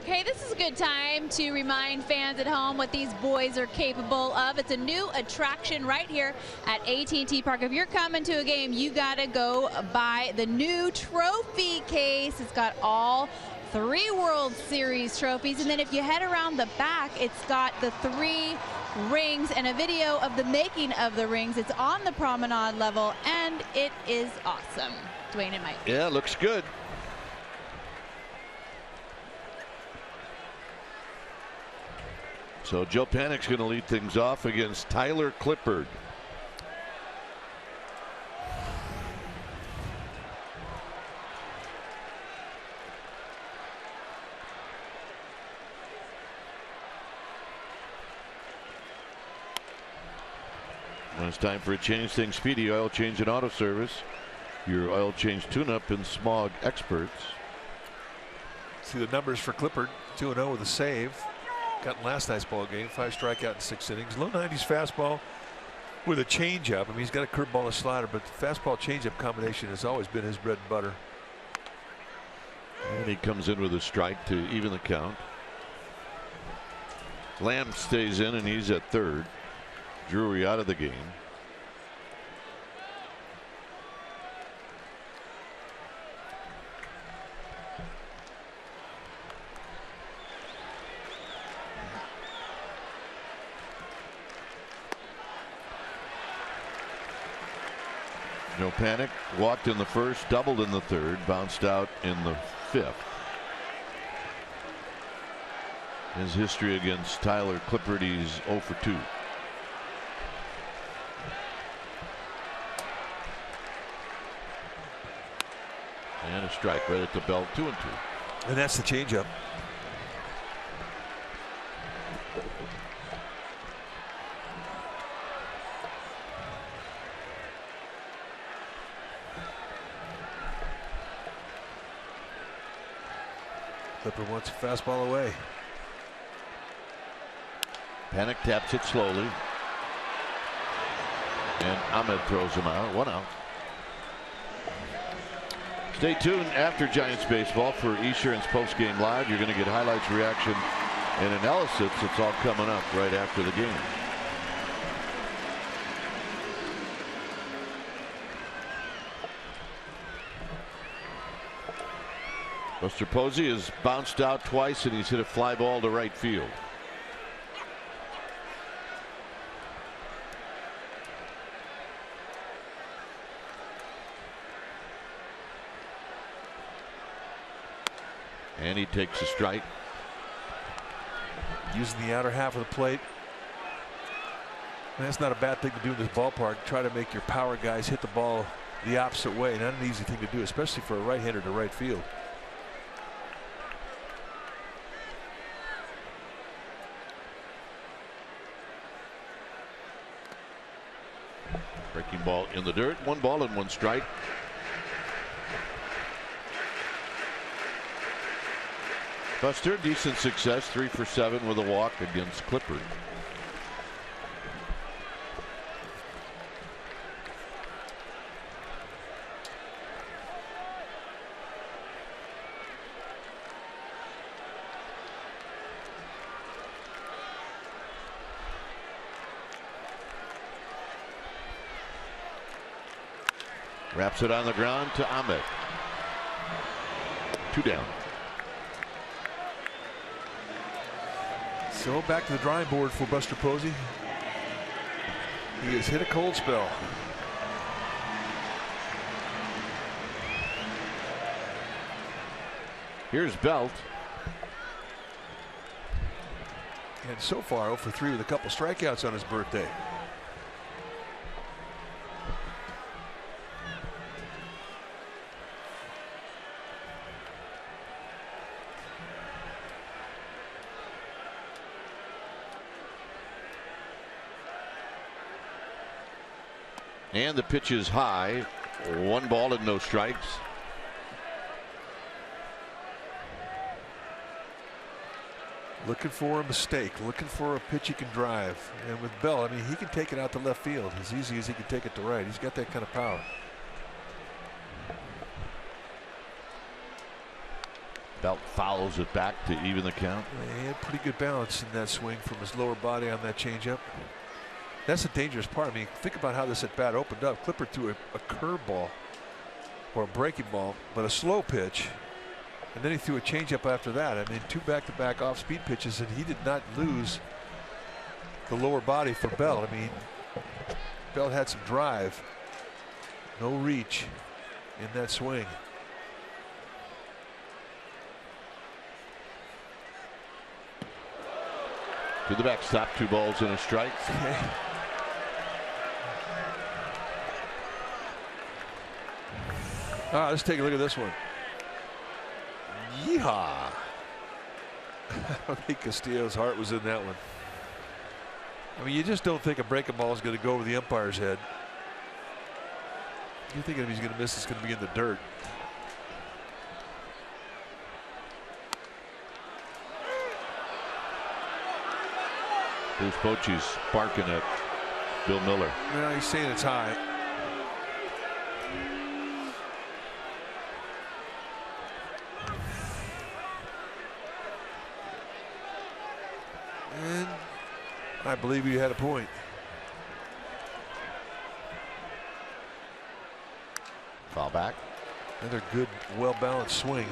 Hey, this is a good time to remind fans at home what these boys are capable of. It's a new attraction right here at AT&T Park. If you're coming to a game, you got to go buy the new trophy case. It's got all 3 World Series trophies. And then if you head around the back, it's got the 3 rings and a video of the making of the rings. It's on the promenade level, and it is awesome. Dwayne and Mike. Yeah, looks good. So Joe Panik's going to lead things off against Tyler Clippard. When it's time for a change, thing Speedy Oil Change and Auto Service. Your oil change tune-up and smog experts. See the numbers for Clippard. 2-0 with a save. Got in last night's ball game. 5 strikeout in 6 innings. Low 90s fastball with a changeup. I mean, he's got a curveball and a slider, but the fastball changeup combination has always been his bread and butter. And he comes in with a strike to even the count. Lamb stays in, and he's at third. Drury out of the game. No panic. Walked in the first, doubled in the third, bounced out in the 5th. His history against Tyler Clippard, he's 0 for 2. And a strike right at the belt, 2-2. And that's the changeup. Clipper wants a fastball away. Panik taps it slowly. And Ahmed throws him out. 1 out. Stay tuned after Giants baseball for Esurance Postgame Live. You're going to get highlights, reaction, and analysis. It's all coming up right after the game. Buster Posey has bounced out twice, and he's hit a fly ball to right field. And he takes a strike. Using the outer half of the plate. And that's not a bad thing to do in this ballpark. Try to make your power guys hit the ball the opposite way. Not an easy thing to do, especially for a right-hander to right field. Breaking ball in the dirt. 1 ball and 1 strike. Buster, decent success, 3 for 7 with a walk against Clippard. Wraps it on the ground to Ahmed. 2 down. So back to the drawing board for Buster Posey. He has hit a cold spell. Here's Belt. And so far 0 for 3 with a couple strikeouts on his birthday. And the pitch is high. 1 ball and no strikes. Looking for a mistake, looking for a pitch he can drive. And with Bell, I mean, he can take it out to left field as easy as he can take it to right. He's got that kind of power. Belt follows it back to even the count. He had pretty good balance in that swing from his lower body on that changeup. That's the dangerous part. I mean, think about how this at bat opened up. Clipper threw a curveball or a breaking ball, but a slow pitch. And then he threw a changeup after that. I mean, 2 back-to-back off-speed pitches, and he did not lose the lower body for Belt. I mean, Belt had some drive, no reach in that swing. To the backstop, 2 balls and a strike. Okay. All right, let's take a look at this one. Yeehaw. I don't think Castillo's heart was in that one. I mean, you just don't think a breaking ball is going to go over the umpire's head. You're thinking if he's going to miss, it's going to be in the dirt. Bruce Bochy's barking at Bill Miller. Well, he's saying it's high. And I believe he had a point. Foul back. Another good, well-balanced swing.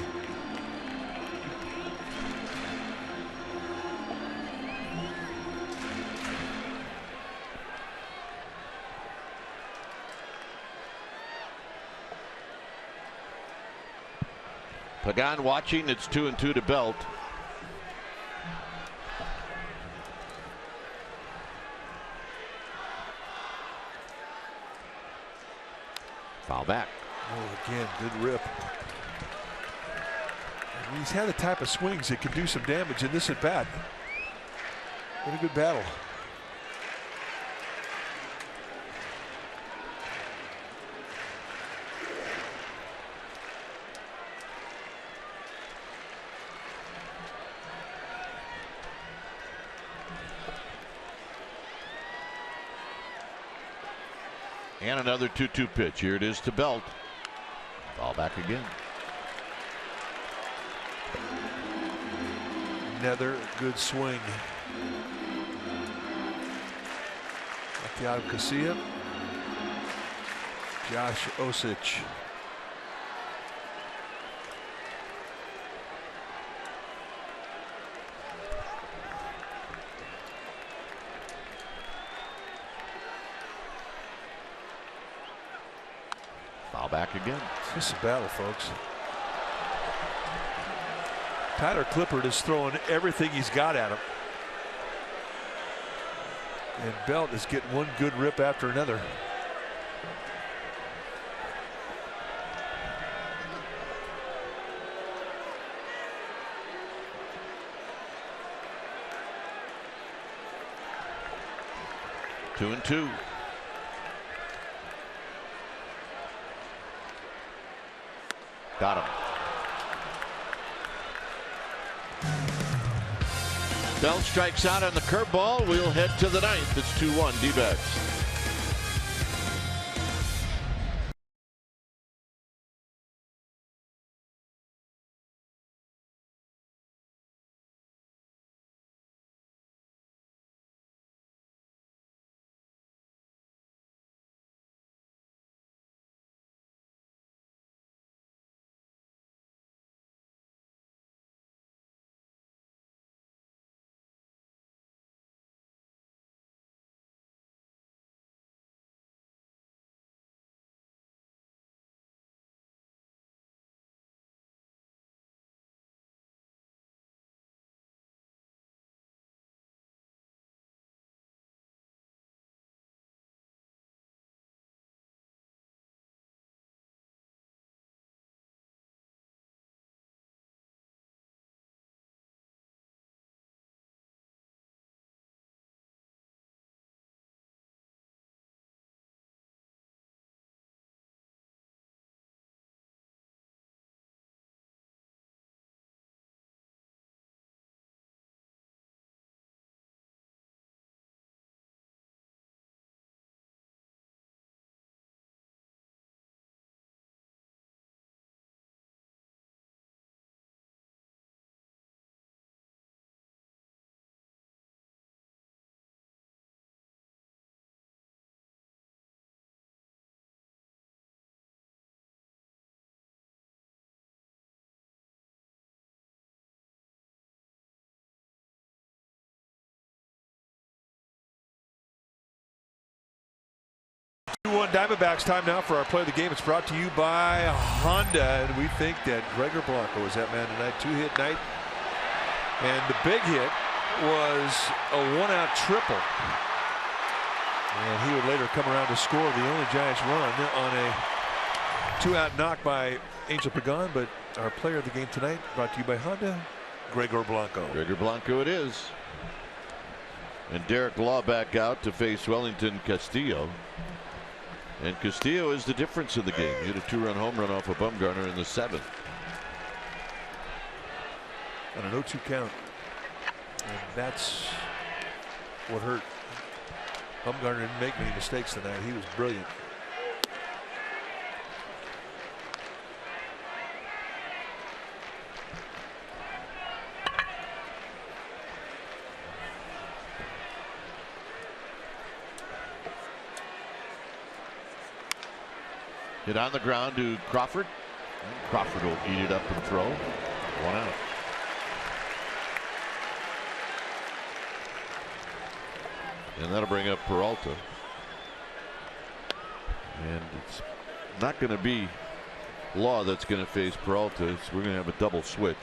Pagan watching. It's 2-2 to Belt. Foul back. Oh, again, good rip. I mean, he's had the type of swings that can do some damage in this at bat. What a good battle. And another 2-2 pitch. Here it is to Belt. Ball back again. Another good swing. Matias Casilla. Josh Osich. Back again. It's just a battle, folks. Tyler Clippard is throwing everything he's got at him. And Belt is getting one good rip after another. Two and two. Got him. Bell strikes out on the curveball. We'll head to the ninth. It's 2-1 D-backs. Diamondbacks. Time now for our play of the game. It's brought to you by Honda, and we think that Gregor Blanco was that man tonight. 2-hit night, and the big hit was a 1-out triple, and he would later come around to score the only Giants run on a 2-out knock by Angel Pagan. But our player of the game tonight, brought to you by Honda, Gregor Blanco. Gregor Blanco it is. And Derek Law back out to face Wellington Castillo. And Castillo is the difference in the game. He hit a 2-run home run off of Bumgarner in the 7th. On an 0-2 count. And that's what hurt. Bumgarner didn't make many mistakes tonight. He was brilliant. Hit on the ground to Crawford. And Crawford will eat it up and throw. 1 out. And that'll bring up Peralta. And it's not going to be Law that's going to face Peralta. We're going to have a double switch.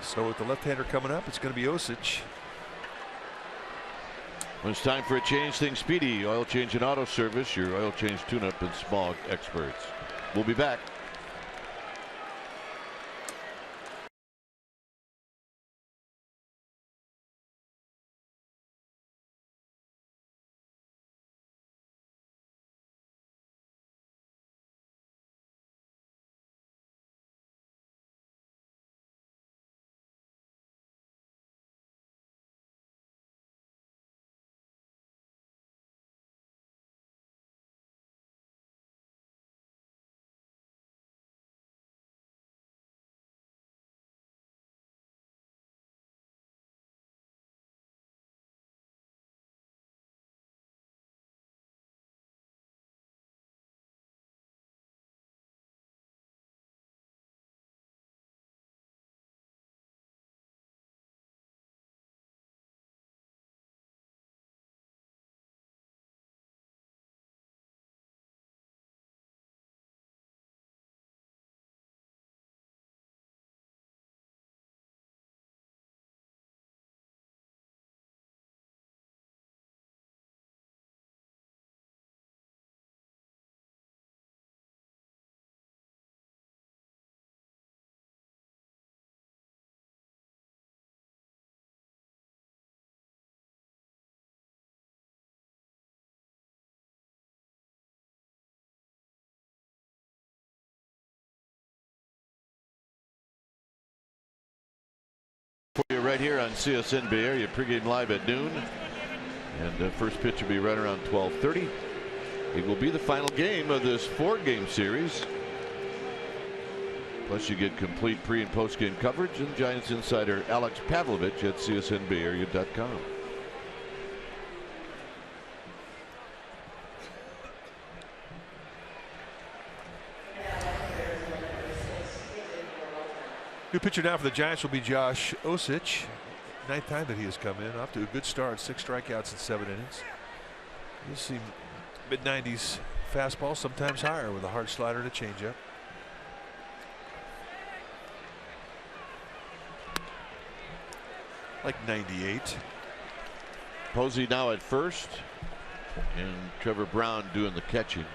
So with the left-hander coming up, it's going to be Osich. When it's time for a change, things speedy. Oil change and auto service. Your oil change tune-up and smog experts. We'll be back. For you right here on CSN Bay Area, pregame live at noon, and the first pitch will be right around 12:30. It will be the final game of this 4-game series. Plus, you get complete pre- and post-game coverage, and Giants insider Alex Pavlovich at CSNBayArea.com. New pitcher now for the Giants will be Josh Osich. 9th time that he has come in. Off to a good start. 6 strikeouts in 7 innings. You'll see mid-90s fastball, sometimes higher, with a hard slider and a changeup. Like 98. Posey now at first, and Trevor Brown doing the catching.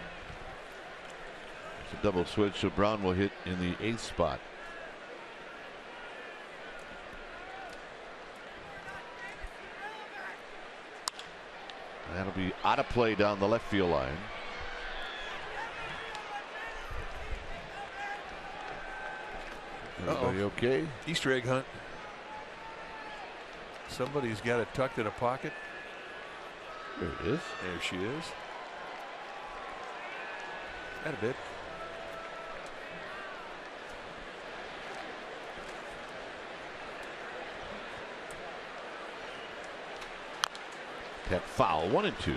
It's a double switch, so Brown will hit in the 8th spot. That'll be out of play down the left field line. Everybody okay? Easter egg hunt. Somebody's got it tucked in a pocket. There it is. There she is. That a bit. That foul, 1-2.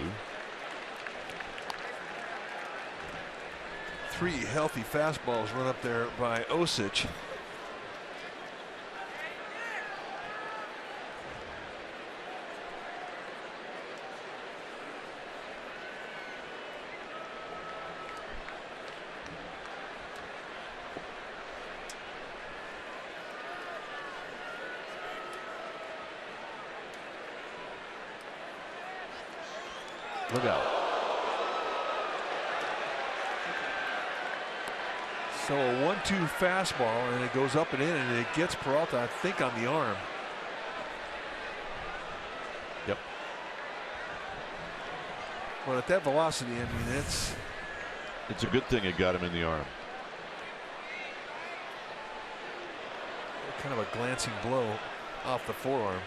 3 healthy fastballs run up there by Osich. Look out. So a 1-2 fastball, and it goes up and in, and it gets Peralta, I think, on the arm. Yep. Well, at that velocity, I mean, it's a good thing it got him in the arm. Kind of a glancing blow off the forearm.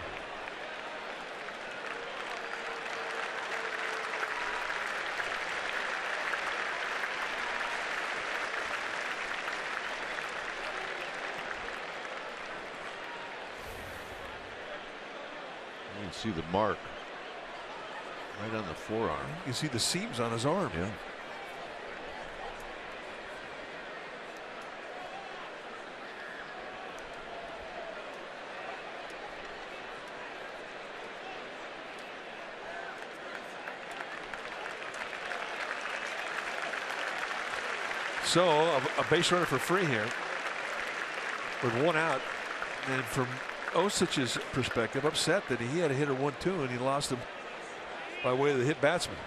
You can see the mark right on the forearm. You can see the seams on his arm. Yeah. So a base runner for free here with 1 out, and from Osich's perspective, upset that he had a hitter 1-2 and he lost him by way of the hit batsman.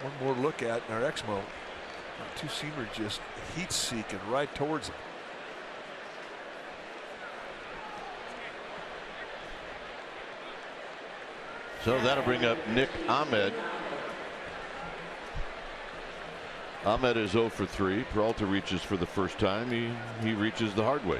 One more look at in our Exmo. Two-seamer just heat-seeking right towards him. So that'll bring up Nick Ahmed. Ahmed is 0 for 3. Peralta reaches for the first time. He reaches the hard way.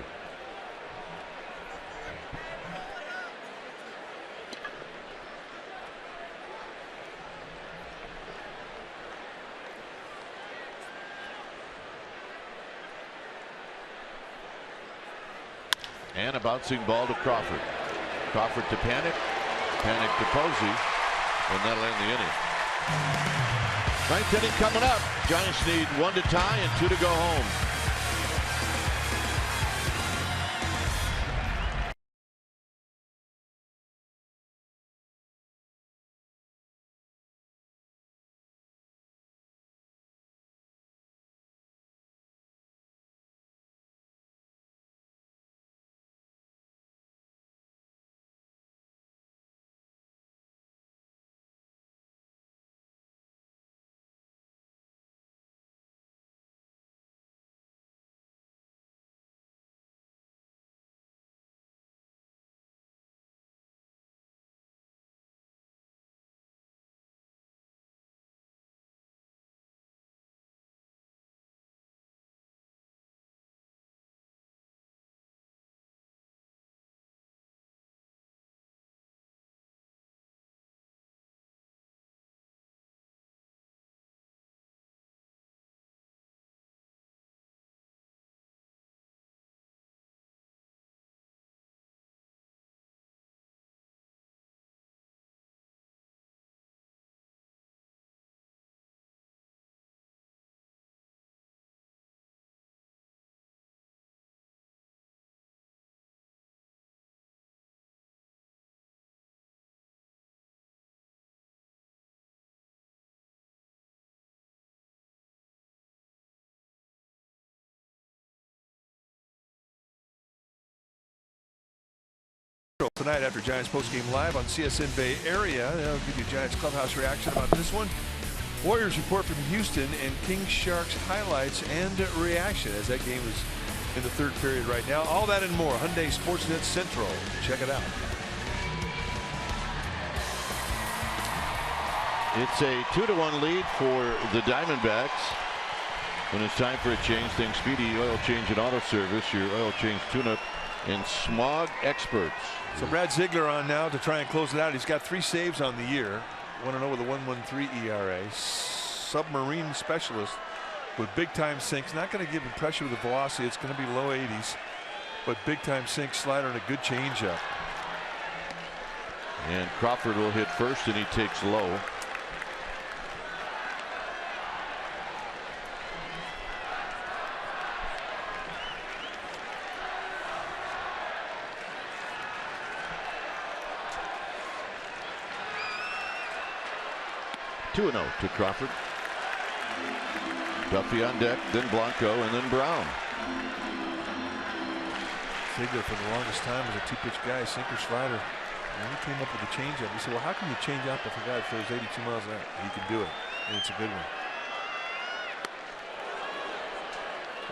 And a bouncing ball to Crawford. Crawford to Panic. Panic to Posey. And that'll end the inning. 9th inning coming up. Giants need 1 to tie and 2 to go home. Tonight after Giants postgame live on CSN Bay Area. They'll give you Giants clubhouse reaction about this one. Warriors report from Houston and King Sharks highlights and reaction as that game is in the 3rd period right now. All that and more. Hyundai Sportsnet Central. Check it out. It's a 2-1 lead for the Diamondbacks. When it's time for a change, think Speedy Oil Change and Auto Service, your oil change tune-up and smog experts. So Brad Ziegler on now to try and close it out. He's got 3 saves on the year. 1-0 with a 1.13 ERA. Submarine specialist with big-time sinks. Not going to give him pressure with the velocity. It's going to be low 80s. But big-time sink, slider, and a good changeup. And Crawford will hit first, and he takes low. Two 2-0 to Crawford. Duffy on deck, then Blanco, and then Brown. Ziegler for the longest time was a 2-pitch guy, sinker, slider. And he came up with a changeup. He said, well, how can you change up if a guy throws 82 miles an hour? He can do it, and it's a good one.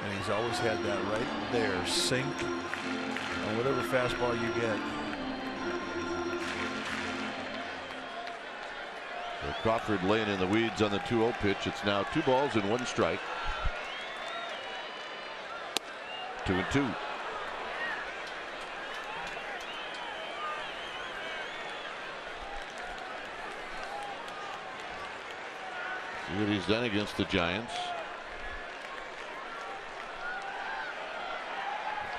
And he's always had that right there, sink on whatever fastball you get. So Crawford laying in the weeds on the 2-0 pitch. It's now 2 balls and 1 strike. 2-2. See what he's done against the Giants.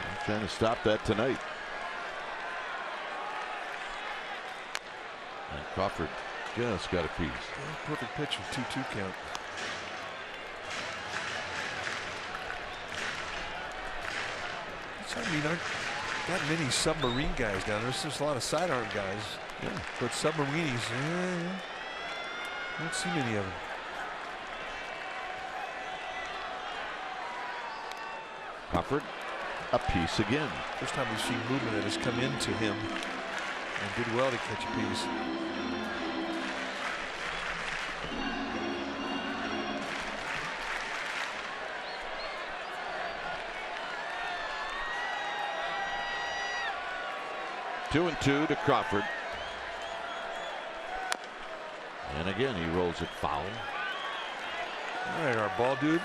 I'm trying to stop that tonight. And Crawford just got a piece. Perfect pitch with 2-2 count. I mean, aren't that many submarine guys down there. There's just a lot of sidearm guys. Yeah. But submarinis, don't see many of them. Crawford, a piece again. First time we've seen movement that has come into him and did well to catch a piece. Two and 2 to Crawford. And again, he rolls it foul. All right, our ball dude,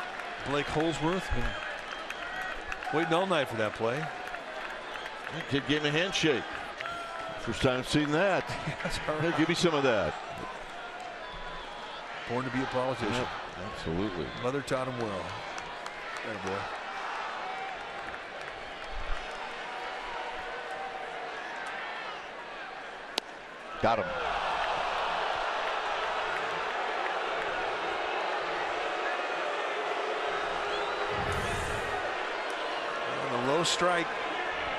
Blake Holsworth, been waiting all night for that play. That kid gave him a handshake. First time I've seen that. That's all Hey, right. give me some of that. Born to be a politician. Yep, absolutely. Mother taught him well. Atta boy. Got him. And a low strike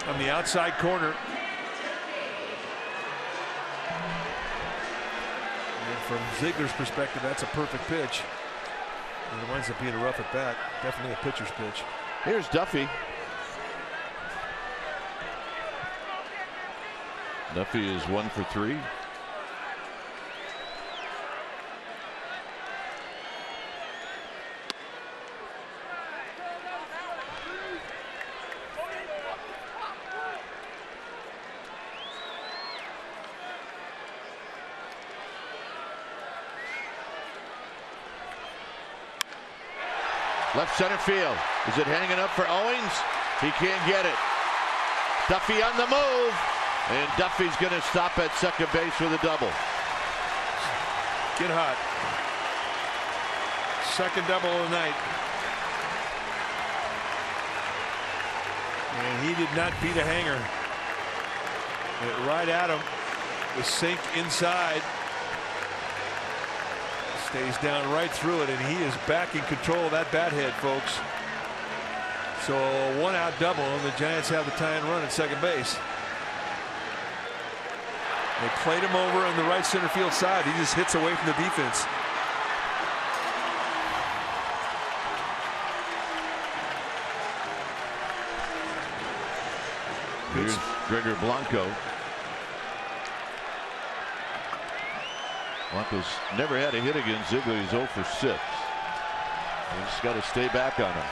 on the outside corner. And from Ziegler's perspective, that's a perfect pitch. And it winds up being a rough at bat. Definitely a pitcher's pitch. Here's Duffy. Duffy is 1 for 3. Left center field. Is it hanging up for Owings? He can't get it. Duffy on the move. And Duffy's going to stop at second base with a double. Get hot. Second double of the night. And he did not beat a hanger. Went right at him. The sink inside. Stays down right through it, and he is back in control of that bat head, folks. So a 1-out double, and the Giants have the tie and run at second base. They played him over on the right center field side. He just hits away from the defense. Here's Gregor Blanco. Blanco's never had a hit against Ziegler. He's 0 for 6. You just got to stay back on him.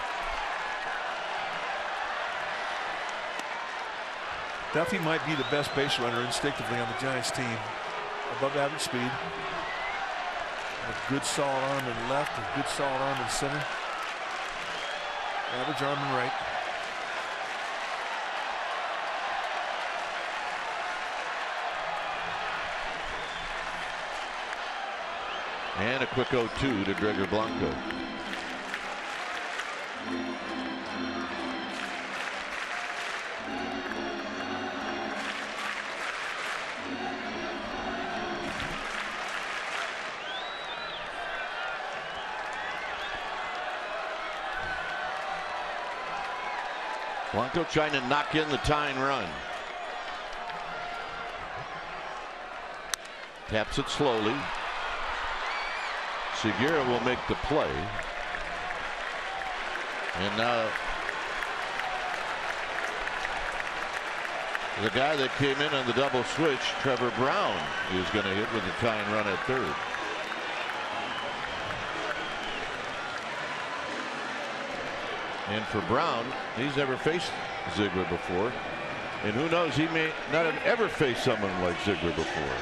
Duffy might be the best base runner instinctively on the Giants team. Above average speed. A good solid arm in left, a good solid arm in center. Average arm in right. And a quick 0-2 to Gregor Blanco. Blanco trying to knock in the tying run. Taps it slowly. Segura will make the play. And now The guy that came in on the double switch, Trevor Brown, is going to hit with a tying run at third. And for Brown, he's never faced Ziegler before. And who knows, he may not have ever faced someone like Ziegler before.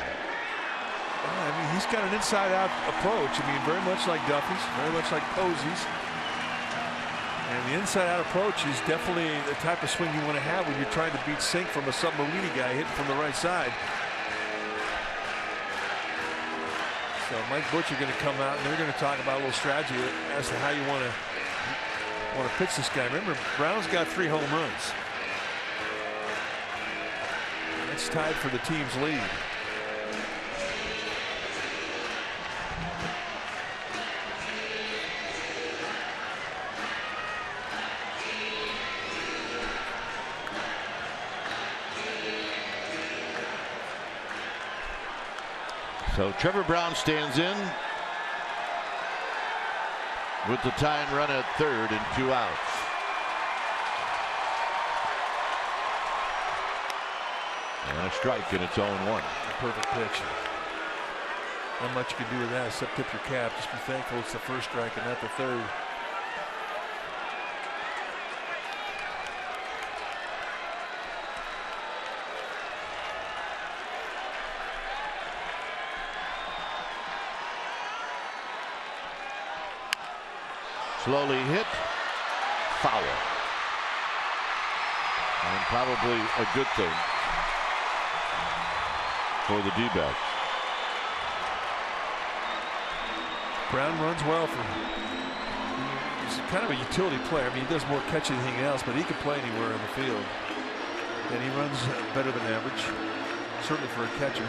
Well, I mean, he's got an inside-out approach. I mean, very much like Duffy's, very much like Posey's. And the inside-out approach is definitely the type of swing you want to have when you're trying to beat sink from a submarine guy hitting from the right side. So Mike Butcher going to come out, and they're going to talk about a little strategy as to how you want to pitch this guy. Remember, Brown's got 3 home runs. It's tied for the team's lead. So Trevor Brown stands in with the tying run at third and 2 outs. And a strike, and it's 0-1. Perfect pitch. Not much you can do with that except tip your cap. Just be thankful it's the first strike and not the third. Slowly hit, foul. And probably a good thing for the D-backs. Brown runs well for him. He's kind of a utility player. I mean, he does more catch than anything else, but he can play anywhere in the field. And he runs better than average, certainly for a catcher.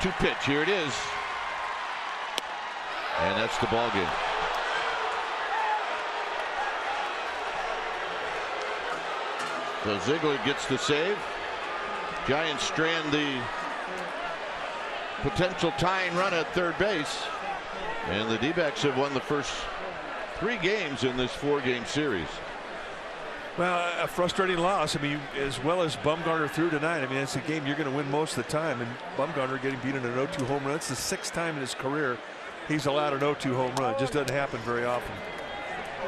To pitch, here it is, and that's the ball game. So Ziegler gets the save. Giants strand the potential tying run at third base, and the D-backs have won the first 3 games in this 4-game series. Well, a frustrating loss. I mean, as well as Bumgarner threw tonight. I mean, it's a game you're going to win most of the time. And Bumgarner getting beat in an 0-2 home run. It's the 6th time in his career he's allowed an 0-2 home run. It just doesn't happen very often.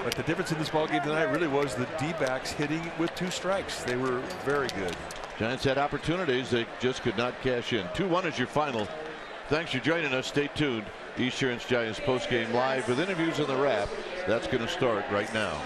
But the difference in this ball game tonight really was the D-backs hitting with 2 strikes. They were very good. Giants had opportunities. They just could not cash in. 2-1 is your final. Thanks for joining us. Stay tuned. East Giants postgame live with interviews in the wrap. That's going to start right now.